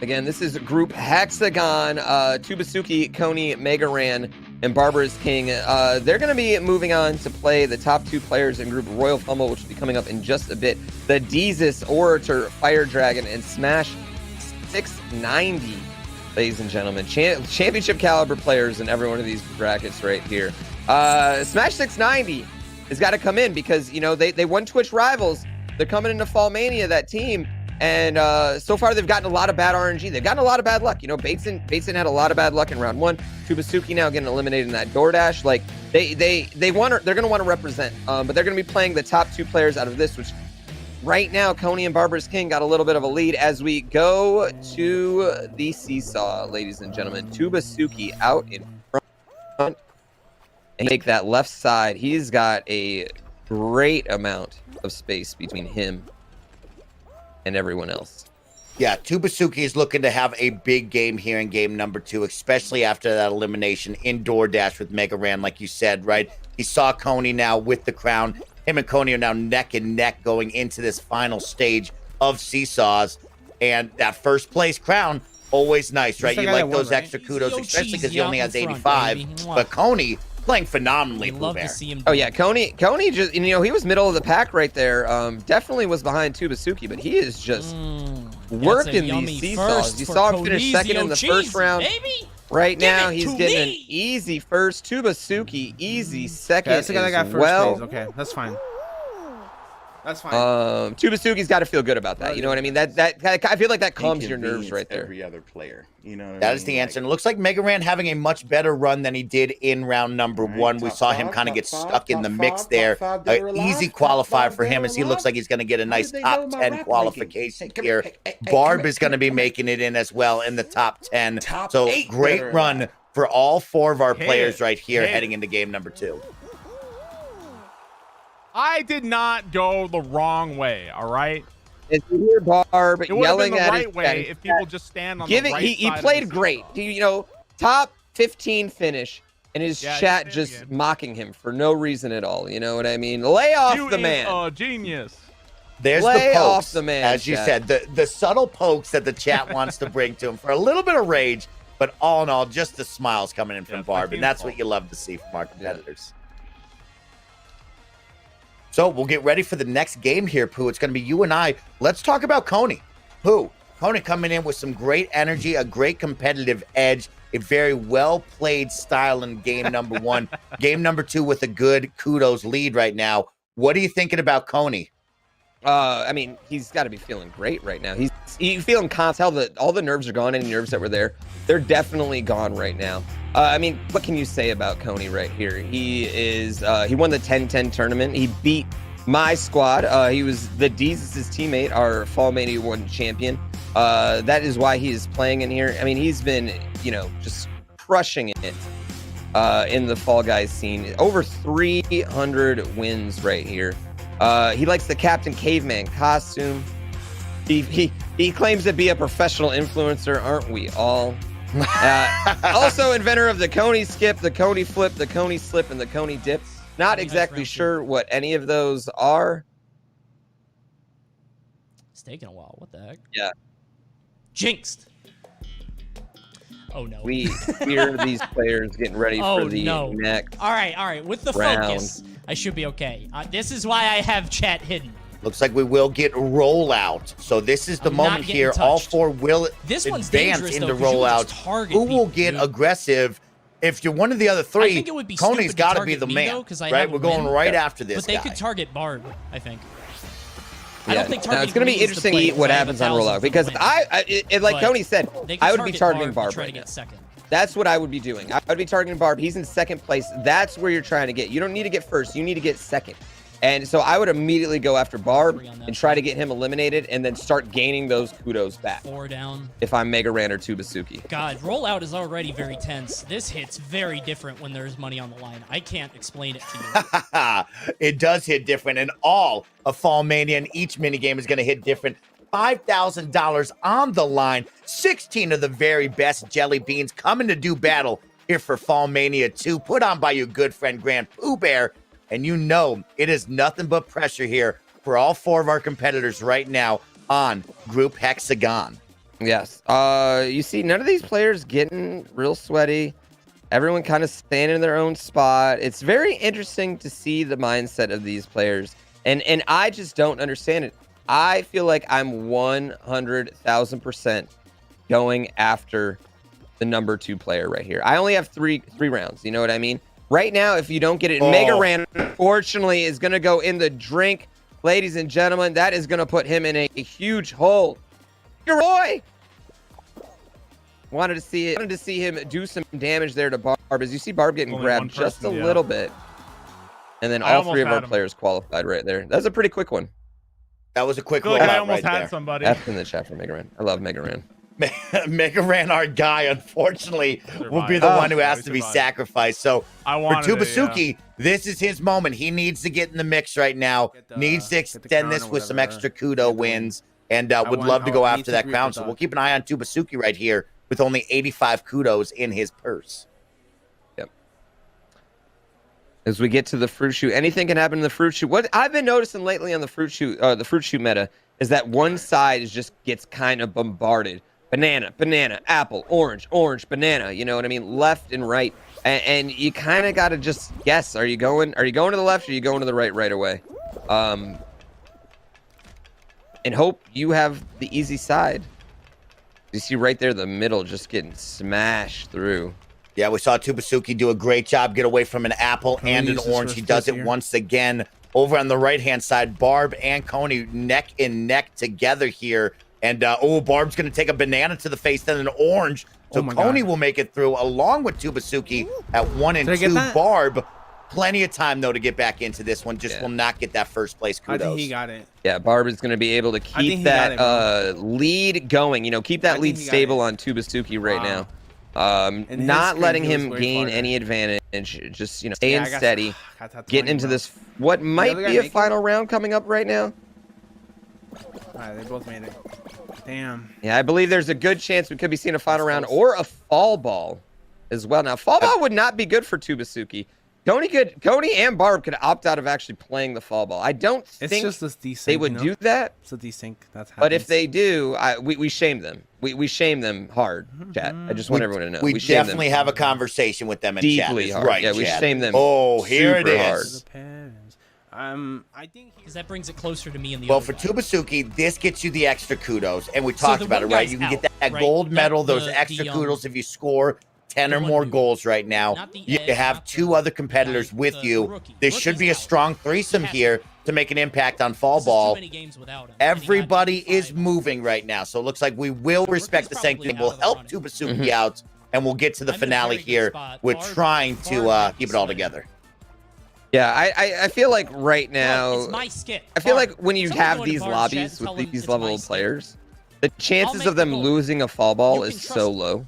Again, this is Group Hexagon. Tubasuki, Coney, Mega Ran, and Barber's King. They're going to be moving on to play the top 2 players in Group Royal Fumble, which will be coming up in just a bit. The Deezus, Orator, Fire Dragon, and Smash 690. ladies and gentlemen. Championship caliber players in every one of these brackets right here. Smash 690 has got to come in because, you know, they won Twitch Rivals. They're coming into FallMania, that team. And so far, they've gotten a lot of bad RNG. They've gotten a lot of bad luck. You know, Bateson had a lot of bad luck in round 1. Tubasuki now getting eliminated in that DoorDash. Like, they're going to want to represent. But they're going to be playing the top 2 players out of this, which right now, Coney and Barbarous King got a little bit of a lead as we go to the seesaw, ladies and gentlemen. Tubasuki out in front. And make that left side. He's got a great amount of space between him and everyone else. Yeah, Tubasuki is looking to have a big game here in game number 2, especially after that elimination in DoorDash with Mega Ran, like you said, right? He saw Coney now with the crown. Him and Coney are now neck and neck going into this final stage of seesaws. And that first place crown, always nice, right? You like those extra kudos, especially because he only has 85. But Coney playing phenomenally, Love to Bear. see him. Oh yeah, Coney just, you know, he was middle of the pack right there. Definitely was behind Tubasuki, but he is just working these seesaws. You saw him finish second in the first round. Baby. Right now, he's to getting me. an easy first. Tubasuki, easy second That's the guy that got as first well. place. Okay, that's fine. That's fine. Tubasuki's got to feel good about that. You know what I mean? That I feel like that calms your nerves right there. Every other player, you know. That is the answer. And it looks like Mega Ran having a much better run than he did in round number 1. We saw him kind of get stuck in the mix there. An easy qualifier for him as he looks like he's going to get a nice top 10 qualification here. Barb is going to be making it in as well in the top 10. So great run for all 4 of our players right here heading into game number 2. I did not go the wrong way, all right? If you hear Barb It would have yelling been the at right his way if people just stand on give the it. right He side of played the great. seesaw. You know, top 15 finish, and his Yeah, chat he did just again. mocking him for no reason at all. You know what I mean? Lay off You the is man. a genius. There's Lay the off pokes, the man, as you chat. said, the subtle pokes that the chat wants to bring to him for a little bit of rage, but all in all, just the smiles coming in from Yeah, Barb, like and that's you. what you love to see from our competitors. So we'll get ready for the next game here, Pooh. It's going to be you and I. Let's talk about Coney. Pooh, Coney coming in with some great energy, a great competitive edge, a very well-played style in game number 1. Game number 2 with a good kudos lead right now. What are you thinking about Coney? I mean, he's got to be feeling great right now. He's feeling confident. All the nerves are gone. Any nerves that were there, they're definitely gone right now. I mean, what can you say about Coney right here? He won the 10-10 tournament. He beat my squad. He was the Deezus' teammate, our FallMania 1 champion. That is why he is playing in here. I mean, he's been, you know, just crushing it in the Fall Guys scene. Over 300 wins right here. He likes the Captain Caveman costume. He claims to be a professional influencer, aren't we all? Also inventor of the Coney skip, the Coney flip, the Coney slip, and the Coney dip. Not exactly sure what any of those are. It's taking a while. What the heck? Yeah. Jinxed. Oh no. We hear these players getting ready for the next. All right. With the round. focus, I should be okay. This is why I have chat hidden. Looks like we will get rollout. So this is the I'm not moment getting here. All touched. 4 will This one's advance dangerous, into though, 'cause you can just rollout. target Who will people, get dude. aggressive? If you're one of the other 3, I think it would be Coney's stupid to got to be target the me, man, though, 'cause I right? have a We're going win. right after this But they guy. could target Barb, I think. I Yeah. don't think Now, targeting it's going to me be is the interesting play, to see what because I have happens on 1,000 rollout for the because win. like But Coney said, they could I would be targeting Barb Barb to try right to now. get second. That's what I would be doing. I would be targeting Barb. He's in second place. That's where you're trying to get. You don't need to get first. You need to get second. And so I would immediately go after Barb and try to get him eliminated and then start gaining those kudos back. 4 down. If I'm Mega Ran or Tubasuki. God, rollout is already very tense. This hit's very different when there's money on the line. I can't explain it to you. It does hit different, and all of FallMania and each minigame is going to hit different. $5,000 on the line. 16 of the very best jelly beans coming to do battle here for FallMania 2, put on by your good friend GrandPooBear. And you know it is nothing but pressure here for all 4 of our competitors right now on Group Hexagon. Yes. You see, none of these players getting real sweaty. Everyone kind of standing in their own spot. It's very interesting to see the mindset of these players. And I just don't understand it. I feel like I'm 100,000% going after the number 2 player right here. I only have three rounds. You know what I mean? Right now, if you don't get it, Mega Ran, unfortunately, is going to go in the drink. Ladies and gentlemen, that is going to put him in a huge hole. Roy! Wanted to see him do some damage there to Barb. As you see Barb getting grabbed just a little bit. And then all 3 of our players qualified right there. That's a pretty quick one. That was a quick one. I almost had there. somebody. That's in the chat for Mega Ran. I love Mega Ran. Mega Ran, our guy, unfortunately, will be the one who has to be sacrificed. So for Tubasuki, this is his moment. He needs to get in the mix right now. Needs to extend this with some extra kudo wins, and would love to go after that crown. So we'll keep an eye on Tubasuki right here with only 85 kudos in his purse. Yep. As we get to the fruit shoot, anything can happen in the fruit shoot. What I've been noticing lately on the fruit shoot meta is that one side just gets kind of bombarded. Banana, apple, orange, banana. You know what I mean? Left and right, and you kind of got to just guess. Are you going to the left? Or are you going to the right away? And hope you have the easy side. You see right there, the middle just getting smashed through. Yeah, we saw Tubasuki do a great job, get away from an apple and an orange. He does it once again. Over on the right-hand side, Barb and Coney neck and neck together here. And, Barb's going to take a banana to the face, then an orange. So Coney will make it through, along with Tubasuki at 1 and 2. Barb, plenty of time, though, to get back into this one. Just will not get that first place kudos. I think he got it. Yeah, Barb is going to be able to keep that lead going. You know, keep that lead stable on Tubasuki right now. Not letting him gain any advantage. Just, staying steady. Getting into this, what might be a final round coming up right now. Alright, they both made it. Damn. Yeah, I believe there's a good chance we could be seeing a final round or a fall ball as well. Now, fall ball would not be good for Tubasuki. Coney and Barb could opt out of actually playing the fall ball. I don't think they would do that. It's a desync. But if they do, we shame them. We shame them hard, chat. I just want everyone to know. We definitely have a conversation with them in chat. Deeply hard. Right, yeah, we shame them. Oh, here it is. I think because that brings it closer to me in the. Well, for Tubasuki, this gets you the extra kudos, and we talked about it, right? You can get that gold medal, those extra kudos if you score 10 or more goals right now. You have 2 other competitors with you. This should be a strong threesome here to make an impact on fall ball. Everybody is moving right now, so it looks like we will respect the sanctum. We'll help Tubasuki out, and we'll get to the finale here with trying to keep it all together. Yeah, I feel like right now, it's my skip. I feel like when you have these lobbies with these level of players, the chances of them losing a fall ball is so low.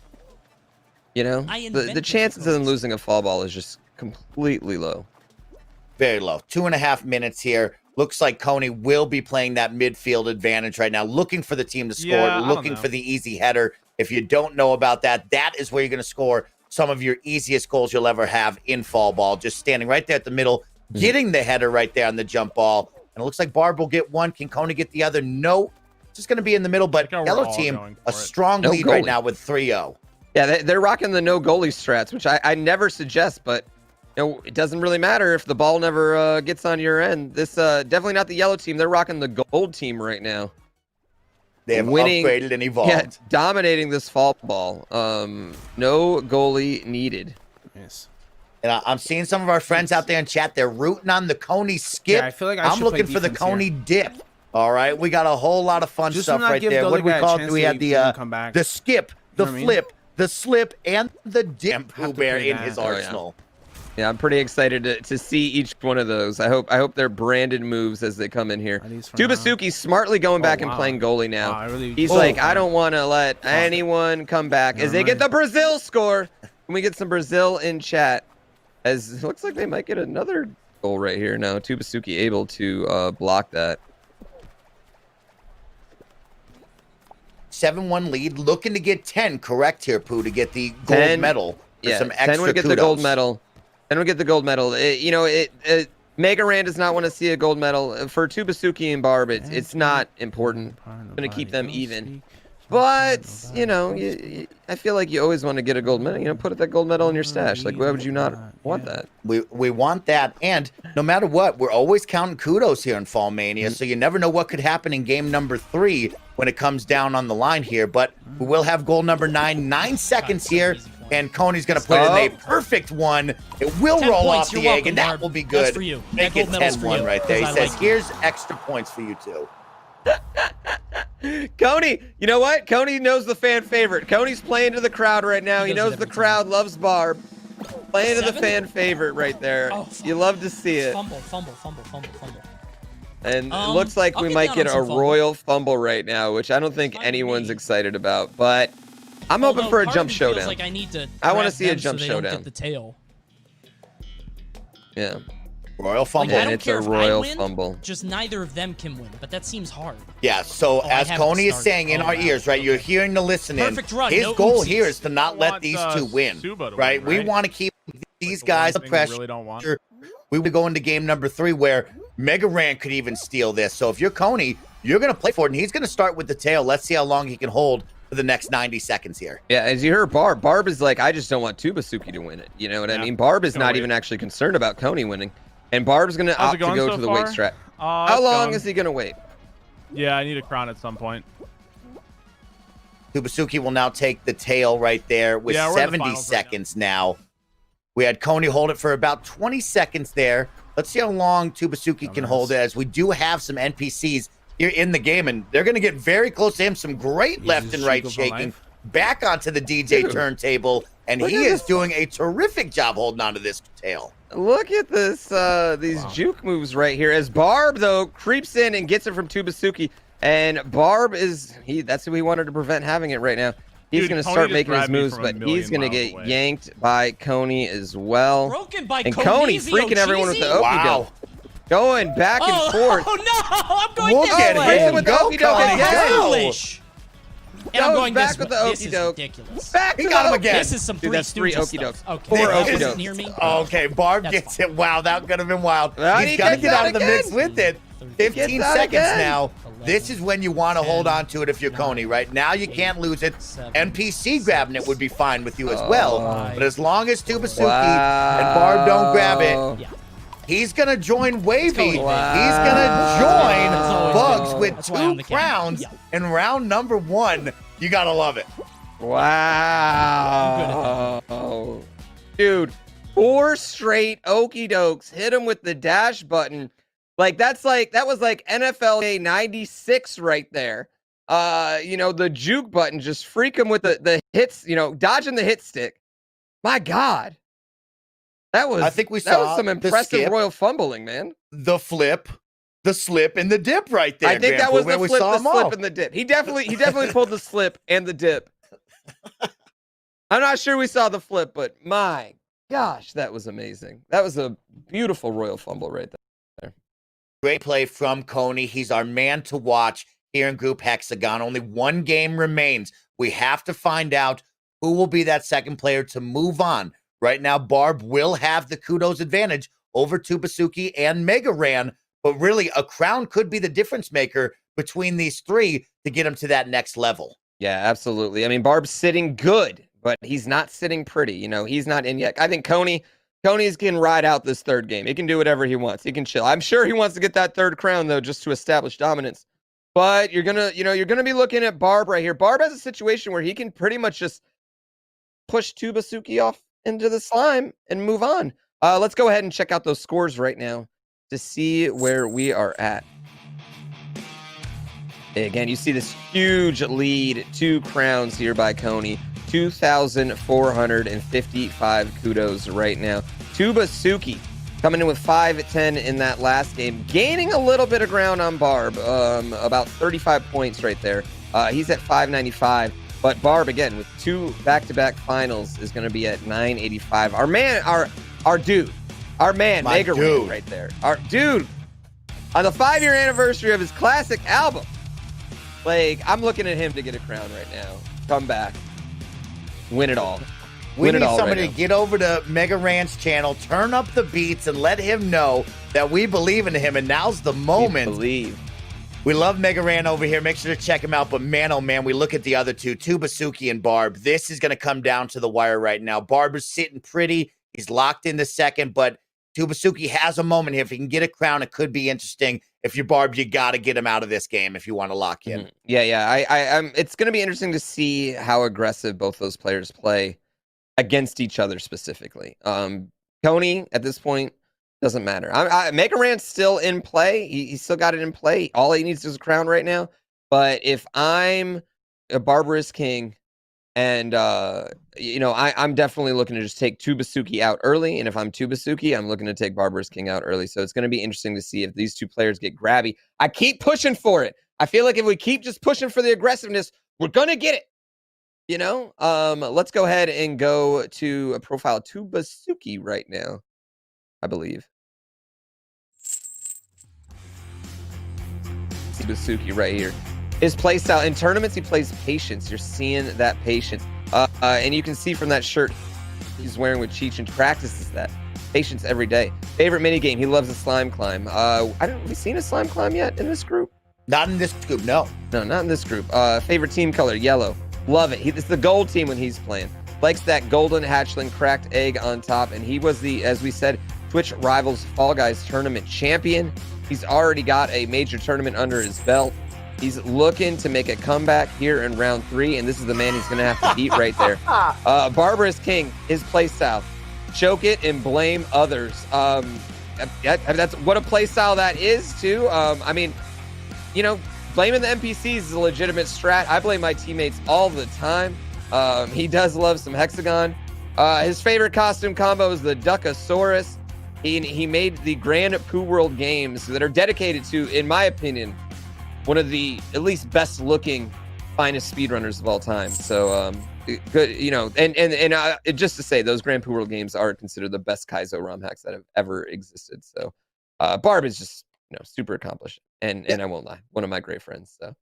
You know, the chances of them losing a fall ball is just completely low. Very low. 2.5 minutes here. Looks like Coney will be playing that midfield advantage right now, looking for the team to score, looking for the easy header. If you don't know about that, that is where you're going to score some of your easiest goals you'll ever have in fall ball. Just standing right there at the middle, getting the header right there on the jump ball. And it looks like Barb will get one. Can Coney get the other? No. Just going to be in the middle, but yellow team, a strong lead right now with 3-0. Yeah, they're rocking the no goalie strats, which I never suggest, but it doesn't really matter if the ball never gets on your end. This definitely not the yellow team. They're rocking the gold team right now. They have upgraded and evolved. Yeah, dominating this fall ball. No goalie needed. Yes. And I'm seeing some of our friends out there in chat. They're rooting on the Coney skip. Yeah, I feel like I'm looking for the Coney dip. All right, we got a whole lot of fun stuff right there. What do we call it? We had the skip, the flip, the slip, and the dip GrandPooBear in his arsenal. Yeah, I'm pretty excited to see each one of those. I hope they're branded moves as they come in here. Tubasuki's smartly going back and playing goalie now. He's like, I don't want to let anyone come back. As they get the Brazil score. Can we get some Brazil in chat? As it looks like they might get another goal right here now. Tubasuki able to block that. 7-1 lead, looking to get 10 correct here, Pooh, to get the gold medal. Yeah, some 10 would get the gold medal. 10 would get the gold medal. Mega Ran does not want to see a gold medal. For Tubasuki and Barb, it's not important. I'm going to keep them even. But, I feel like you always want to get a gold medal. Put that gold medal in your stash. Like, why would you not want that? We want that. And no matter what, we're always counting kudos here in FallMania. So you never know what could happen in game number 3 when it comes down on the line here. But We will have goal number 9. 9 seconds here. And Coney's going to put in a perfect one. It will 10 roll points. off You're the egg, welcome, and that Barb. will be good. That's for you. Make That it gold medal's for 10-1 you, right there. He 'cause I says, like you. here's extra points for you two. Coney, you know what? Coney knows the fan favorite. Coney's playing to the crowd right now. He He does it knows the every crowd loves Barb. Playing to the 7? fan favorite right there. Oh, fuck. You love to see it. Fumble. And it looks like I'll we get might down get on a some fumble. royal fumble right now, which I don't think Fine with anyone's me. excited about. But I'm hoping Although for a part jump of me feels showdown. Like I need to. I wanna grab see a them jump so they don't showdown. Get the tail. Yeah. Royal Like, fumble. I And don't it's care a if royal I win, fumble. Just neither of them can win, but that seems hard. Yeah, so Oh, I as have Coney it is started. saying in Oh, our wow. ears, right, you're hearing the listening. Perfect run, His no goal oopsies. here is to not I let want, these two win, Suba to right? win, We right? want to keep these The guys one the thing we pressure. really don't want. We would go into game number 3 where Mega Ran could even steal this. So if you're Coney, you're going to play for it, and he's going to start with the tail. Let's see how long he can hold for the next 90 seconds here. Yeah, as you heard, Barb is like, I just don't want Tubasuki to win it. You know what I Yeah. mean? Barb is Gonna not wait. even actually concerned about Coney winning. And Barb's going to How's opt it to going go so to the far? weight strat. How How long is he going to wait? Yeah, I need a crown at some point. Tubasuki will now take the tail right there with Yeah, we're in the 70 finals right now. seconds now. We had Coney hold it for about 20 seconds there. Let's see how long Tubasuki can hold it, as we do have some NPCs here in the game, and they're going to get very close to him. Some great left and right shaking. Back onto the DJ turntable, and Look he at is this. doing a terrific job holding onto this tail. Look at this, these juke moves right here. As Barb, though, creeps in and gets it from Tubasuki. And Barb that's who he wanted to prevent having it right now. He's Dude, going to Coney start just making his grabbed me moves, from a but he's million going to miles get away. yanked by Coney as well. Broken by And Coney Konizio freaking everyone with the Cheesy? okey Wow. doke. Going back and Oh, forth. oh no! I'm going Look this at way. him with the go, okey doke Coney, again. go. Foolish. And I'm Goes going back this with way. the This is okey-doke. ridiculous. Back He to got the him okey- again. This is some Dude, Three that's 3 Stooges okey stuff. dokes. Okay. 4 This okey is- dokes. Near me. Okay, Barb That's gets it. Wow, that could have been wild. Well, He's he got to gets get out out of the mix again. with it. 15 gets out seconds again. now. This is when you want to hold 10, on to it if you're Coney. Right now, you can't lose it. 7, NPC grabbing it would be fine with you as well. Five, But as long as Tubasuki and Barb don't grab it, Yeah. he's going to join Wavy. Coney. He's going to join That's always Bugs good. with That's why I'm 2 the king. crowns Yeah. in round number 1. You got to love it. Wow. Dude, 4 straight okey dokes. Hit him with the dash button. That was like NFL 96 right there. The juke button, just freak him with the hits, dodging the hit stick. My God. That was I think we that saw was some the impressive skip. royal fumbling, man. The flip, the slip, and the dip right there. I think that was GrandPooBear. the We flip, saw the them all. slip, and the dip. He definitely pulled the slip and the dip. I'm not sure we saw the flip, but my gosh, that was amazing. That was a beautiful royal fumble right there. Great play from Coney. He's our man to watch here in Group Hexagon. Only 1 game remains. We have to find out who will be that second player to move on. Right now, Barb will have the kudos advantage over Tubasuki and Mega Ran, but really a crown could be the difference maker between these 3 to get him to that next level. Yeah, absolutely. I mean, Barb's sitting good, but he's not sitting pretty. He's not in yet. I think Coney's can ride out this 3rd game. He can do whatever he wants. He can chill. I'm sure he wants to get that 3rd crown though, just to establish dominance. But you're gonna be looking at Barb right here. Barb has a situation where he can pretty much just push Tubasuki off into the slime and move on. Let's go ahead and check out those scores right now to see where we are at. Again, you see this huge lead, 2 crowns here by Coney. 2,455 kudos right now. Tubasuki coming in with 5-10 in that last game, gaining a little bit of ground on Barb, about 35 points right there. He's at 595, but Barb, again, with 2 back-to-back finals, is going to be at 985. Our man, our dude, our man, My Mega dude. Ran right there. Our dude, on the 5-year anniversary of his classic album, I'm looking at him to get a crown right now. Come back. Win it all. We Win it need all somebody right to now. get over to Mega Ran's channel, turn up the beats, and let him know that we believe in him. And now's the moment. Believe. We love Mega Ran over here. Make sure to check him out. But man, oh man, we look at the other 2, Tubasuki and Barb. This is going to come down to the wire right now. Barb is sitting pretty. He's locked in the second, but Tubasuki has a moment here. If he can get a crown, it could be interesting. If you're Barb, you got to get him out of this game if you want to lock in. Yeah. I'm. It's going to be interesting to see how aggressive both those players play against each other specifically. Tony at this point doesn't matter. Mega Ran's still in play. He's still got it in play. All he needs is a crown right now. But if I'm a Barbarous King, and I'm definitely looking to just take Tubasuki out early. And if I'm Tubasuki, I'm looking to take Barbarous King out early. So it's going to be interesting to see if these two players get grabby. I keep pushing for it. I feel like if we keep just pushing for the aggressiveness, we're going to get it. Let's go ahead and go to a profile Tubasuki right now, I believe. Tubasuki right here. His playstyle in tournaments, he plays patience. You're seeing that patience. And you can see from that shirt he's wearing with Cheech and practices that. Patience every day. Favorite minigame, he loves the slime climb. Have we seen a slime climb yet in this group? Not in this group, no. No, not in this group. Favorite team color, yellow. Love it. It's the gold team when he's playing. Likes that golden hatchling cracked egg on top. And he was the, as we said, Twitch Rivals Fall Guys tournament champion. He's already got a major tournament under his belt. He's looking to make a comeback here in round 3, and this is the man he's going to have to beat right there. Barbarous King, his play style. Choke it and blame others. That's what a play style that is, too. Blaming the NPCs is a legitimate strat. I blame my teammates all the time. He does love some Hexagon. His favorite costume combo is the Duckosaurus. He made the Grand Poo World games that are dedicated to, in my opinion, one of the at least best looking, finest speedrunners of all time. So good, and just to say, those Grand Poo World games are considered the best Kaizo ROM hacks that have ever existed. So Barb is just super accomplished, and I won't lie, one of my great friends. So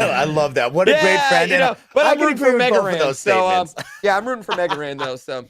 I love that. What a great friend. But I'm rooting for Mega Ran. Those statements. I'm rooting for Mega Ran though. So.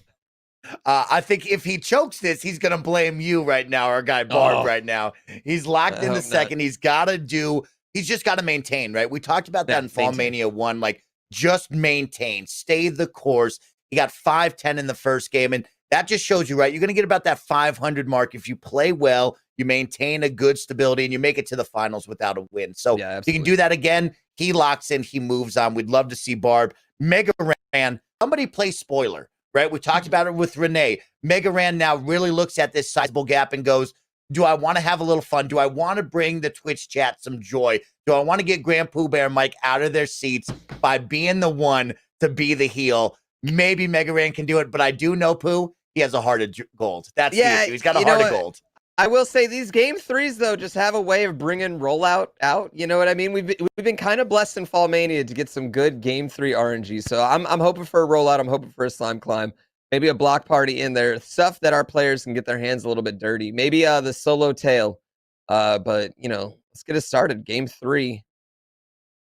I think if he chokes this, he's going to blame you right now, our guy Barb right now. He's locked in the second. He's just got to maintain, right? We talked about that in FallMania 1, like just maintain, stay the course. He got 5-10 in the first game, and that just shows you, right? You're going to get about that 500 mark if you play well, you maintain a good stability, and you make it to the finals without a win. So if you can do that again, he locks in, he moves on. We'd love to see Barb. Mega Ran, somebody play spoiler. Right, we talked about it with Renee. Mega Ran now really looks at this sizable gap and goes, do I want to have a little fun? Do I want to bring the Twitch chat some joy? Do I want to get GrandPooBear and Mike out of their seats by being the one to be the heel? Maybe Mega Ran can do it, but I do know Pooh, he has a heart of gold. That's the issue. He's got a heart of gold. I will say these game 3s, though, just have a way of bringing rollout out. You know what I mean? We've been kind of blessed in FallMania to get some good game 3 RNG. So I'm hoping for a rollout. I'm hoping for a slime climb. Maybe a block party in there. Stuff that our players can get their hands a little bit dirty. Maybe the solo tail. But, let's get it started. Game 3.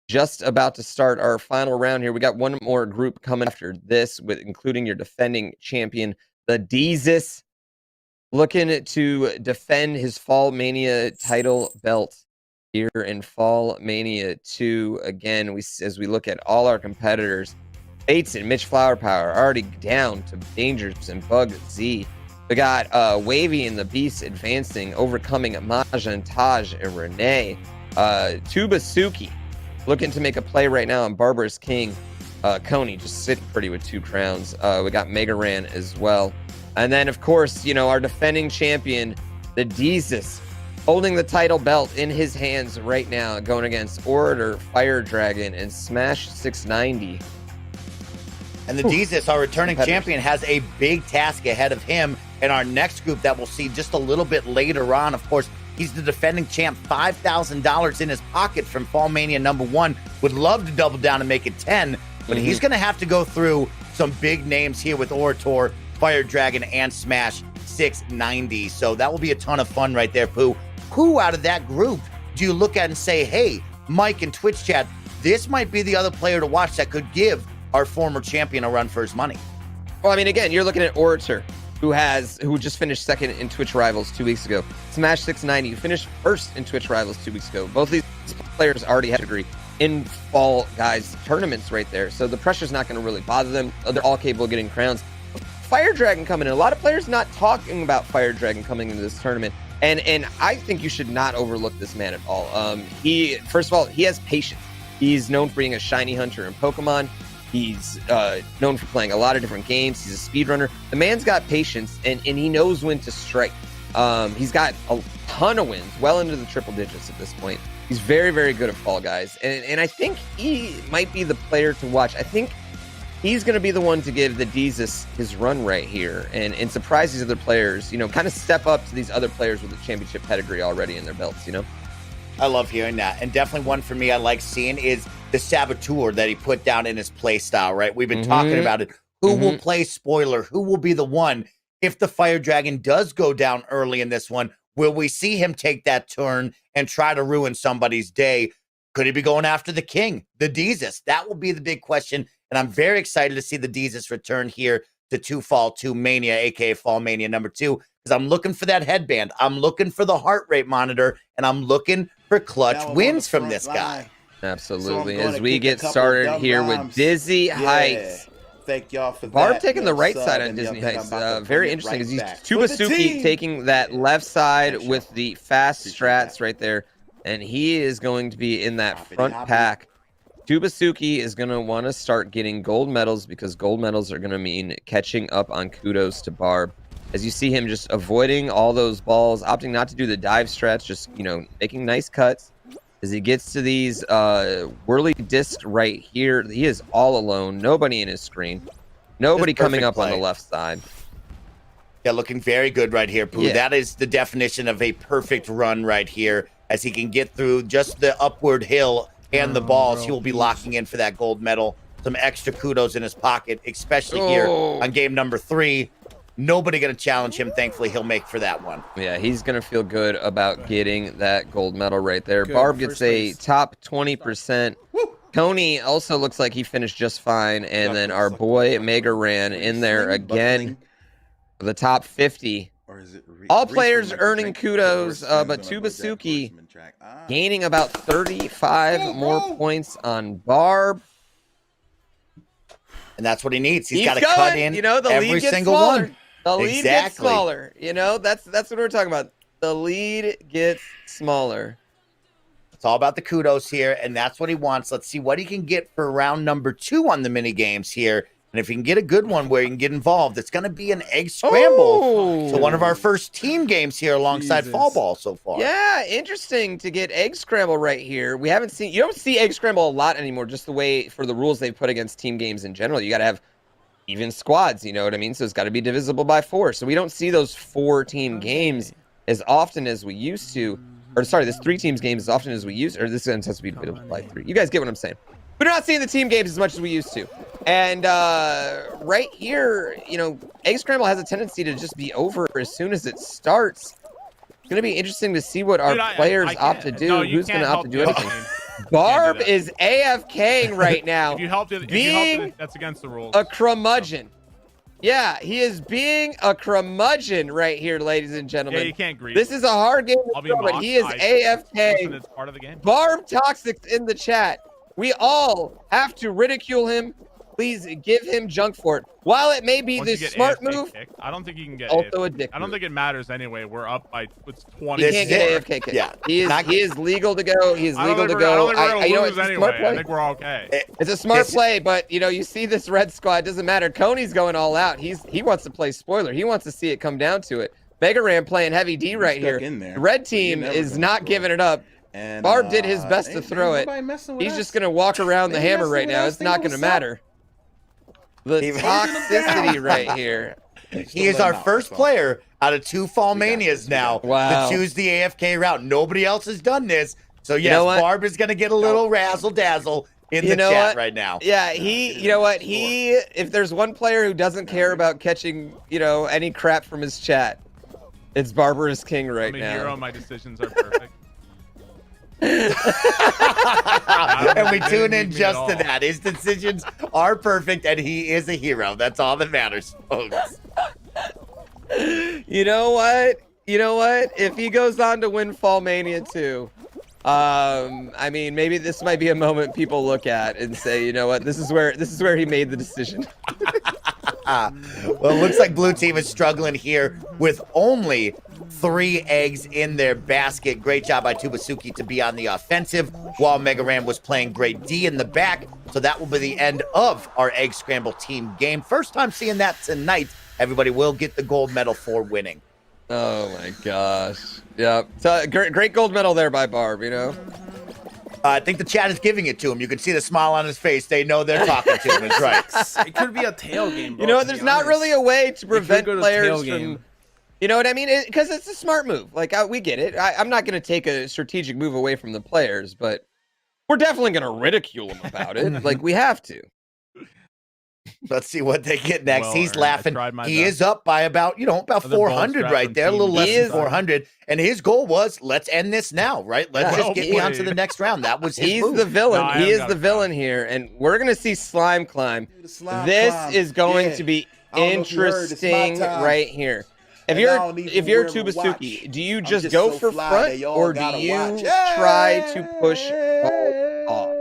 Just about to start our final round here. We got one more group coming after this, with including your defending champion, the Deezus. Looking to defend his FallMania title belt here in FallMania 2. Again, as we look at all our competitors, Bates and Mitch Flowerpower already down to Dangerous and Bug Z. We got Wavy and the Beast advancing, overcoming Maja and Taj and Renee. Tubasuki looking to make a play right now on Barbarous King. Coney just sitting pretty with 2 crowns. We got Mega Ran as well. And then, of course, our defending champion, the Deezus, holding the title belt in his hands right now, going against Orator, Fire Dragon, and Smash 690. And the Deezus, our returning champion, has a big task ahead of him in our next group that we'll see just a little bit later on. Of course, he's the defending champ, $5,000 in his pocket from FallMania number 1. Would love to double down and make it 10, but he's going to have to go through some big names here with Orator, Fire Dragon, and Smash 690. So that will be a ton of fun right there, Pooh. Who out of that group do you look at and say, hey, Mike and Twitch chat, this might be the other player to watch that could give our former champion a run for his money? Well, I mean, again, you're looking at Orator, who just finished second in Twitch Rivals 2 weeks ago. Smash 690, who finished first in Twitch Rivals 2 weeks ago. Both these players already had a degree in Fall Guys tournaments right there. So the pressure's not going to really bother them. They're all capable of getting crowns. Fire Dragon coming in. A lot of players not talking about Fire Dragon coming into this tournament. And I think you should not overlook this man at all. First of all, he has patience. He's known for being a shiny hunter in Pokemon. He's known for playing a lot of different games. He's a speedrunner. The man's got patience, and he knows when to strike. He's got a ton of wins, well into the triple digits at this point. He's very, very good at Fall Guys. And I think he might be the player to watch. I think he's going to be the one to give the Deezus his run right here and surprise these other players, kind of step up to these other players with a championship pedigree already in their belts, I love hearing that. And definitely one for me I like seeing is the Saboteur that he put down in his play style, right? We've been talking about it. Who will play spoiler? Who will be the one? If the Fire Dragon does go down early in this one, will we see him take that turn and try to ruin somebody's day? Could he be going after the king, the Deezus? That will be the big question. And I'm very excited to see the Deezus return here to 2 Fall 2 Mania, aka FallMania number 2. Because I'm looking for that headband. I'm looking for the heart rate monitor, and I'm looking for clutch wins from this guy. Absolutely. As we get started here with Dizzy Heights. Thank y'all for Barb that. taking the right side on Disney Heights. Very interesting. As he's Tubasuki taking that left side with the fast strats right there. And he is going to be in that front pack. Tubasuki is going to want to start getting gold medals because gold medals are going to mean catching up on kudos to Barb. As you see him just avoiding all those balls, opting not to do the dive stretch, just, making nice cuts. As he gets to these whirly discs right here, he is all alone. Nobody in his screen. Nobody coming up on the left side. Yeah, looking very good right here, Pooh. Yeah. That is the definition of a perfect run right here. As he can get through just the upward hill and the balls, he will be locking in for that gold medal. Some extra kudos in his pocket, especially here on game number 3. Nobody going to challenge him. Thankfully, he'll make for that one. Yeah, he's going to feel good about getting that gold medal right there. Barb gets a top 20%. Tony also looks like he finished just fine. And then our boy Mega ran in there again for the top 50. All players earning kudos, but Tubasuki gaining about 35 more points on Barb. And that's what he needs. He's got to going. cut in the every lead gets single smaller. one. The lead gets smaller. That's what we're talking about. The lead gets smaller. It's all about the kudos here, and that's what he wants. Let's see what he can get for round number 2 on the mini games here. And if he can get a good one where he can get involved, it's going to be an egg scramble. So one of our first team games here alongside Fall Ball so far. Yeah, interesting to get egg scramble right here. You don't see egg scramble a lot anymore, just the way for the rules they've put against team games in general. You got to have even squads, you know what I mean? So it's got to be divisible by 4. So we don't see those 4-team games as often as we used to. Or sorry, this 3 teams games as often as we used, or this has to be divisible by 3. You guys get what I'm saying. We're not seeing the team games as much as we used to. And right here, Egg Scramble has a tendency to just be over as soon as it starts. It's going to be interesting to see what our players opt to do. Who's going to opt to do anything? Barb is AFKing right now. If you helped it, that's against the rules. A curmudgeon. Yeah, he is being a curmudgeon right here, ladies and gentlemen. Yeah, you can't grieve. This is a hard game to throw, but he is AFK. Listen, it's part of the game. Barb Toxic's in the chat. We all have to ridicule him. Please give him junk for it. While it may be the smart move, I don't think you can get also a dick. I don't think it matters anyway. We're up by 20. He can't get AFK kick. Yeah, he is legal to go. He is legal to go. I think we're okay. It's a smart play, but you see this red squad. Doesn't matter. Coney's going all out. He wants to play spoiler. He wants to see it come down to it. Mega Ram playing heavy D right here. The red team is not giving it up. And, Barb did his best to throw it. He's just going to walk around the hammer right now. It's not going to matter. The toxicity right here. He is our first player out of 2 Fall Manias now to choose the AFK route. Nobody else has done this. So, yes, Barb is going to get a little razzle-dazzle in the chat right now. Yeah, if there's one player who doesn't care about catching, any crap from his chat, it's Barbarous King right now. I'm a hero. My decisions are perfect. And we tune in just to that. His decisions are perfect, and he is a hero. That's all that matters, folks. You know what? If he goes on to win FallMania 2, I mean, maybe this might be a moment people look at and say, you know what? This is where he made the decision. Well, it looks like blue team is struggling here with only 3 eggs in their basket. Great job by Tubasuki to be on the offensive while Mega Ran was playing Great D in the back. So that will be the end of our Egg Scramble team game. First time seeing that tonight. Everybody will get the gold medal for winning. Oh my gosh. Yeah. So great gold medal there by Barb, you know? I think the chat is giving it to him. You can see the smile on his face. They know they're talking to him. It's right. It could be a tail game, bro. You know, there's not really a way to prevent go to players tail from, game. you know what I mean? Because it's a smart move. Like, we get it. I'm not going to take a strategic move away from the players, but we're definitely going to ridicule them about it. Like, we have to. Let's see what they get next. Well, He's Aaron, laughing. He is up by about, about Other ball 400 right strapping there, a little team. less He than is- 400. And his goal was, let's end this now, right? Let's just get me on to played. the next round. That was his He's move. the villain. No, I he haven't is got the it. villain here, and we're going to see Slime Climb. The slime This climb. is going Yeah. to be I don't know if you heard, it's my interesting time. right here. If And I you're don't even if you're wear my Tubasuki, watch. do you I'm just just go so for fly front that y'all or do gotta you watch. try to push off?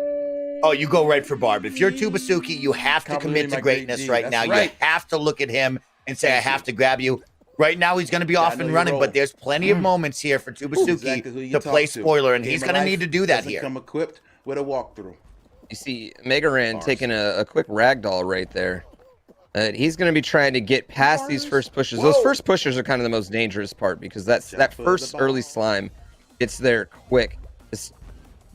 Oh, you go right for Barb. If you're Tubasuki, you have to Compliment commit to my great greatness D. right That's now. right. You have to look at him and say, I have to grab you. Right now, he's going to be off I know and you running, roll. but there's plenty of moments here for Tubasuki Exactly who you to talk play to. spoiler, and Game he's of going to life need to do that doesn't here. come equipped with a walkthrough. You see Mega Ran taking a quick ragdoll right there. He's going to be trying to get past these first pushes. Those first pushes are kind of the most dangerous part because that first early slime gets there quick. This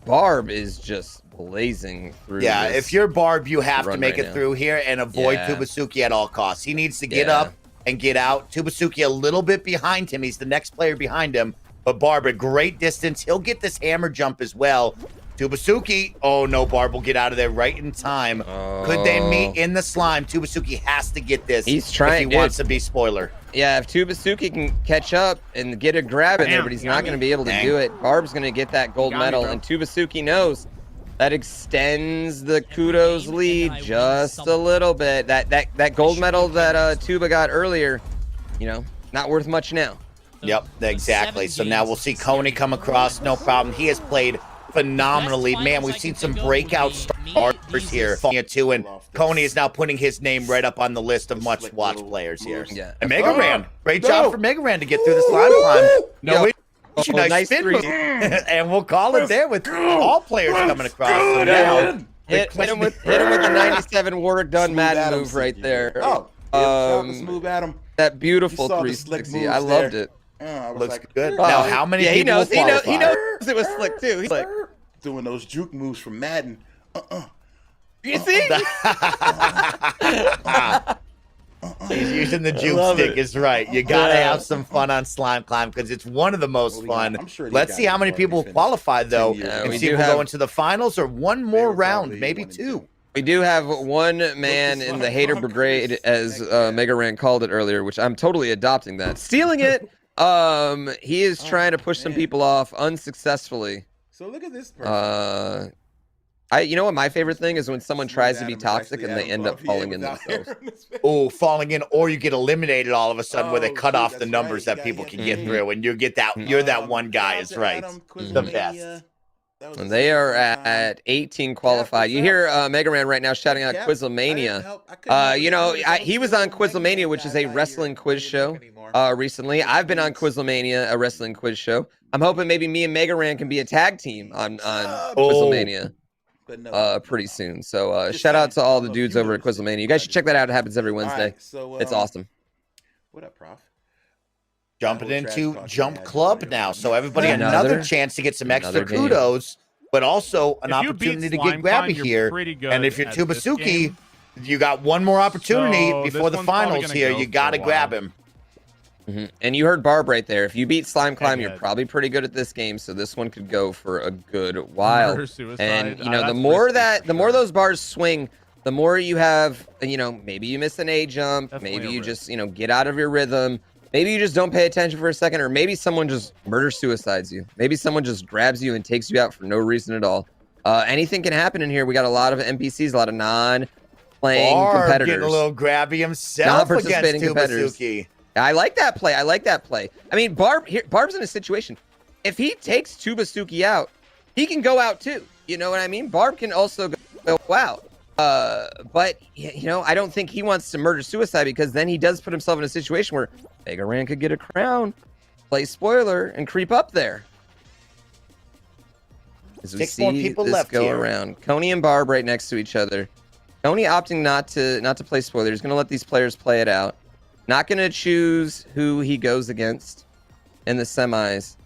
Barb is just blazing through. Yeah, this if you're Barb, you have to run make right it now. through here and avoid Yeah. Tubasuki at all costs. He needs to get Yeah. up and get out. Tubasuki a little bit behind him. He's the next player behind him. But Barb a great distance. He'll get this hammer jump as well. Tubasuki. Oh, no, Barb will get out of there right in time. Could they meet in the slime? Tubasuki has to get this He's trying, if he dude. wants to be spoiler. Yeah, if Tubasuki can catch up and get a grab in there, but he's not going to be able to do it. Barb's going to get that gold medal, and Tubasuki knows that extends the kudos lead just a little bit. That gold medal that Tuba got earlier, not worth much now. Yep, exactly. So now we'll see Coney come across. No problem. He has played phenomenally. Man, we've seen some breakout stars here. Too, and Coney is now putting his name right up on the list of much-watched players here. Yeah. And Mega Ran. Great job for Mega Ran to get through the slime climb. No, nice nice spin three. move. And we'll call it there with all players coming across. So now, Hit him with the 97 Warwick Dunn Smooth Madden Adams move right said, there. Oh, Smooth Adam. That beautiful You saw the slick 360. moves I loved there. it. I was looks like, good. Now, how many Yeah, he people knows. will He knows qualify? it was slick too. He's like, doing those juke moves from Madden. you see? He's using the juke love stick it. is right. You gotta Yeah. have some fun on Slime Climb because it's one of the most Well, fun. I'm sure they Let's got see how it many before people they will qualify finish. though, 10 years. and we see do if we'll have- go into the finals or one They more were round, probably maybe 1 and two. 2. We do have one man in the hater brigade, as Mega Ran called it earlier, which I'm totally adopting that. Stealing it. He is trying to push some people off unsuccessfully. So look at this person. You know what my favorite thing is when someone tries to be toxic and they end up falling in themselves. Oh, falling in, or you get eliminated all of a sudden where they Oh, cut shoot, off the that's numbers right. that Yeah, people yeah, can yeah. get through, and you get that. You're that one guy, is right. The best. And they are at 18 qualified. You hear Mega Ran right now shouting out Quizlemania. He was on Quizlemania, which is a wrestling quiz show recently. I've been on Quizlemania, a wrestling quiz show. I'm hoping maybe me and Mega Ran can be a tag team on Quizlemania pretty soon. So shout out to all the dudes over at Quizlemania. You guys should check that out. It happens every Wednesday. It's awesome. What up, Prof? Jumping into Jump Club now, so everybody another Another- chance to get some extra another game. kudos, but also an If you beat opportunity to get Slime grabby Climb, you're here. pretty good And if you're at this Tubasuki, game. you got one more opportunity So before this the one's probably finals gonna here. go You for got to a grab while. him. And you heard Barb right there. If you beat Slime Climb, you're Egghead. probably pretty good at this game. So this one could go for a good while. Murder, suicide. And the That's more risky that, for the more sure. those bars swing, the more you have. Maybe you miss an A jump. Definitely Maybe a you risk. just get out of your rhythm. Maybe you just don't pay attention for a second, or maybe someone just murder suicides you. Maybe someone just grabs you and takes you out for no reason at all. Anything can happen in here. We got a lot of NPCs, a lot of non-playing Barb competitors. getting a little grabby himself against Non-participating competitors. Tubasuki. I like that play. I mean, Barb's in a situation. If he takes Tubasuki out, he can go out too. You know what I mean? Barb can also go out. But you know, I don't think he wants to murder suicide, because then he does put himself in a situation where Mega Ran could get a crown, play spoiler, and creep up there. As we 6 more see people this left go here. around, Coney and Barb right next to each other. Coney opting not to play spoiler. He's going to let these players play it out. Not going to choose who he goes against in the semis.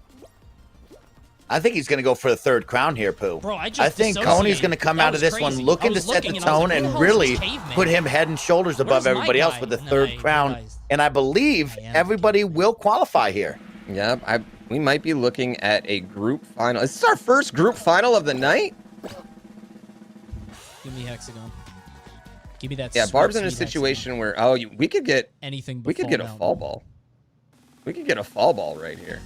I think he's going to go for the 3rd crown here, Pooh. Bro, I think Coney's going to come out of this one looking to set the tone and really put him head and shoulders above everybody else with the 3rd crown. And I believe everybody will qualify here. Yeah, we might be looking at a group final. This is our first group final of the night. Give me Hexagon. Give me that. Yeah, Barb's in a sweet situation Hexagon. where we could get anything. We could get a fall ball. We could get a fall ball right here.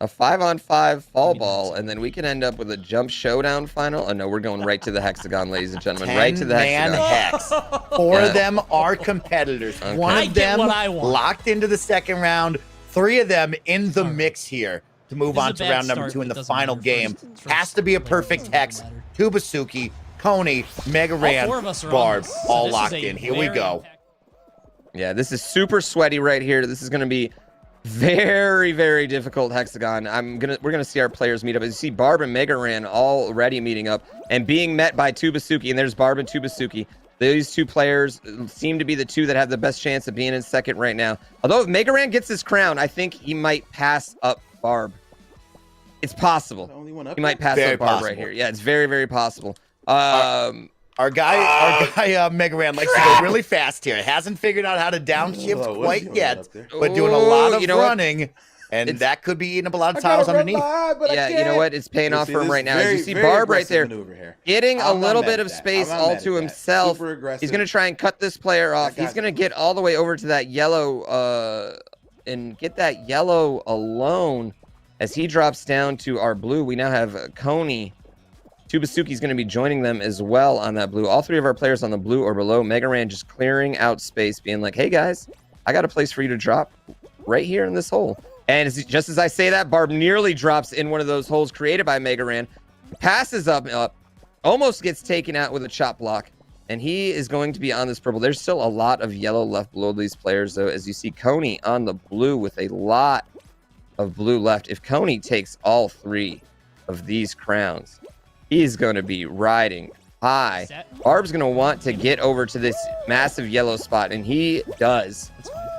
A 5-on-5 fall ball, and then we could end up with a jump showdown final. Oh no, we're going right to the hexagon, ladies and gentlemen. Right to the 10-man hexagon. hex. 4 of them are competitors. Okay. One I of get them what I want. locked into the 2nd round. 3 of them in the mix here to move This is on a to bad round number start, 2 in but the it doesn't final matter. game. First Has to be a player, perfect doesn't hex. matter. Tubasuki, Coney, Mega All Ran, 4 of us are on Barb, this, so all this is locked a in. Here we very go. Yeah, this is super sweaty right here. This is going to be very, very difficult hexagon. We're gonna see our players meet up. As you see, Barb and Mega Ran already meeting up and being met by Tubasuki, and there's Barb and Tubasuki. These 2 players seem to be the 2 that have the best chance of being in 2nd right now. Although if Mega Ran gets his crown, I think he might pass up Barb. It's possible. The only one up He might pass Very up Barb possible. right here. Yeah, it's very, very possible. Our guy Mega Ran likes to go really fast here. Hasn't figured out how to downshift Oh, what is he quite doing yet, up there? but doing a lot of You know what? running, and It's- that could be eating up a lot of tiles underneath. Yeah, you know what? It's paying off See, for him this right now. very, As you see very Barb right aggressive there, maneuver here. getting a I'm not little mad bit at of that. space I'm not all mad to at that. himself. Super aggressive. He's going to try and cut this player off. got He's going to it. get all the way over to that yellow and get that yellow alone. As he drops down to our blue, we now have Coney. Tubasuki's going to be joining them as well on that blue. All 3 of our players on the blue or below. Mega Ran just clearing out space, being like, hey guys, I got a place for you to drop right here in this hole. And just as I say that, Barb nearly drops in one of those holes created by Mega Ran. Passes up, almost gets taken out with a chop block. And he is going to be on this purple. There's still a lot of yellow left below these players, though, as you see Coney on the blue with a lot of blue left. If Coney takes all 3 of these crowns, he's going to be riding high. Barb's going to want to get over to this massive yellow spot, and he does.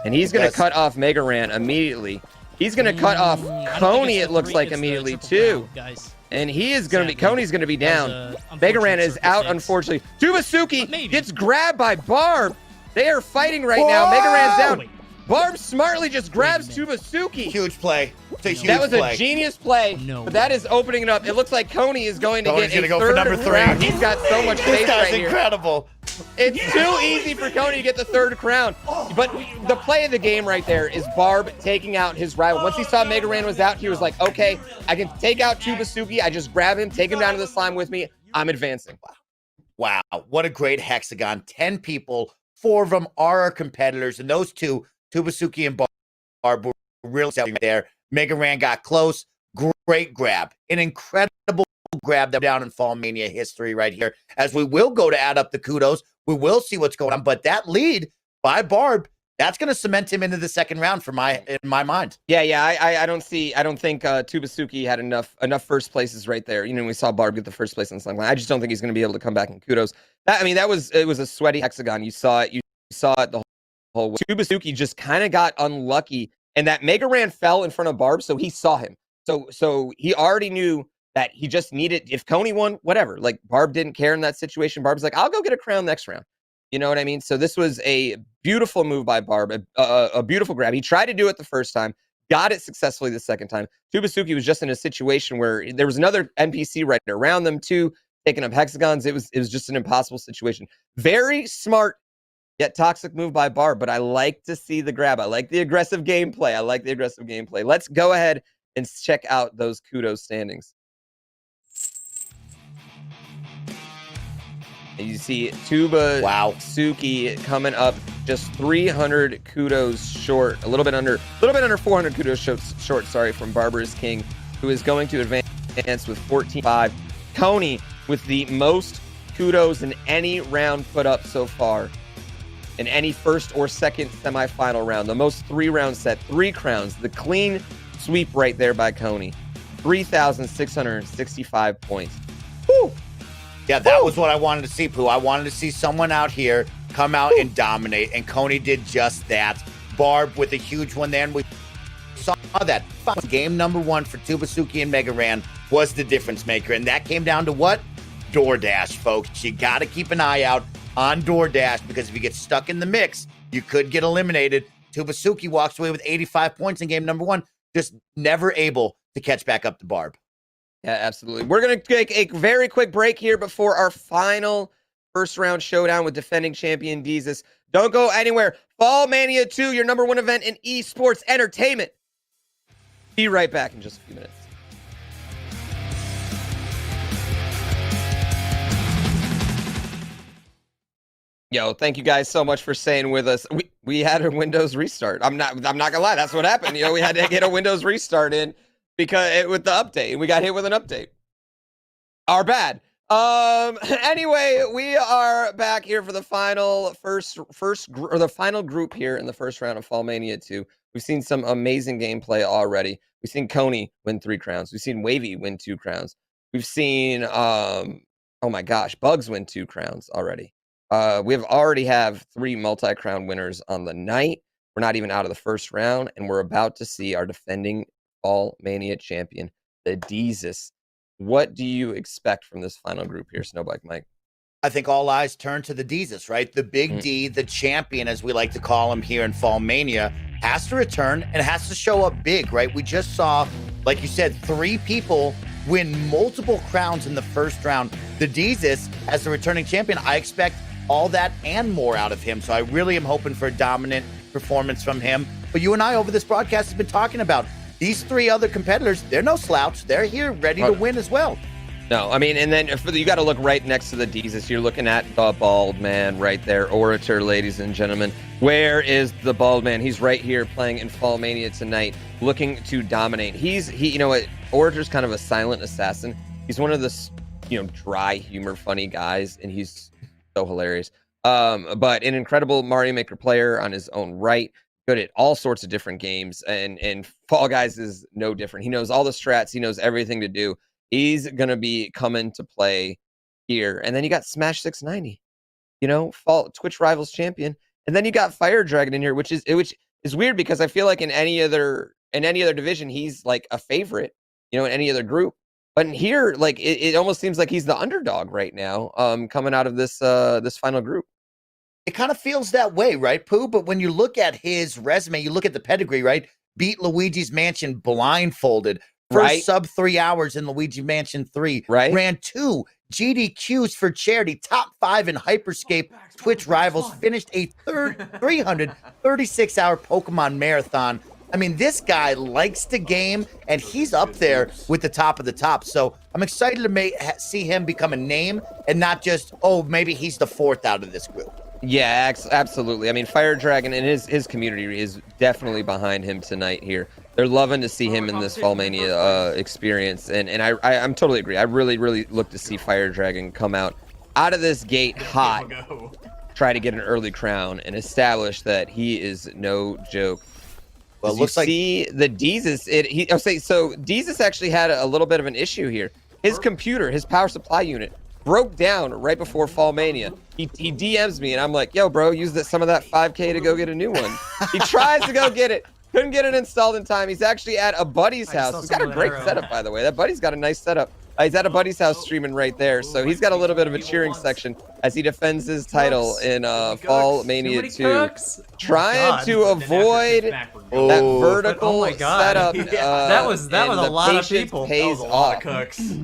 And he's going to cut off Mega Ran immediately. He's going to cut off Coney, it looks like, immediately, too. Guys. And he is going to be, Coney's going to be down. Mega Ran is out, unfortunately. Tubasuki gets grabbed by Barb. They are fighting right now. Mega Ran's down. Barb smartly just grabs Tubasuki. Huge play. It's a huge That was play. a genius play. No But that is opening it up. It looks like Coney is going to Coney's get gonna a go for third number 3. crown. He's got so much This space guy's right here. incredible. It's too easy for Coney to get the 3rd crown. But the play of the game right there is Barb taking out his rival. Once he saw Mega Ran was out, he was like, okay, I can take out Tubasuki. I just grab him, take him down to the slime with me. I'm advancing. Wow, what a great hexagon. 10 people, 4 of them are our competitors, and those 2, Tubasuki and Barb, were really selling there. Mega Ran got close. Great grab. An incredible grab down in FallMania history right here. As we will go to add up the kudos, we will see what's going on. But that lead by Barb, that's going to cement him into the 2nd round in my mind. Yeah. I don't think Tubasuki had enough first places right there. You know, we saw Barb get the first place in the slime line. I just don't think he's going to be able to come back in kudos. It was a sweaty hexagon. You saw it the whole way. Tubasuki just kind of got unlucky, and that Mega Ran fell in front of Barb, so he saw him. So he already knew that he just needed, if Coney won, whatever. Like, Barb didn't care in that situation. Barb's like, I'll go get a crown next round. You know what I mean? So this was a beautiful move by Barb, a beautiful grab. He tried to do it the first time, got it successfully the 2nd time. Tubasuki was just in a situation where there was another NPC right around them too, taking up hexagons. It was just an impossible situation. Very smart yet toxic move by Barb, but I like to see the grab. I like the aggressive gameplay. Let's go ahead and check out those kudos standings. And you see Tubasuki coming up just 300 kudos short, a little bit under 400 kudos short, sorry, from Barber's King, who is going to advance with 14.5. Coney with the most kudos in any round put up so far. In any first or second semifinal round. The most 3-round set, 3 crowns. The clean sweep right there by Coney. 3,665 points. Woo! Yeah, that was what I wanted to see, Pooh. I wanted to see someone out here come out and dominate, and Coney did just that. Barb with a huge one there, and we saw that. Game number 1 for Tubasuki and Mega Ran was the difference maker, and that came down to what? DoorDash, folks. You got to keep an eye out on DoorDash, because if you get stuck in the mix, you could get eliminated. Tubasuki walks away with 85 points in game number 1, just never able to catch back up to Barb. Yeah, absolutely. We're going to take a very quick break here before our final first round showdown with defending champion Deezus. Don't go anywhere. FallMania 2, your #1 event in esports entertainment. Be right back in just a few minutes. Yo, thank you guys so much for staying with us. We had a Windows restart. I'm not gonna lie, that's what happened. You know, we had to get a Windows restart in because with the update, we got hit with an update. Our bad. Anyway, we are back here for the final final group here in the first round of FallMania 2. We've seen some amazing gameplay already. We've seen Coney win 3 crowns. We've seen Wavy win 2 crowns. We've seen oh my gosh, Bugs win 2 crowns already. We already have 3 multi-crown winners on the night. We're not even out of the first round, and we're about to see our defending FallMania champion, the Deezus. What do you expect from this final group here, Snowbike Mike? I think all eyes turn to the Deezus, right? The big D, the champion, as we like to call him here in FallMania, has to return and has to show up big, right? We just saw, like you said, 3 people win multiple crowns in the first round. The Deezus, as the returning champion, I expect all that and more out of him. So I really am hoping for a dominant performance from him. But you and I over this broadcast have been talking about these 3 other competitors. They're no slouch. They're here ready to win as well. No, I mean, and then you got to look right next to the Deezus. You're looking at the bald man right there, Orator, ladies and gentlemen. Where is the bald man? He's right here playing in FallMania tonight, looking to dominate. He, you know what? Orator's kind of a silent assassin. He's one of the, dry humor, funny guys, and he's so hilarious. But an incredible Mario Maker player on his own right, good at all sorts of different games, and Fall Guys is no different. He knows all the strats. He knows everything to do. He's gonna be coming to play here. And then you got Smash 690, Twitch Rivals champion. And then you got Fire Dragon in here, which is weird because I feel like in any other division, he's like a favorite, in any other group. But in here, like it almost seems like he's the underdog right now, coming out of this final group. It kind of feels that way, right, Pooh? But when you look at his resume, you look at the pedigree, right? Beat Luigi's Mansion blindfolded. First sub 3 hours in Luigi Mansion 3. Right. Ran 2 GDQs for charity. Top 5 in Hyperscape. Twitch Rivals. Finished a 336-hour Pokemon marathon. I mean, this guy likes the game, and he's up there with the top of the top. So I'm excited to see him become a name and not just, maybe he's the 4th out of this group. Yeah, absolutely. I mean, Fire Dragon and his community is definitely behind him tonight here. They're loving to see him in this FallMania experience, and I'm totally agree. I really, really look to see Fire Dragon come out of this gate hot, try to get an early crown, and establish that he is no joke. Well, it looks like the Deezus. So Deezus actually had a little bit of an issue here. His computer, his power supply unit, broke down right before FallMania. He DMs me and I'm like, yo, bro, use some of that 5K to go get a new one. He tries to go get it. Couldn't get it installed in time. He's actually at a buddy's house. He's got a great setup, by the way. That buddy's got a nice setup. He's at a buddy's house streaming right there. So he's got a little bit of a cheering section as he defends his title in FallMania 2. Trying to avoid that vertical setup. That was a lot of people. That was a lot of cooks.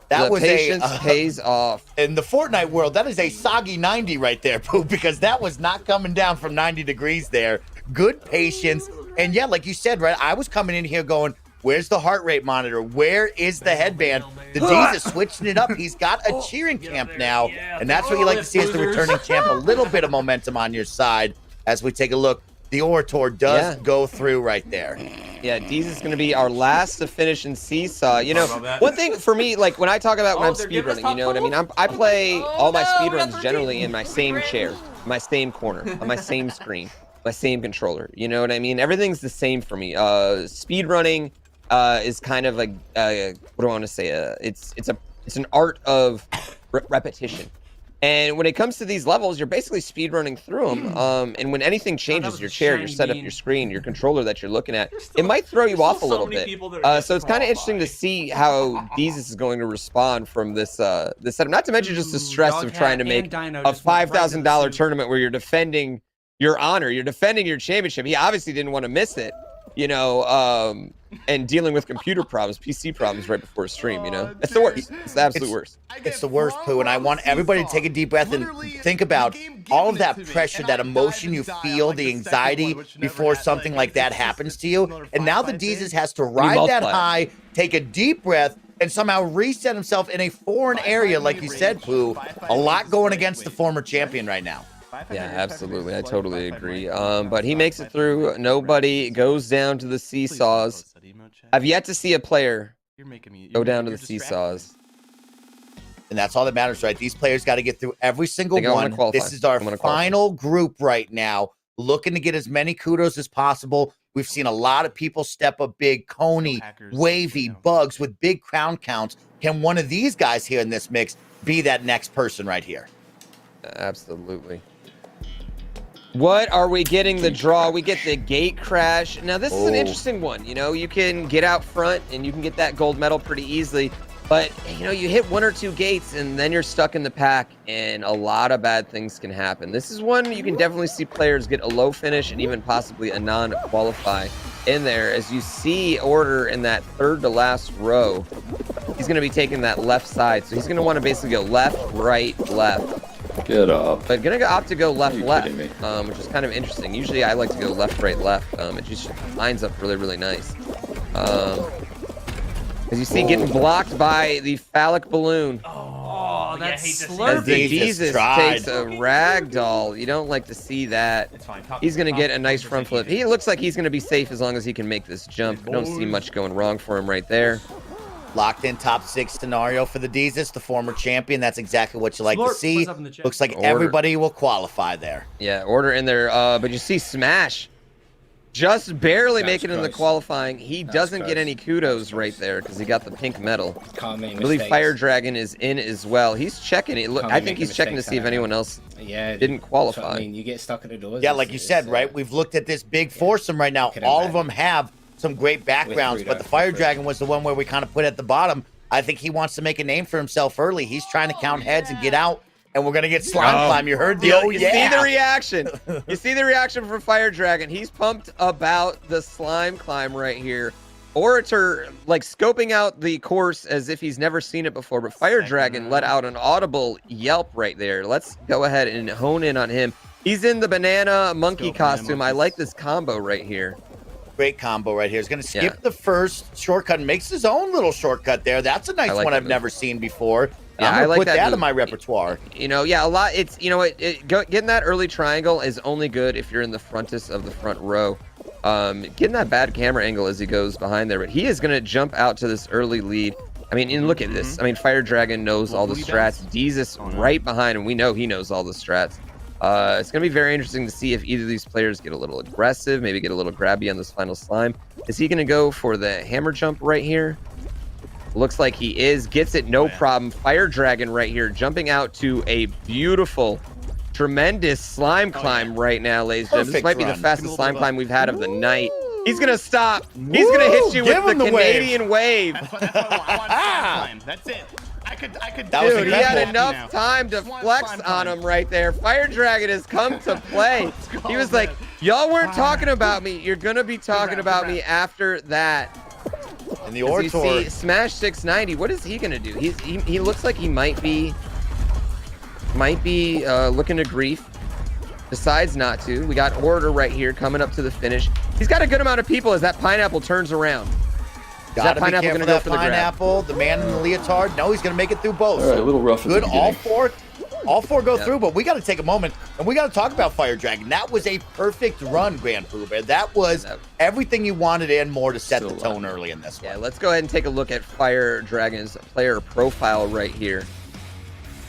That was patience pays off. In the Fortnite world, that is a soggy 90 right there, Pooh, because that was not coming down from 90 degrees there. Good patience. And yeah, like you said, right, I was coming in here going, where's the heart rate monitor? Where is the headband? The Deez is switching it up. He's got a cheering camp now, and that's what you like to see as the returning champ. A little bit of momentum on your side as we take a look. the Orator does go through right there. Yeah, Deez is going to be our last to finish in Seesaw. You know, one thing for me, like when I talk about when I'm speedrunning, you know what I mean? I play all my speedruns generally in my same chair, my same corner, on my same screen, my same controller. You know what I mean? Everything's the same for me. Speedrunning is kind of like, what do I want to say? It's an art of repetition. And when it comes to these levels, you're basically speedrunning through them. And when anything changes, your chair, your setup, your screen, your controller that you're looking at, it might throw you off a little bit. So it's kind of interesting to see how Jesus is going to respond from this setup. Not to mention just the stress of trying to make a $5,000 tournament where you're defending your honor, you're defending your championship. He obviously didn't want to miss it, you know, and dealing with computer problems, PC problems right before a stream, you know? It's the worst. It's the absolute worst. It's the worst, Pooh, and I want everybody to take a deep breath and think about all of that pressure, that emotion you feel, the anxiety before something like that happens to you. And now the Jesus has to ride that high, take a deep breath, and somehow reset himself in a foreign area, like you said, Pooh. A lot going against the former champion right now. Yeah, absolutely. I totally agree. But he makes it through. Nobody goes down to the seesaws. I've yet to see a player go down to the seesaws. And that's all that matters, right? These players got to get through every single one. This is our final group right now, looking to get as many kudos as possible. We've seen a lot of people step up big. Coney, Wavy, Bugs with big crown counts. Can one of these guys here in this mix be that next person right here? Absolutely. What are we getting the draw? We get the gate crash. Now, this is an interesting one. You know, you can get out front and you can get that gold medal pretty easily. But, you know, you hit one or two gates and then you're stuck in the pack and a lot of bad things can happen. This is one you can definitely see players get a low finish and even possibly a non-qualify in there. As you see Order in that third to last row, he's going to be taking that left side. So he's going to want to basically go left, right, left. Get up. But gonna opt to go left, which is kind of interesting. Usually I like to go left, right, left. It just lines up really, really nice. As you see, getting blocked by the phallic balloon. Oh, that's As the Jesus takes a ragdoll. You don't like to see that. He's gonna get a nice front flip. He looks like he's gonna be safe as long as he can make this jump. I don't see much going wrong for him right there. Locked in top 6 scenario for the Jesus, the former champion. That's exactly what you like to see. Looks like everybody will qualify there. Yeah, Order in there. But you see Smash just barely making it in the qualifying. He doesn't get any kudos right there because he got the pink medal. I believe Fire Dragon is in as well. He's checking it. Look, I think he's checking to see if anyone else didn't qualify. I mean, you get stuck at the doors. Yeah, like you said, right? We've looked at this big foursome right now. All of them have some great backgrounds, but the Fire Dragon was the one where we kind of put at the bottom. I think he wants to make a name for himself early. He's trying to count heads and get out, and we're going to get slime climb. You heard the you see the reaction. You see the reaction from Fire Dragon. He's pumped about the slime climb right here. Orator, like, scoping out the course as if he's never seen it before, but Fire Dragon let out an audible yelp right there. Let's go ahead and hone in on him. He's in the banana monkey costume. I like this combo right here. Great combo right here. He's going to skip the first shortcut and makes his own little shortcut there. That's a nice one I've never seen before. Yeah, I'm going to put that move in my repertoire. You know, yeah, a lot. It's, you know what, getting that early triangle is only good if you're in the frontest of the front row. Getting that bad camera angle as he goes behind there, but he is going to jump out to this early lead. I mean, and look at this. I mean, Fire Dragon knows all the strats. Jesus right behind him. We know he knows all the strats. It's going to be very interesting to see if either of these players get a little aggressive, maybe get a little grabby on this final slime. Is he going to go for the hammer jump right here? Looks like he is. Gets it, no problem. Fire Dragon right here, jumping out to a beautiful, tremendous slime climb right now, ladies and gentlemen. This might be the fastest slime climb we've had of the night. He's going to stop. He's going to hit you with the Canadian wave. That's it. I could Dude, he had enough time to flex on him right there. Fire Dragon has come to play. He was like, y'all weren't talking about me. You're going to be talking about me after that. And the Orator. You see, Smash 690. What is he going to do? He looks like he might be looking to grief. Decides not to. We got Order right here coming up to the finish. He's got a good amount of people as that pineapple turns around. Gotta be careful of that pineapple. The man in the leotard. No, he's going to make it through both. All right, a little rough. Good all four. All 4 go through, but we got to take a moment and we got to talk about Fire Dragon. That was a perfect run, GrandPooBear. That was everything you wanted and more to set the tone early in this one. Yeah, let's go ahead and take a look at Fire Dragon's player profile right here.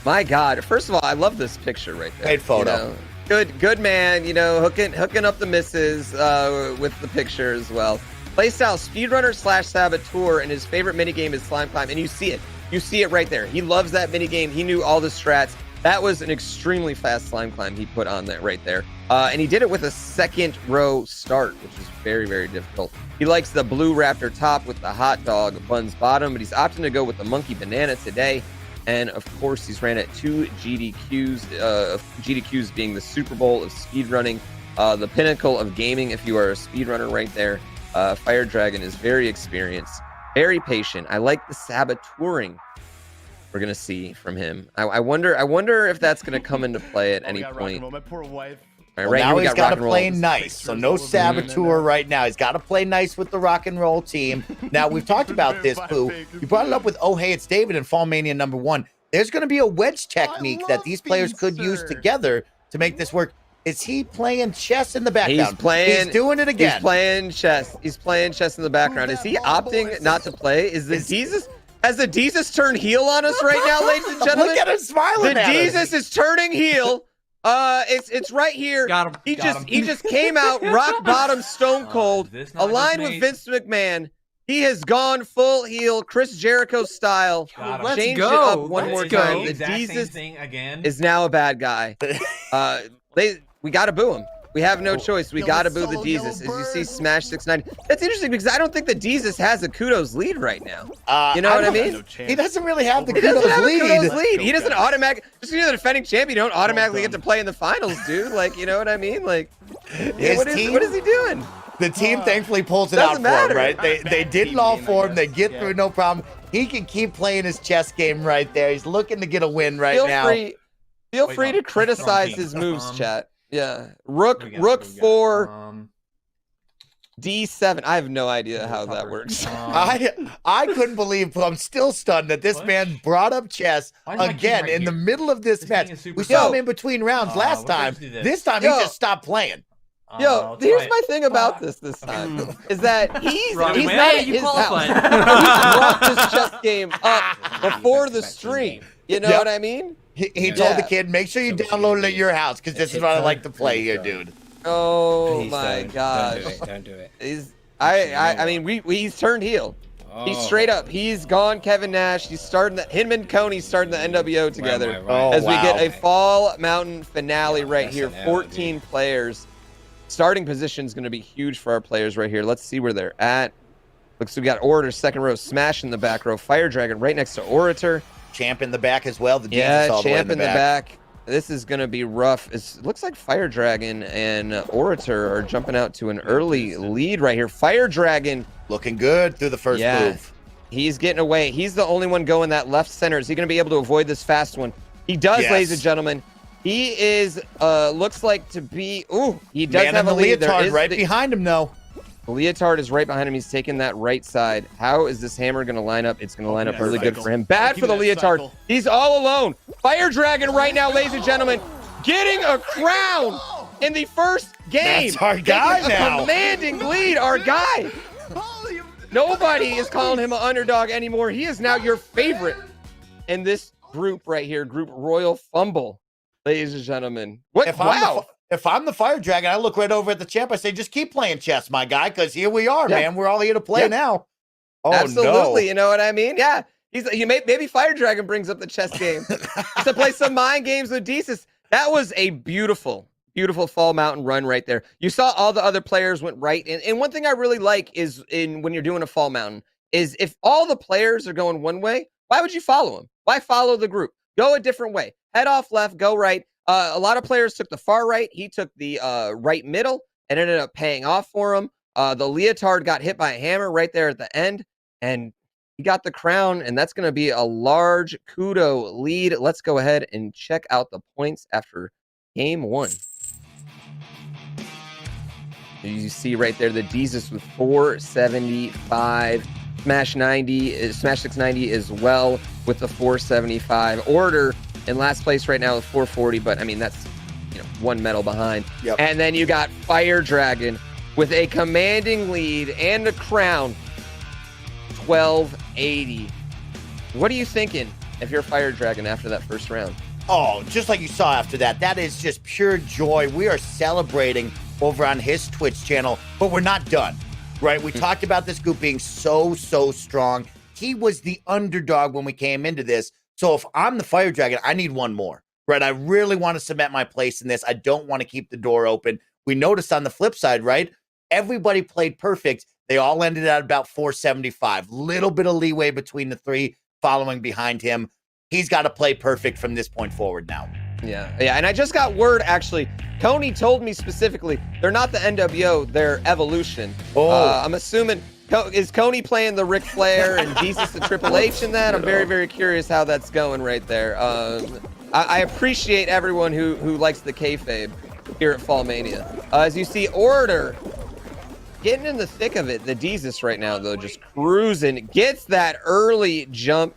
My God, first of all, I love this picture right there. Great photo. You know, good man. You know, hooking up the misses with the picture as well. Playstyle speedrunner / saboteur, and his favorite minigame is slime climb, and you see it. You see it right there. He loves that minigame. He knew all the strats. That was an extremely fast slime climb he put on that right there. And he did it with a second row start, which is very, very difficult. He likes the blue raptor top with the hot dog buns bottom, but he's opting to go with the monkey banana today. And of course, he's ran at 2 GDQs, GDQs being the Super Bowl of speedrunning, the pinnacle of gaming if you are a speedrunner right there. Fire Dragon is very experienced, very patient. I like the saboteuring we're gonna see from him. I wonder if that's gonna come into play at any point. Well, now he's got to play nice, so no saboteur right now. He's got to play nice with the rock and roll team. Now, we've talked about this, Pooh. You brought it up with Oh Hey It's David and FallMania #1. There's going to be a wedge technique that these players could use together to make this work. Is he playing chess in the background? He's doing it again. He's playing chess. He's playing chess in the background. Is he opting not to play? Has the Jesus turned heel on us right now, ladies and gentlemen? Look at him smiling. The Jesus is turning heel. It's right here. Got him. He just came out rock bottom, stone cold, aligned with Vince McMahon. He has gone full heel, Chris Jericho style. Changed it up one more time. The Jesus is now a bad guy. We got to boo him. We have no choice. We got to boo the Jesus. As you see, Smash 690. That's interesting because I don't think the Jesus has a kudos lead right now. You know what I mean? He doesn't really have the kudos lead. He doesn't automatically. Just because you're the defending champion, you don't automatically get to play in the finals, dude. Like, you know what I mean? Like, what is he doing? The team thankfully pulls it out for him, right? They did it all for him. They get through no problem. He can keep playing his chess game right there. He's looking to get a win right now. Feel free to criticize his moves, chat. Yeah, rook 4, D7. I have no idea how that works. I couldn't believe. I'm still stunned that this man brought up chess again in the middle of this match. We saw him in between rounds last time. This time he just stopped playing. Here's my thing about this time is that he's not at his house. He brought this chess game up before the stream. You know what I mean? He told the kid, make sure you download it at your house because this is what I like to play here, dude. Oh my gosh! Don't do it. I mean, he's turned heel. He's straight up. He's gone Kevin Nash. He's starting him and Coney starting the NWO together as we get a Fall Mountain finale right here. 14 players. Starting position is going to be huge for our players right here. Let's see where they're at. Looks like we got Orator second row, Smash in the back row, Fire Dragon right next to Orator. Champ in the back as well. Champ in the back. This is going to be rough. It looks like Fire Dragon and Orator are jumping out to an early lead right here. Fire Dragon looking good through the first move. He's getting away. He's the only one going that left center. Is he going to be able to avoid this fast one? He does, ladies and gentlemen. He is, looks like to be, he does have a lead. Leotard right behind him, though. The Leotard is right behind him. He's taking that right side. How is this hammer going to line up? It's going to line up really good for him. Bad for the Leotard. He's all alone. Fire Dragon right now, ladies and gentlemen, getting a crown in the first game. That's our guy now. Commanding lead, our guy. Nobody is calling him an underdog anymore. He is now your favorite in this group right here, Group Royal Fumble, ladies and gentlemen. If I'm the Fire Dragon, I look right over at the champ. I say, just keep playing chess, my guy, because here we are, man. We're all here to play now. Oh, absolutely. No. You know what I mean? Yeah. Maybe Fire Dragon brings up the chess game to play some mind games with Jesus. That was a beautiful, beautiful Fall Mountain run right there. You saw all the other players went right. And one thing I really like is when you're doing a Fall Mountain is if all the players are going one way, why would you follow them? Why follow the group? Go a different way. Head off left, go right. A lot of players took the far right. He took the right middle and ended up paying off for him. The Leotard got hit by a hammer right there at the end, and he got the crown, and that's going to be a large kudo lead. Let's go ahead and check out the points after game one. You see right there the Jesus with 475. Smash 690 as well with the 475. Order in last place right now with 440, but I mean, that's, you know, 1 medal behind. Yep. And then you got Fire Dragon with a commanding lead and a crown, 1280. What are you thinking if you're Fire Dragon after that first round? Oh, just like you saw after that. That is just pure joy. We are celebrating over on his Twitch channel, but we're not done, right? We talked about this group being so strong. He was the underdog when we came into this. So if I'm the Fire Dragon, I need one more, right? I really want to cement my place in this. I don't want to keep the door open. We noticed on the flip side, right? Everybody played perfect. They all ended at about 475. Little bit of leeway between the three following behind him. He's got to play perfect from this point forward now. Yeah. And I just got word, actually. Coney told me specifically, they're not the NWO, they're Evolution. Oh. I'm assuming, is Coney playing the Ric Flair and Jesus the Triple H in that? I'm very curious how that's going right there. I appreciate everyone who likes the kayfabe here at FallMania. As you see, Order getting in the thick of it. The Jesus right now, though, just cruising. Gets that early jump.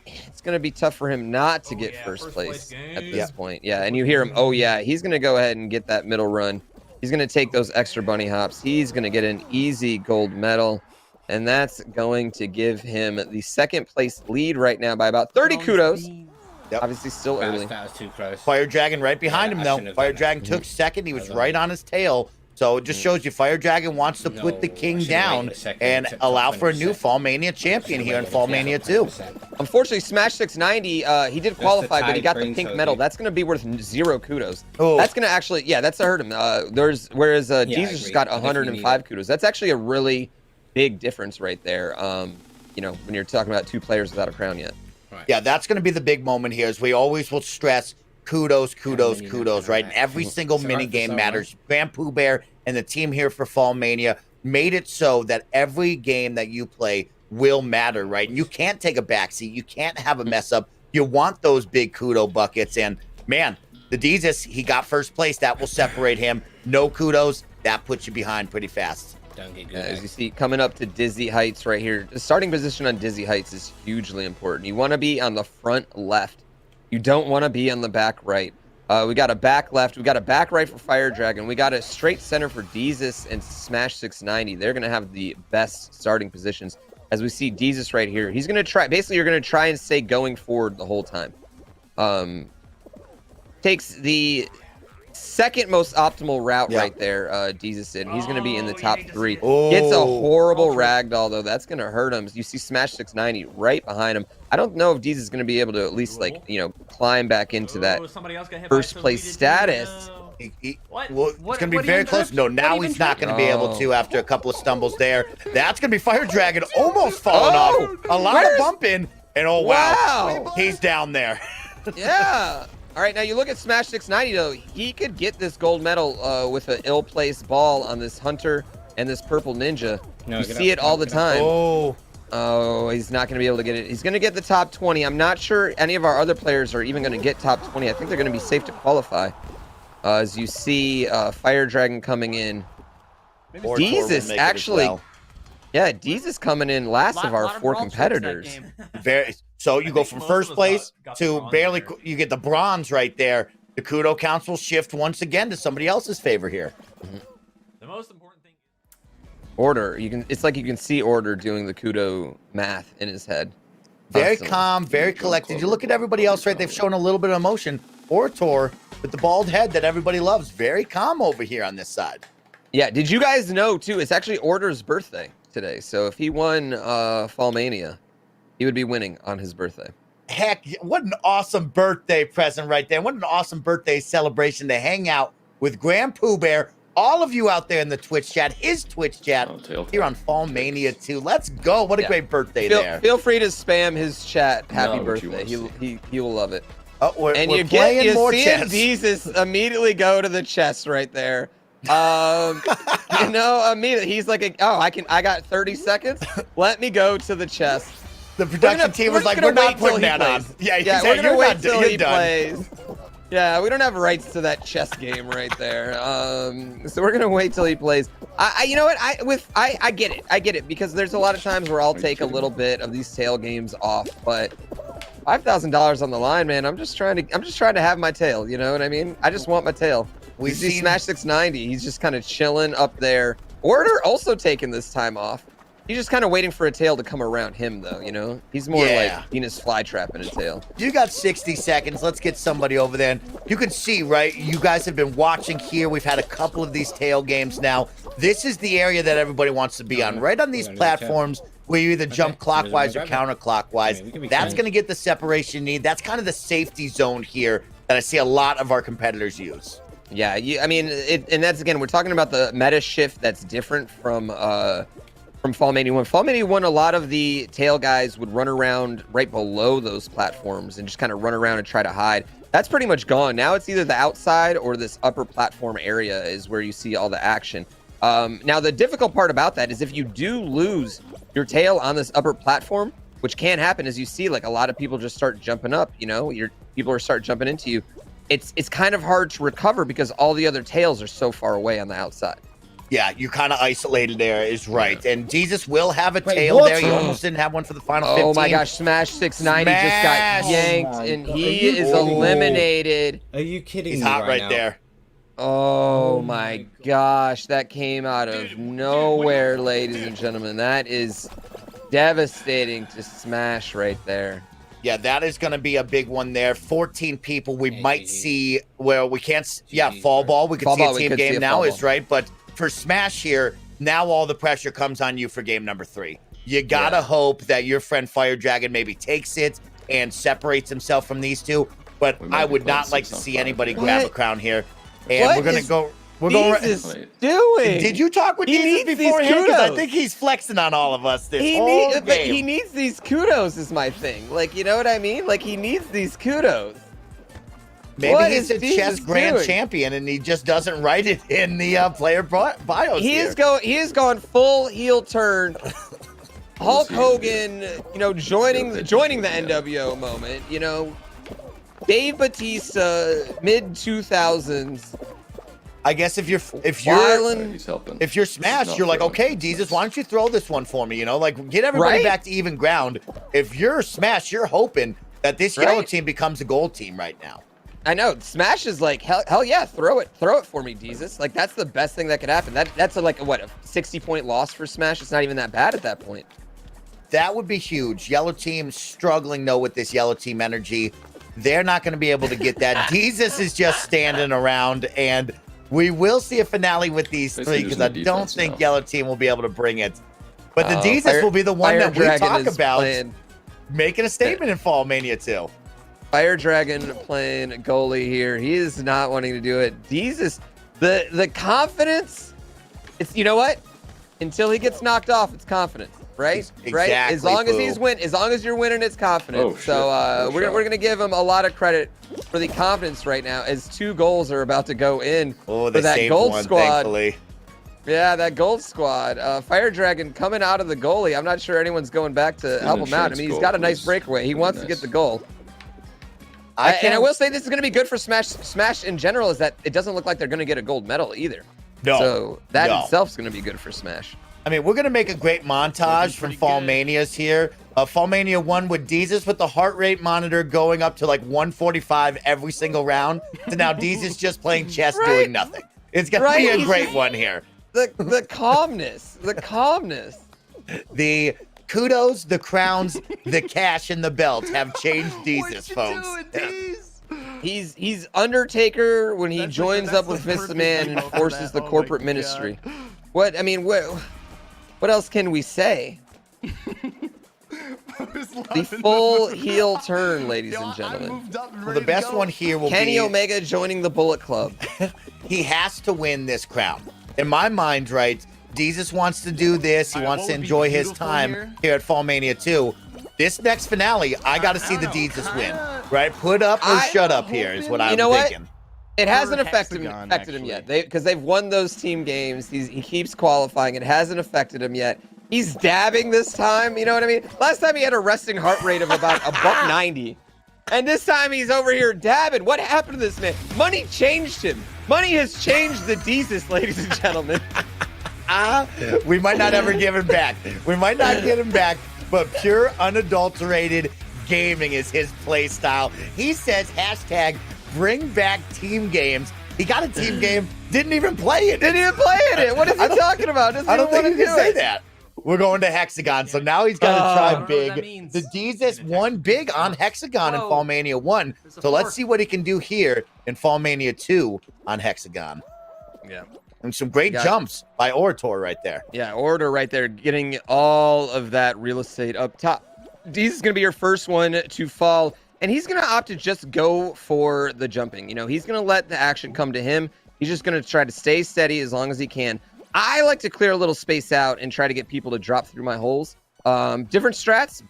It's going to be tough for him not to get first place at this point. Yeah, and you hear him, oh, yeah, he's going to go ahead and get that middle run. He's going to take those extra bunny hops. He's going to get an easy gold medal, and that's going to give him the second place lead right now by about 30 kudos. Yep. Obviously still early. That was too close. Fire Dragon right behind him, though. Fire Dragon took second. He was right on his tail. So it just shows you Fire Dragon wants to put the king down and allow for a new FallMania champion here in FallMania 2. Unfortunately, Smash 690, he did qualify, but he got the pink medal. That's going to be worth 0 kudos. Oh. That's going to actually, yeah, that's to hurt him. Whereas Jesus just got 105 kudos. That's actually a really big difference right there. You know, when you're talking about 2 players without a crown yet. Yeah, that's going to be the big moment here, as we always will stress. Kudos, right? And every single mini game matters. GrandPooBear and the team here for FallMania made it so that every game that you play will matter, right? And you can't take a backseat. You can't have a mess up. You want those big kudo buckets. And man, the Jesus, he got first place. That will separate him. No kudos. That puts you behind pretty fast. As you see, coming up to Dizzy Heights right here, the starting position on Dizzy Heights is hugely important. You want to be on the front left. You don't want to be on the back right. We got a back left. We got a back right for Fire Dragon. We got a straight center for Jesus and Smash 690. They're going to have the best starting positions. As we see Jesus right here, he's going to try. Basically, you're going to try and stay going forward the whole time. Takes the second most optimal route right there, Jesus did. He's going to be in the top 3. Gets a horrible ragdoll, though. That's going to hurt him. You see Smash 690 right behind him. I don't know if Jesus is going to be able to at least, like, you know, climb back into that first place status. Well, it's going to be very close. No, now he's not going to be able to after a couple of stumbles there. That's going to be Fire Dragon almost falling off. A lot of bumping. And oh, wow. He's down there. Yeah. All right, now you look at Smash 690, though. He could get this gold medal with an ill-placed ball on this Hunter and this Purple Ninja. You see it all the time. Oh, he's not going to be able to get it. He's going to get the top 20. I'm not sure any of our other players are even going to get top 20. I think they're going to be safe to qualify. As you see Fire Dragon coming in. Jesus, actually. Yeah, Jesus coming in last of our 4 competitors. So you go from first place to barely, you get the bronze right there. The kudo counts will shift once again to somebody else's favor here. The most important thing. Order, it's like you can see Order doing the kudo math in his head. Very calm, very collected. You look at everybody else, right? They've shown a little bit of emotion. Orator with the bald head that everybody loves. Very calm over here on this side. Yeah, did you guys know, too, it's actually Order's birthday today. So if he won FallMania, he would be winning on his birthday. Heck, what an awesome birthday present right there. What an awesome birthday celebration to hang out with GrandPooBear. All of you out there in the Twitch chat, his Twitch chat, here on FallMania 2. Let's go. What a great birthday there. Feel free to spam his chat. Happy birthday. He will love it. Oh, we're you see Jesus immediately go to the chest right there. You know, immediately he's like, I got 30 seconds. Let me go to the chest. The production team was like, we're not putting that on. Yeah, we're gonna wait till he plays. Yeah, we don't have rights to that chess game right there. So we're gonna wait till he plays. You know what? I get it. I get it, because there's a lot of times where I'll take a little bit of these tail games off, but $5,000 on the line, man. I'm just trying to have my tail. You know what I mean? I just want my tail. We see Smash 690. He's just kind of chilling up there. Order also taking this time off. He's just kind of waiting for a tail to come around him, though, you know? He's more like Venus flytrap in a tail. You got 60 seconds. Let's get somebody over there. And you can see, right? You guys have been watching here. We've had a couple of these tail games now. This is the area that everybody wants to be on. Right on these platforms where you either jump clockwise or counterclockwise. That's going to get the separation you need. That's kind of the safety zone here that I see a lot of our competitors use. Yeah, I mean, and that's, again, we're talking about the meta shift that's different from FallMania 1. FallMania 1, a lot of the tail guys would run around right below those platforms and just kind of run around and try to hide. That's pretty much gone. Now it's either the outside or this upper platform area is where you see all the action. Now, the difficult part about that is if you do lose your tail on this upper platform, which can happen, as you see, like a lot of people just start jumping up, you know, people are start jumping into you. It's kind of hard to recover because all the other tails are so far away on the outside. Yeah, you kind of isolated there is right. And Jesus will have a tail there. You almost didn't have one for the final 15. Oh my gosh, Smash 690 just got yanked and he is eliminated. Are you kidding me? He's me hot right there. Oh my gosh, that came out of nowhere, ladies and gentlemen. That is devastating to Smash right there. Yeah, that is going to be a big one there. 14 people. We might see where we can't. Yeah, fall ball. We could see a team game now is right. But for Smash here, now all the pressure comes on you for game number 3. You got to hope that your friend Fire Dragon maybe takes it and separates himself from these two. But I would not like to see anybody grab a crown here. And we're going to go. We're going to doing. Did you talk with Jesus beforehand? Because I think he's flexing on all of us this whole game. But he needs these kudos is my thing. Like, you know what I mean? Like, he needs these kudos. Maybe he's a chess grand champion and he just doesn't write it in the player bios. He is going full heel turn. Hulk Hogan, you know, joining the NWO moment. You know, Dave Batista, mid 2000s. I guess if you're Smash, you're like, okay, Jesus, why don't you throw this one for me? You know, like get everybody back to even ground. If you're Smash, you're hoping that this yellow team becomes a gold team right now. I know. Smash is like, hell yeah, throw it for me, Jesus. Like, that's the best thing that could happen. That's a 60-point loss for Smash. It's not even that bad at that point. That would be huge. Yellow team struggling, though, with this yellow team energy. They're not going to be able to get that. Jesus is just standing around, and we will see a finale with these three because I don't think yellow team will be able to bring it. But the Jesus will be the one that we talk about making a statement in FallMania 2. Fire Dragon playing goalie here. He is not wanting to do it. Jesus, the confidence. It's, you know what? Until he gets knocked off, it's confidence, right? Exactly, right. As long as you're winning, it's confidence. So we're gonna give him a lot of credit for the confidence right now, as 2 goals are about to go in for that gold squad. Thankfully. Yeah, that gold squad. Fire Dragon coming out of the goalie. I'm not sure anyone's going back to help him out. I mean, he's got a nice breakaway. He wants to get the goal. And I will say this is going to be good for Smash. Smash in general is that it doesn't look like they're going to get a gold medal either. No. So that itself is going to be good for Smash. I mean, we're going to make a great montage from FallManias here. FallMania 1 with Jesus with the heart rate monitor going up to like 145 every single round. So now Jesus just playing chess doing nothing. It's going to be a great one here. The calmness. The calmness. The kudos, the crowns, the cash, and the belt have changed Jesus, folks. He's Undertaker when he joins up with Vince McMahon and forces the corporate ministry. What else can we say? The full heel turn, ladies and gentlemen. Well, the best one here will be Kenny Omega joining the Bullet Club. He has to win this crown. In my mind, right, Jesus wants to do this. He wants to enjoy his time here at FallMania 2. This next finale, I got to see the Jesus win, right? Put up or shut up here is what I'm thinking. It hasn't affected him yet because they've won those team games. He keeps qualifying. It hasn't affected him yet. He's dabbing this time. You know what I mean? Last time he had a resting heart rate of about $190. And this time he's over here dabbing. What happened to this man? Money changed him. Money has changed the Jesus, ladies and gentlemen. We might not ever give him back. We might not get him back, but pure, unadulterated gaming is his play style. He says hashtag bring back team games. He got a team game, didn't even play it. Didn't even play it. What is he talking about? I don't think he can say that. We're going to Hexagon, so now he's got to try big. The Jesus won big on Hexagon in FallMania 1, so let's see what he can do here in FallMania 2 on Hexagon. Yeah. And some great jumps by Orator right there. Yeah, Orator right there, getting all of that real estate up top. Deez is going to be your first one to fall, and he's going to opt to just go for the jumping. You know, he's going to let the action come to him. He's just going to try to stay steady as long as he can. I like to clear a little space out and try to get people to drop through my holes. Different strats.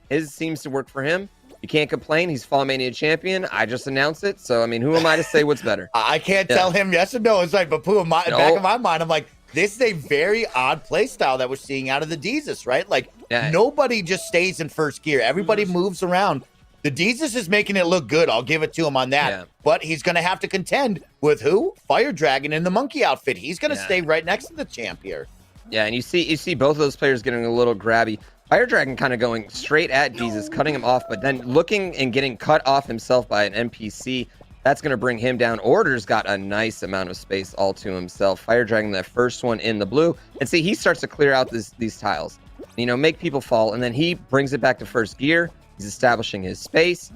His seems to work for him. You can't complain. He's FallMania champion. I just announced it. So, I mean, who am I to say what's better? I can't tell him yes or no. It's like, but Pooh, back in my mind, I'm like, this is a very odd play style that we're seeing out of the Deezus, right? Like, nobody just stays in first gear. Everybody moves around. The Deezus is making it look good. I'll give it to him on that. Yeah. But he's going to have to contend with who? Fire Dragon in the monkey outfit. He's going to stay right next to the champ here. Yeah, and you see both of those players getting a little grabby. Fire Dragon kind of going straight at Deezus, cutting him off, but then looking and getting cut off himself by an NPC. That's going to bring him down. Order's got a nice amount of space all to himself. Fire Dragon, that first one in the blue. And see, he starts to clear out these tiles. You know, make people fall, and then he brings it back to first gear. He's establishing his space.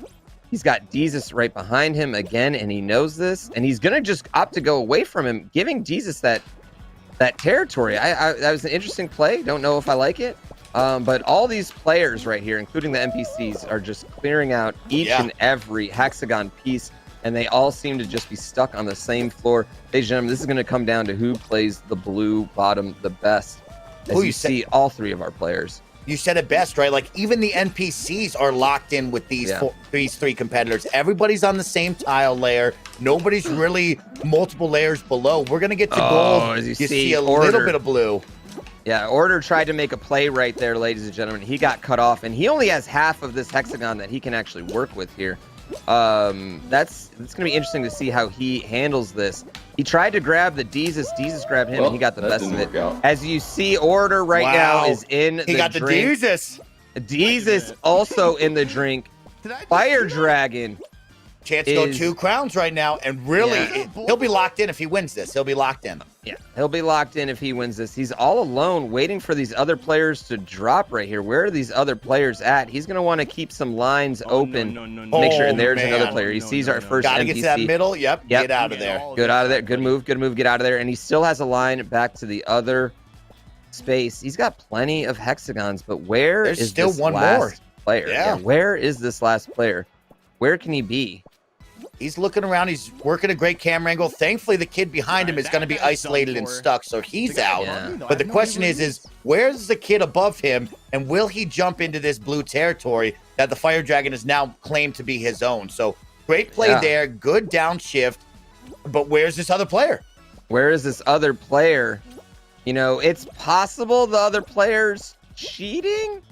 He's got Deezus right behind him again, and he knows this. And he's going to just opt to go away from him, giving Deezus that territory. That was an interesting play. Don't know if I like it. But all these players right here, including the NPCs, are just clearing out each and every hexagon piece, and they all seem to just be stuck on the same floor. Ladies and gentlemen, this is going to come down to who plays the blue bottom the best. As you see all three of our players. You said it best, right? Like, even the NPCs are locked in with these three competitors. Everybody's on the same tile layer. Nobody's really multiple layers below. We're going to get to gold. As you see a little bit of blue. Yeah, Order tried to make a play right there, ladies and gentlemen. He got cut off, and he only has half of this hexagon that he can actually work with here. It's going to be interesting to see how he handles this. He tried to grab the Deezus. Deezus grabbed him, and he got the best of it. As you see, Order right now is in the drink. He got the Deezus. Deezus also in the drink. Fire Dragon. Chance to go 2 crowns right now, and really, he'll be locked in if he wins this. He'll be locked in. Yeah, he'll be locked in if he wins this. He's all alone, waiting for these other players to drop right here. Where are these other players at? He's going to want to keep some lines open. Make sure, and there's another player. He sees our first NPC. Gotta get to that middle. Yep, get out of there. Good out of there. Good move, get out of there. And he still has a line back to the other space. He's got plenty of hexagons, but where is still this one last more player? Yeah, where is this last player? Where can he be? He's looking around. He's working a great camera angle. Thankfully, the kid behind him is going to be isolated and stuck, so he's out. Yeah. But the question is where's the kid above him, and will he jump into this blue territory that the Fire Dragon has now claimed to be his own? So great play there. Good downshift. But where's this other player? Where is this other player? You know, it's possible the other player's cheating.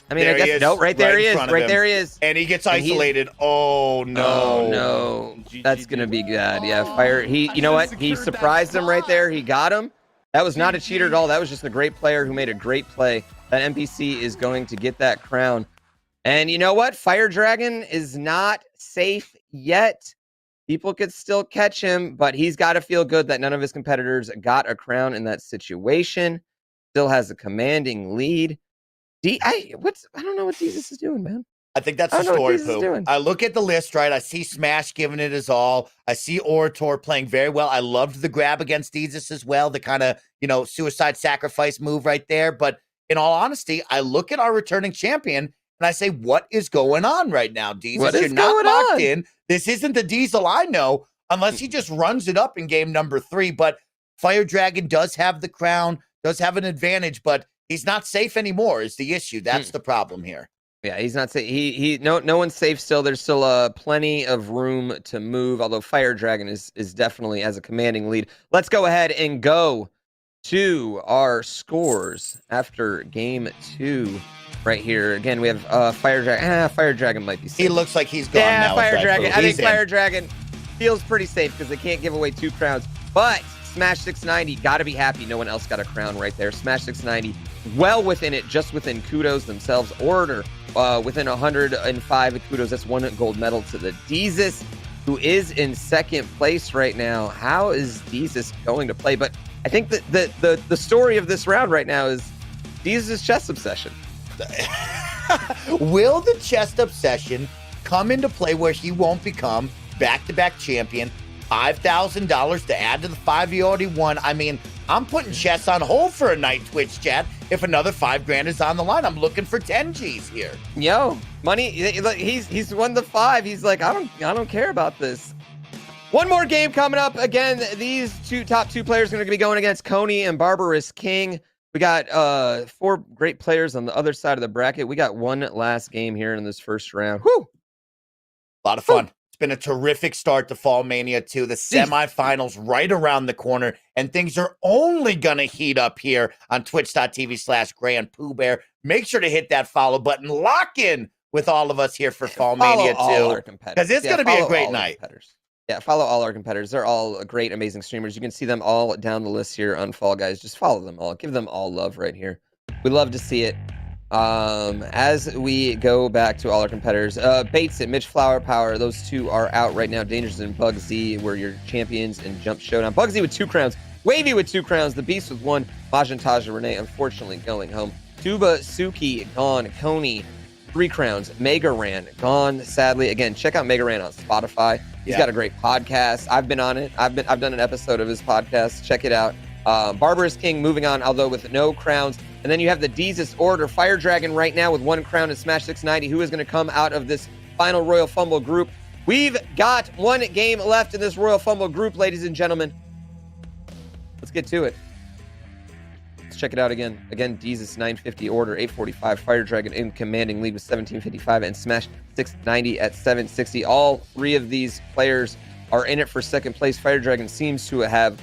I mean, I guess no. Right there he is. Right there he is. And he gets isolated. Oh no! Oh no! That's gonna be good. Yeah, Fire. You know what? He surprised him right there. He got him. That was not a cheater at all. That was just a great player who made a great play. That NPC is going to get that crown. And you know what? Fire Dragon is not safe yet. People could still catch him, but he's got to feel good that none of his competitors got a crown in that situation. Still has a commanding lead. I don't know what Deezus is doing, man. I think that's the story, Pooh. I look at the list, right? I see Smash giving it his all. I see Orator playing very well. I loved the grab against Deezus as well, the kind of, suicide sacrifice move right there. But in all honesty, I look at our returning champion and I say, what is going on right now, Deezus? You're not locked in. This isn't the Diesel I know, unless he just runs it up in game number 3. But Fire Dragon does have the crown, does have an advantage, but he's not safe anymore is the issue. That's the problem here. Yeah, he's not safe. No one's safe still. There's still plenty of room to move, although Fire Dragon is definitely has a commanding lead. Let's go ahead and go to our scores after game 2 right here. Again, we have Fire Dragon. Fire Dragon might be safe. He looks like he's gone now. Fire Dragon. I think Fire Dragon feels pretty safe because they can't give away 2 crowns. But Smash 690, got to be happy no one else got a crown right there. Smash 690, well within it, just within kudos themselves. Order within 105 kudos. That's 1 gold medal to the Deezus, who is in second place right now. How is Deezus going to play? But I think that the story of this round right now is Deezus' chess obsession. Will the chest obsession come into play where he won't become back-to-back champion? $5,000 to add to the 5 he already won. I mean, I'm putting chess on hold for a night, Twitch chat. If another $5,000 is on the line, I'm looking for 10 G's here. Yo, money. He's won the 5. He's like, I don't care about this. One more game coming up. Again, these top two players are going to be going against Coney and Barbarous King. We got 4 great players on the other side of the bracket. We got one last game here in this first round. Whew. A lot of fun. It's been a terrific start to FallMania 2. The semifinals right around the corner, and things are only going to heat up here on twitch.tv/GrandPooBear. Make sure to hit that follow button. Lock in with all of us here for FallMania 2, because it's going to be a great night. Yeah, follow all our competitors. They're all great, amazing streamers. You can see them all down the list here on Fall Guys. Just follow them all. Give them all love right here. We love to see it. As we go back to all our competitors, Bates and Mitch Flower Power, those two are out right now. Dangers and Bugsy were your champions in Jump Showdown. Bugsy with 2 crowns, Wavy with 2 crowns, the Beast with 1, Majin Taja Renee unfortunately going home. Tuba Suki gone, Coney 3 crowns, Mega Ran gone sadly. Again, check out Mega Ran on Spotify. He's got a great podcast. I've been on it. I've done an episode of his podcast. Check it out. Barbarous King moving on, although with no crowns. And then you have the Deezus Order, Fire Dragon right now with 1 crown and Smash 690. Who is going to come out of this final Royal Fumble group? We've got 1 game left in this Royal Fumble group, ladies and gentlemen. Let's get to it. Let's check it out again. Again, Deezus 950, Order 845, Fire Dragon in commanding lead with 1755, and Smash 690 at 760. All 3 of these players are in it for second place. Fire Dragon seems to have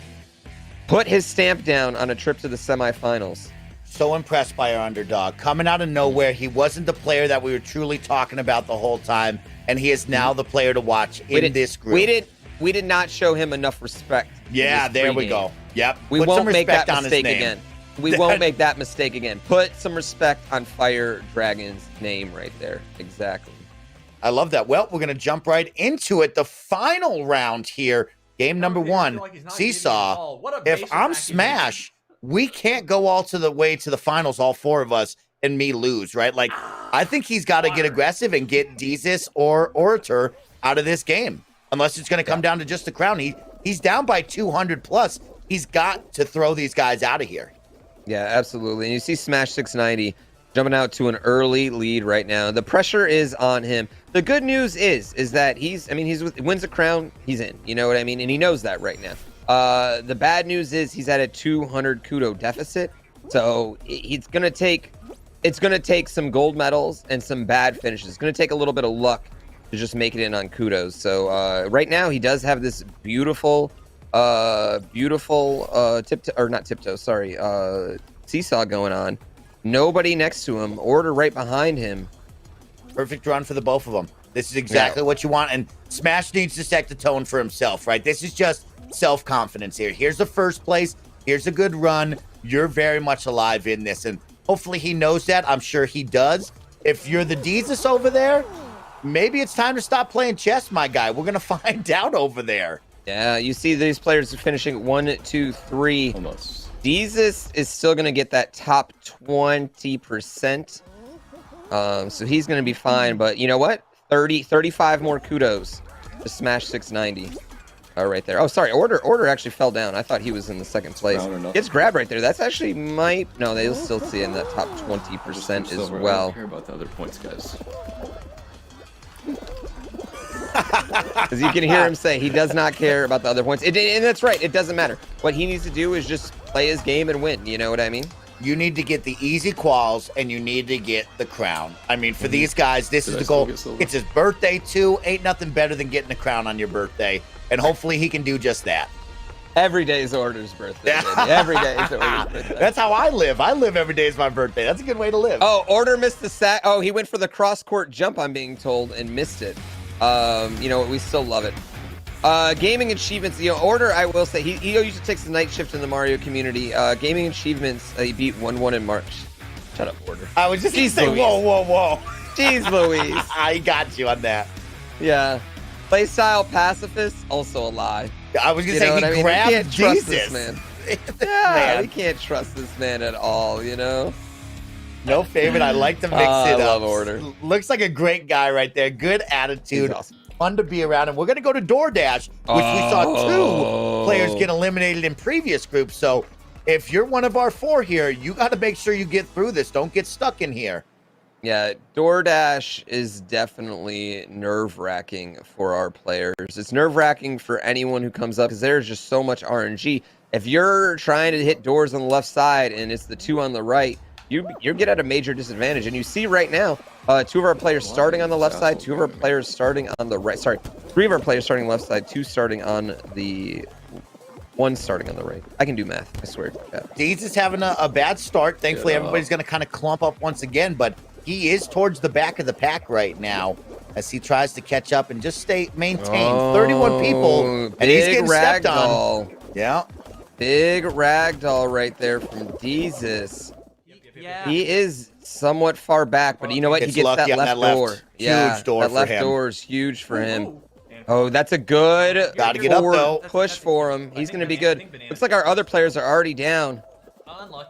put his stamp down on a trip to the semifinals. So impressed by our underdog. Coming out of nowhere, he wasn't the player that we were truly talking about the whole time, and he is now the player to watch in this group. We did not show him enough respect. Yeah, there we go. Yep. We won't make that mistake again. We won't make that mistake again. Put some respect on Fire Dragon's name right there. Exactly. I love that. Well, we're going to jump right into it. The final round here. Game number 1, Seesaw. If I'm Smash, we can't go all the way to the finals, all 4 of us, and me lose, right? Like, I think he's got to get aggressive and get Deezus or Orator out of this game. Unless it's going to come down to just the crown. He's down by 200 plus. He's got to throw these guys out of here. Yeah, absolutely. And you see Smash 690 jumping out to an early lead right now. The pressure is on him. The good news is that wins a crown, he's in. You know what I mean? And he knows that right now. The bad news is he's at a 200 kudo deficit. So it's going to take some gold medals and some bad finishes. It's going to take a little bit of luck to just make it in on kudos. So right now he does have this beautiful seesaw going on. Nobody next to him. Order right behind him. Perfect run for the both of them. This is exactly what you want. And Smash needs to set the tone for himself, right? This is just self-confidence here. Here's the first place. Here's a good run. You're very much alive in this. And hopefully he knows that. I'm sure he does. If you're the Deezus over there, maybe it's time to stop playing chess, my guy. We're going to find out over there. Yeah, you see these players are finishing 1, 2, 3. Almost. Deezus is still going to get that top 20%. So he's going to be fine. But you know what? 35 more kudos to Smash 690. Right there. Oh, sorry. Order actually fell down. I thought he was in the second place. Gets grabbed right there. That's actually no, they'll still see in that top 20% as well. I don't care about the other points, guys. Because you can hear him say he does not care about the other points. And that's right. It doesn't matter. What he needs to do is just play his game and win. You know what I mean? You need to get the easy quals, and you need to get the crown. I mean, for these guys, this is the goal. It's his birthday, too. Ain't nothing better than getting a crown on your birthday. And hopefully he can do just that. Every day is Order's birthday, baby. Every day is Order's birthday. That's how I live. I live every day is my birthday. That's a good way to live. Oh, Order missed the sack. Oh, he went for the cross-court jump, I'm being told, and missed it. You know what? We still love it. Gaming achievements. You know, Order, I will say, he usually takes the night shift in the Mario community. Gaming achievements, he beat 1-1 in March. Shut up, Order. I was just going to say, whoa. Jeez Louise. I got you on that. Yeah. Playstyle pacifist, also a lie. I was gonna You know say what he I mean? grabbed We can't trust Jesus. this man. Yeah, Man. we can't trust this man at all, you know? No favorite. I like to mix it I up. love Order. Looks like a great guy right there. Good attitude. He's awesome. Fun to be around. And we're going to go to DoorDash, which we saw 2 players get eliminated in previous groups. So if you're one of our 4 here, you got to make sure you get through this. Don't get stuck in here. Yeah, DoorDash is definitely nerve-wracking for our players. It's nerve-wracking for anyone who comes up because there's just so much RNG. If you're trying to hit doors on the left side and it's the 2 on the right, you get at a major disadvantage. And you see right now, 2 of our players starting on the left side, 2 of our players starting on the right. Sorry, 3 of our players starting left side, 2 starting on the 1 starting on the right. I can do math, I swear. Yeah. Deez is having a bad start. Thankfully, everybody's going to kind of clump up once again, but he is towards the back of the pack right now as he tries to catch up and just maintain 31 people, and he's getting stepped on. Yeah. Big ragdoll right there from Jesus. Yeah. He is somewhat far back, but you know what? He Gets gets lucky that on left that door. left Yeah, huge door that for left him. door is huge for him. Oh, that's a good Gotta get up, forward though. push for him. He's going to be good. Looks like our other players are already down. Unlucky.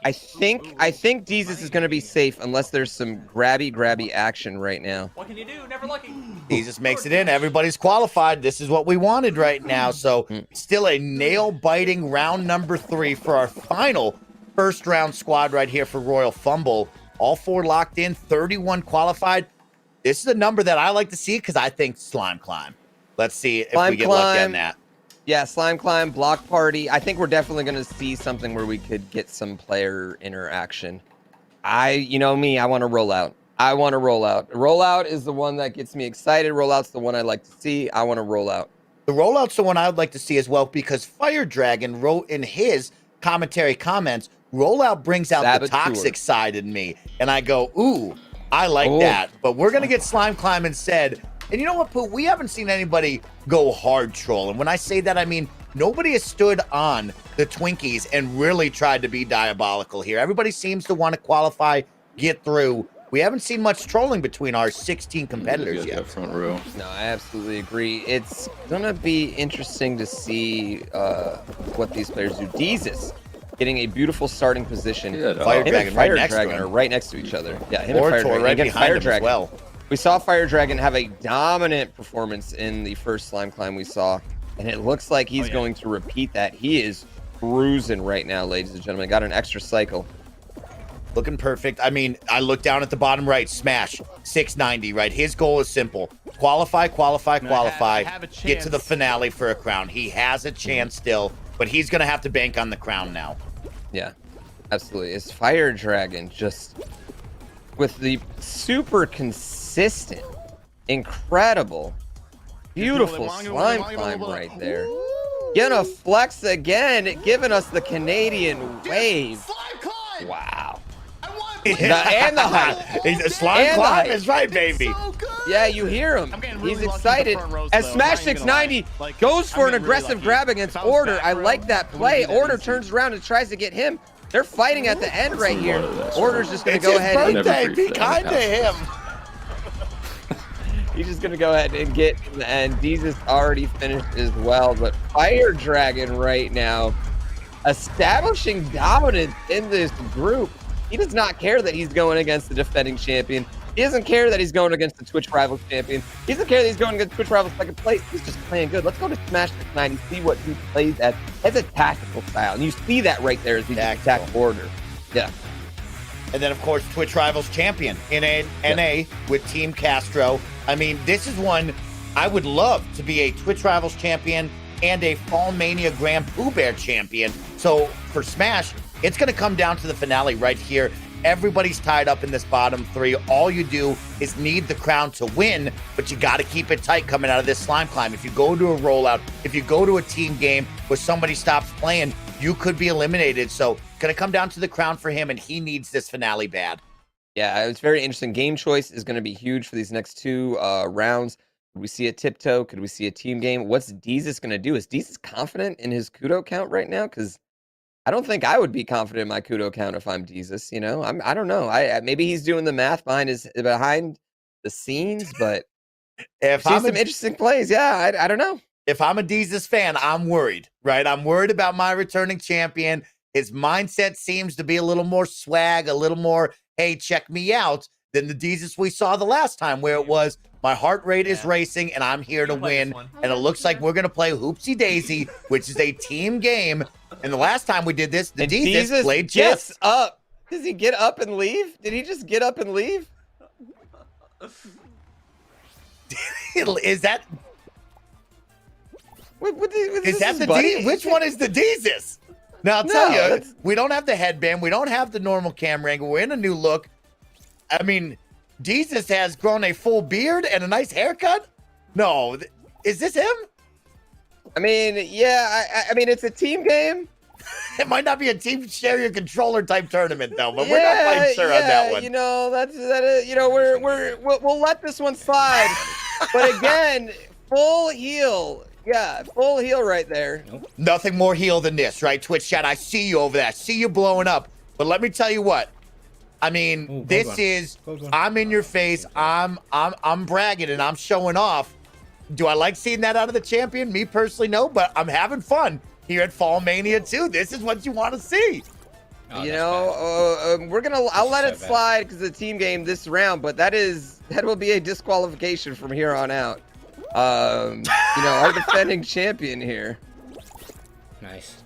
I think Jesus is going to be safe unless there's some grabby action right now. What can you do? Never lucky. Jesus makes it in. Everybody's qualified. This is what we wanted right now. So still a nail-biting round number 3 for our final first-round squad right here for Royal Fumble. All 4 locked in, 31 qualified. This is a number that I like to see because I think Slime Climb. Let's see if we get lucky on that. Yeah, Slime Climb, Block Party. I think we're definitely going to see something where we could get some player interaction. You know me, I want to roll out. Rollout is the one that gets me excited. Rollout's the one I like to see. I want to roll out. The rollout's the one I would like to see as well because Fire Dragon wrote in his commentary comments, rollout brings out the toxic side in me. And I go, ooh, I like that. But we're going to get Slime Climb instead. And you know what, Pooh? We haven't seen anybody go hard troll. And when I say that, I mean nobody has stood on the Twinkies and really tried to be diabolical here. Everybody seems to want to qualify, get through. We haven't seen much trolling between our 16 competitors yet. Front row. No, I absolutely agree. It's going to be interesting to see what these players do. Jesus getting a beautiful starting position. Fire Dragon right next to him. are right next to each other. Yeah, him and Or Fire Tor Dragon. right Against behind Fire him Dragon. as well. We saw Fire Dragon have a dominant performance in the first Slime Climb we saw, and it looks like he's going to repeat that. He is cruising right now, ladies and gentlemen. Got an extra cycle. Looking perfect. I mean, I look down at the bottom right. Smash 690, right? His goal is simple. Qualify. Get to the finale for a crown. He has a chance still, but he's going to have to bank on the crown now. Yeah, absolutely. Is Fire Dragon just with the super consistent, incredible, beautiful slime climb right there. Gonna flex again, giving us the Canadian wave. Wow. And the height. Slime climb is right, baby. Yeah, you hear him. He's excited. As Smash 690 goes for an aggressive grab against Order. I like that play. Order turns around and tries to get him. They're fighting at the end right here. Order's just going to go ahead and be kind to him. He's just going to go ahead and get, and Jesus already finished as well. But Fire Dragon right now establishing dominance in this group. He does not care that he's going against the defending champion. He doesn't care that he's going against the Twitch Rivals champion. He doesn't care that he's going against Twitch Rivals second place. He's just playing good. Let's go to Smash 690, see what he plays as a tactical style. And you see that right there as he attack Order. Yeah. And then, of course, Twitch Rivals champion in NA with Team Castro. I mean, this is one I would love to be a Twitch Rivals champion and a FallMania GrandPooBear's champion. So for Smash, it's going to come down to the finale right here. Everybody's tied up in this bottom 3. All you do is need the crown to win, but you got to keep it tight coming out of this slime climb. If you go to a rollout, if you go to a team game where somebody stops playing, you could be eliminated. So going to come down to the crown for him, and he needs this finale bad. Yeah, it's very interesting. Game choice is going to be huge for these next 2 rounds. Could we see a tiptoe? Could we see a team game? What's Deezus going to do? Is Deezus confident in his kudo count right now? Because I don't think I would be confident in my kudo count if I'm Deezus. You know, I don't know. Maybe he's doing the math behind the scenes, but If seen I'm some interesting plays. Yeah, I don't know. if I'm a Deezus fan, I'm worried, right? I'm worried about my returning champion. His mindset seems to be a little more swag, a little more, hey, check me out, than the Deezus we saw the last time, where it was, my heart rate is racing and I'm here to win. And it looks like we're going to play Hoopsie Daisy, which is a team game. And the last time we did this, the Deezus played chess. Gets up. Does he get up and leave? Did he just get up and leave? Is that... Is that the D? Which one is the Deezus? Now, I'll tell you, we don't have the headband. We don't have the normal camera angle. We're in a new look. I mean, Deezus has grown a full beard and a nice haircut. No, is this him? I mean, yeah. I mean, it's a team game. It might not be a team share your controller type tournament though, but we're not quite sure on that one. You know, we'll let this one slide. But again, full heel. Yeah, full heel right there. Nothing more heel than this, right? Twitch chat, I see you over there. I see you blowing up. But let me tell you what. I mean, this is, I'm in your face. I'm bragging and I'm showing off. Do I like seeing that out of the champion? Me personally, no, but I'm having fun here at FallMania 2. This is what you want to see. You know, I'll let it slide because it's a team game this round, but that will be a disqualification from here on out. You know, our defending champion here. Nice.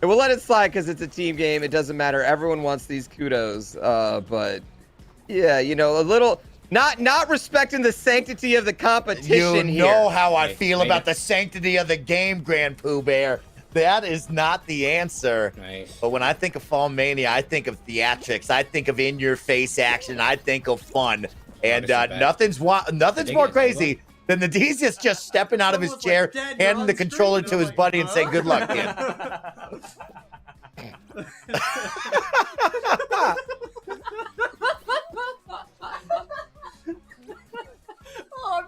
And we'll let it slide because it's a team game. It doesn't matter. Everyone wants these kudos. But yeah, you know, a little not respecting the sanctity of the competition. You know how I feel about the sanctity of the game, GrandPooBear. That is not the answer. Nice. But when I think of FallMania, I think of theatrics. I think of in-your-face action. I think of fun. And nothing's more crazy than the Deezus just stepping out of his chair, handing the controller to his buddy and saying, good luck, kid.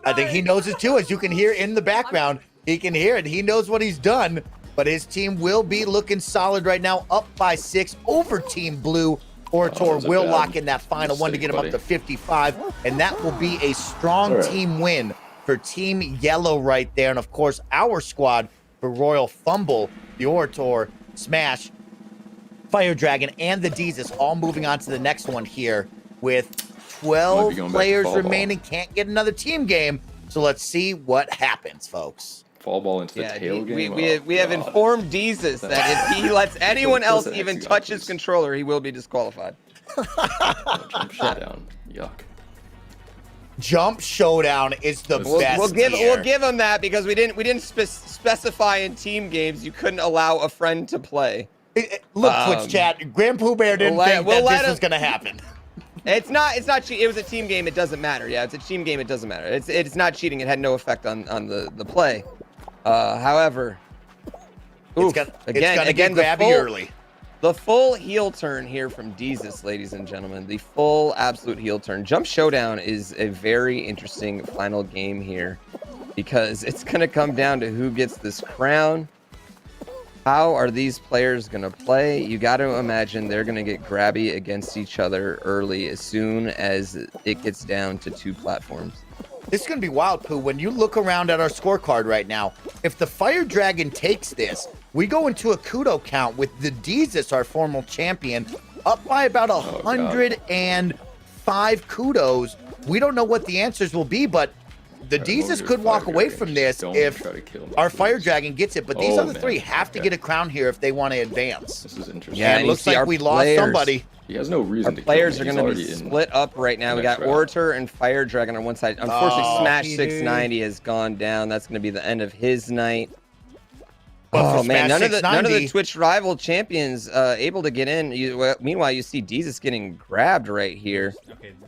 I think he knows it too, as you can hear in the background. He can hear it. He knows what he's done, but his team will be looking solid right now, up by 6 over Team Blue. Orator will lock in that final one to get him up to 55, and that will be a strong team win for Team Yellow right there. And of course, our squad for Royal Fumble, the Orator, Smash, Fire Dragon, and the Deezus all moving on to the next one here with 12 players remaining. Can't get another team game, so let's see what happens, folks. Fall ball into the tail game. We have informed Deezus that if he lets anyone else even touch his controller, he will be disqualified. Jump showdown. Yuck. Jump showdown is the best. We'll give him that because we didn't specify in team games you couldn't allow a friend to play. Look, Twitch chat, GrandPooBear didn't think that this was gonna happen. It's not cheating. It was a team game. It doesn't matter. Yeah, it's a team game. It doesn't matter. It's not cheating. It had no effect on the play. However, again, the full heel turn here from Deezus, ladies and gentlemen. The full absolute heel turn. Jump Showdown is a very interesting final game here because it's going to come down to who gets this crown. How are these players going to play? You got to imagine they're going to get grabby against each other early as soon as it gets down to 2 platforms. This is going to be wild, Pooh. When you look around at our scorecard right now, if the Fire Dragon takes this, we go into a kudo count with the Deezus, our former champion, up by about 105 kudos. We don't know what the answers will be, but the Deezus could walk away from this if our Fire Dragon gets it. But these other 3 have to get a crown here if they want to advance. This is interesting. Yeah, it looks like we lost somebody. He has no reason to players are going to be split up right now. We got Orator and Fire Dragon on one side. Unfortunately, Smash 690 has gone down. That's going to be the end of his night. Oh man, none of the Twitch rival champions able to get in. Meanwhile, you see Deezus getting grabbed right here.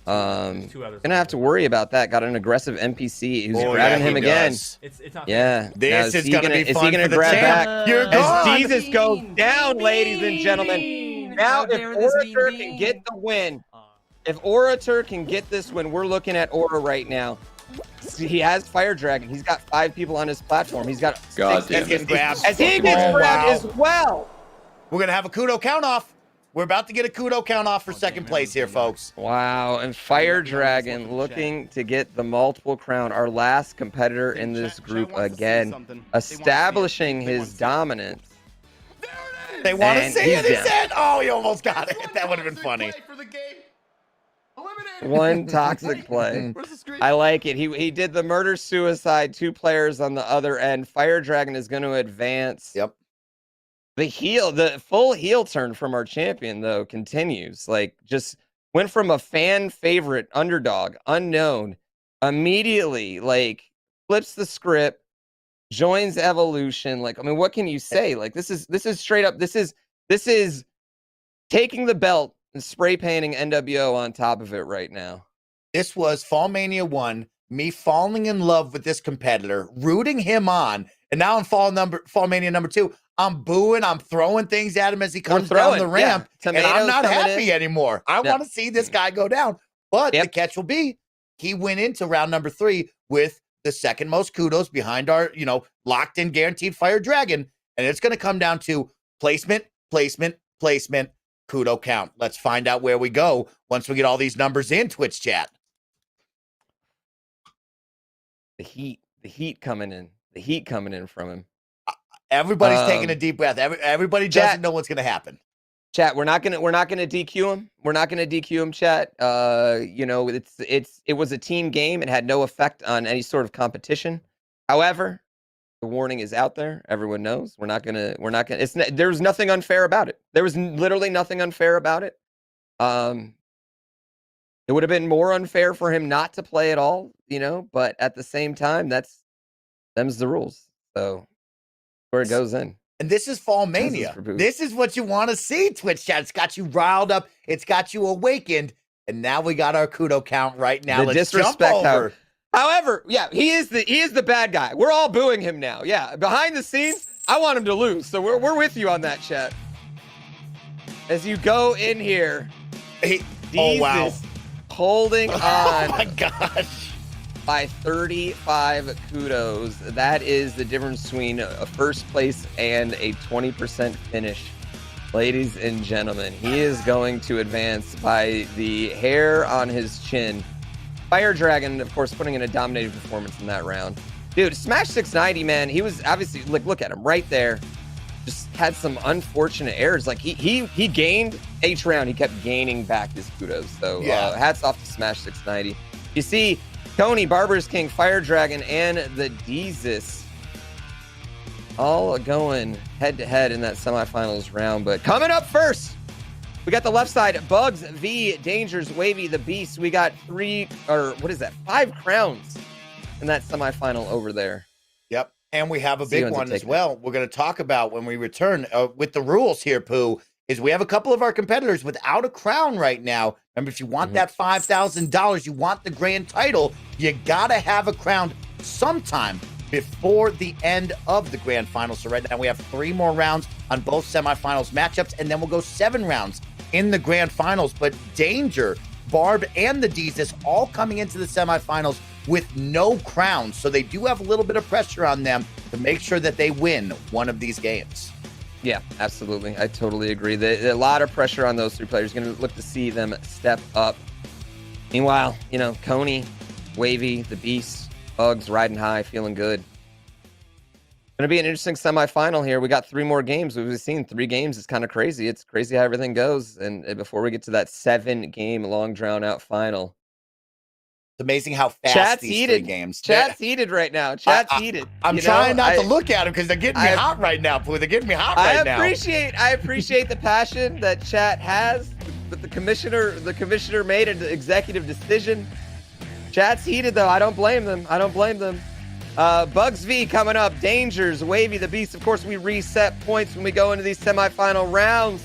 Gonna have to worry about that. Got an aggressive NPC who's grabbing him again. Yeah, this is gonna be fun. Is he gonna grab back? As Deezus goes down, ladies and gentlemen. Now, if Orator can get the win, if Orator can get this win, we're looking at Aura right now. He has Fire Dragon. He's got 5 people on his platform. He's got 6 as he gets grabbed as well. We're gonna have a kudo count off. We're about to get a kudo count off for second place here, folks. Wow, and Fire Dragon looking to get the multiple crown, our last competitor in this group again, establishing his dominance. They want to And see he's it, he down. said. Oh, he almost got it. That would have been funny. One toxic play. I like it. He did the murder-suicide, 2 players on the other end. Fire Dragon is going to advance. Yep. The full heel turn from our champion, though, continues. Like, just went from a fan favorite underdog, unknown, immediately, like, flips the script, joins Evolution. Like, I mean, what can you say? Like, this is straight up, this is taking the belt and spray painting NWO on top of it right now. This was FallMania 1, me falling in love with this competitor, rooting him on, and now in FallMania number 2, I'm booing, I'm throwing things at him as he comes down the ramp, and I'm not happy anymore. I want to see this guy go down. But the catch will be, he went into round number 3 with the second most kudos behind our, locked in guaranteed Fire Dragon, and it's going to come down to placement, kudo count. Let's find out where we go once we get all these numbers in, Twitch chat. The heat coming in from him. Everybody's taking a deep breath. Everybody doesn't know what's going to happen. Chat, we're not gonna DQ him. We're not gonna DQ him, chat. It was a team game. It had no effect on any sort of competition. However, the warning is out there. Everyone knows. We're not gonna. There's nothing unfair about it. There was literally nothing unfair about it. It would have been more unfair for him not to play at all, but at the same time, them's the rules. So where it goes in. And this is FallMania. This is what you want to see, Twitch chat. It's got you riled up. It's got you awakened. And now we got our kudo count right now. Let's jump over. However, yeah, he is the bad guy. We're all booing him now. Yeah, behind the scenes, I want him to lose. So we're with you on that, chat. As you go in here, oh wow, holding on. Oh my gosh. By 35 kudos. That is the difference between a first place and a 20% finish. Ladies and gentlemen, he is going to advance by the hair on his chin. Fire Dragon, of course, putting in a dominating performance in that round. Dude, Smash 690, man, he was obviously, look at him right there. Just had some unfortunate errors. Like, he gained each round. He kept gaining back his kudos. So hats off to Smash 690. You see, Tony, Barber's King, Fire Dragon, and the Deezus all going head-to-head in that semifinals round. But coming up first, we got the left side, Bugs v. Dangers, Wavy, the Beast. We got 5 crowns in that semifinal over there. Yep, and we have a big one as well. We're going to talk about when we return with the rules here, Pooh, is we have a couple of our competitors without a crown right now. Remember, if you want that $5,000, you want the grand title, you got to have a crown sometime before the end of the grand final. So right now we have 3 more rounds on both semifinals matchups, and then we'll go 7 rounds in the grand finals. But Danger, Barb, and the Deezus all coming into the semifinals with no crowns. So they do have a little bit of pressure on them to make sure that they win one of these games. Yeah, absolutely. I totally agree. A lot of pressure on those 3 players. Going to look to see them step up. Meanwhile, Coney, Wavy, the Beast, Bugs riding high, feeling good. Going to be an interesting semifinal here. We got 3 more games. We've seen 3 games. It's kind of crazy. It's crazy how everything goes. And before we get to that 7-game long drawn-out final, it's amazing how fast these heated. 3 games. Chat's heated right now. Chat's heated. I'm trying not to look at them because they're getting me hot right now, Pooh. They're getting me hot right now. I appreciate the passion that chat has, but the commissioner made an executive decision. Chat's heated though. I don't blame them. Bugs V coming up. Dangers, Wavy, the Beast. Of course, we reset points when we go into these semifinal rounds.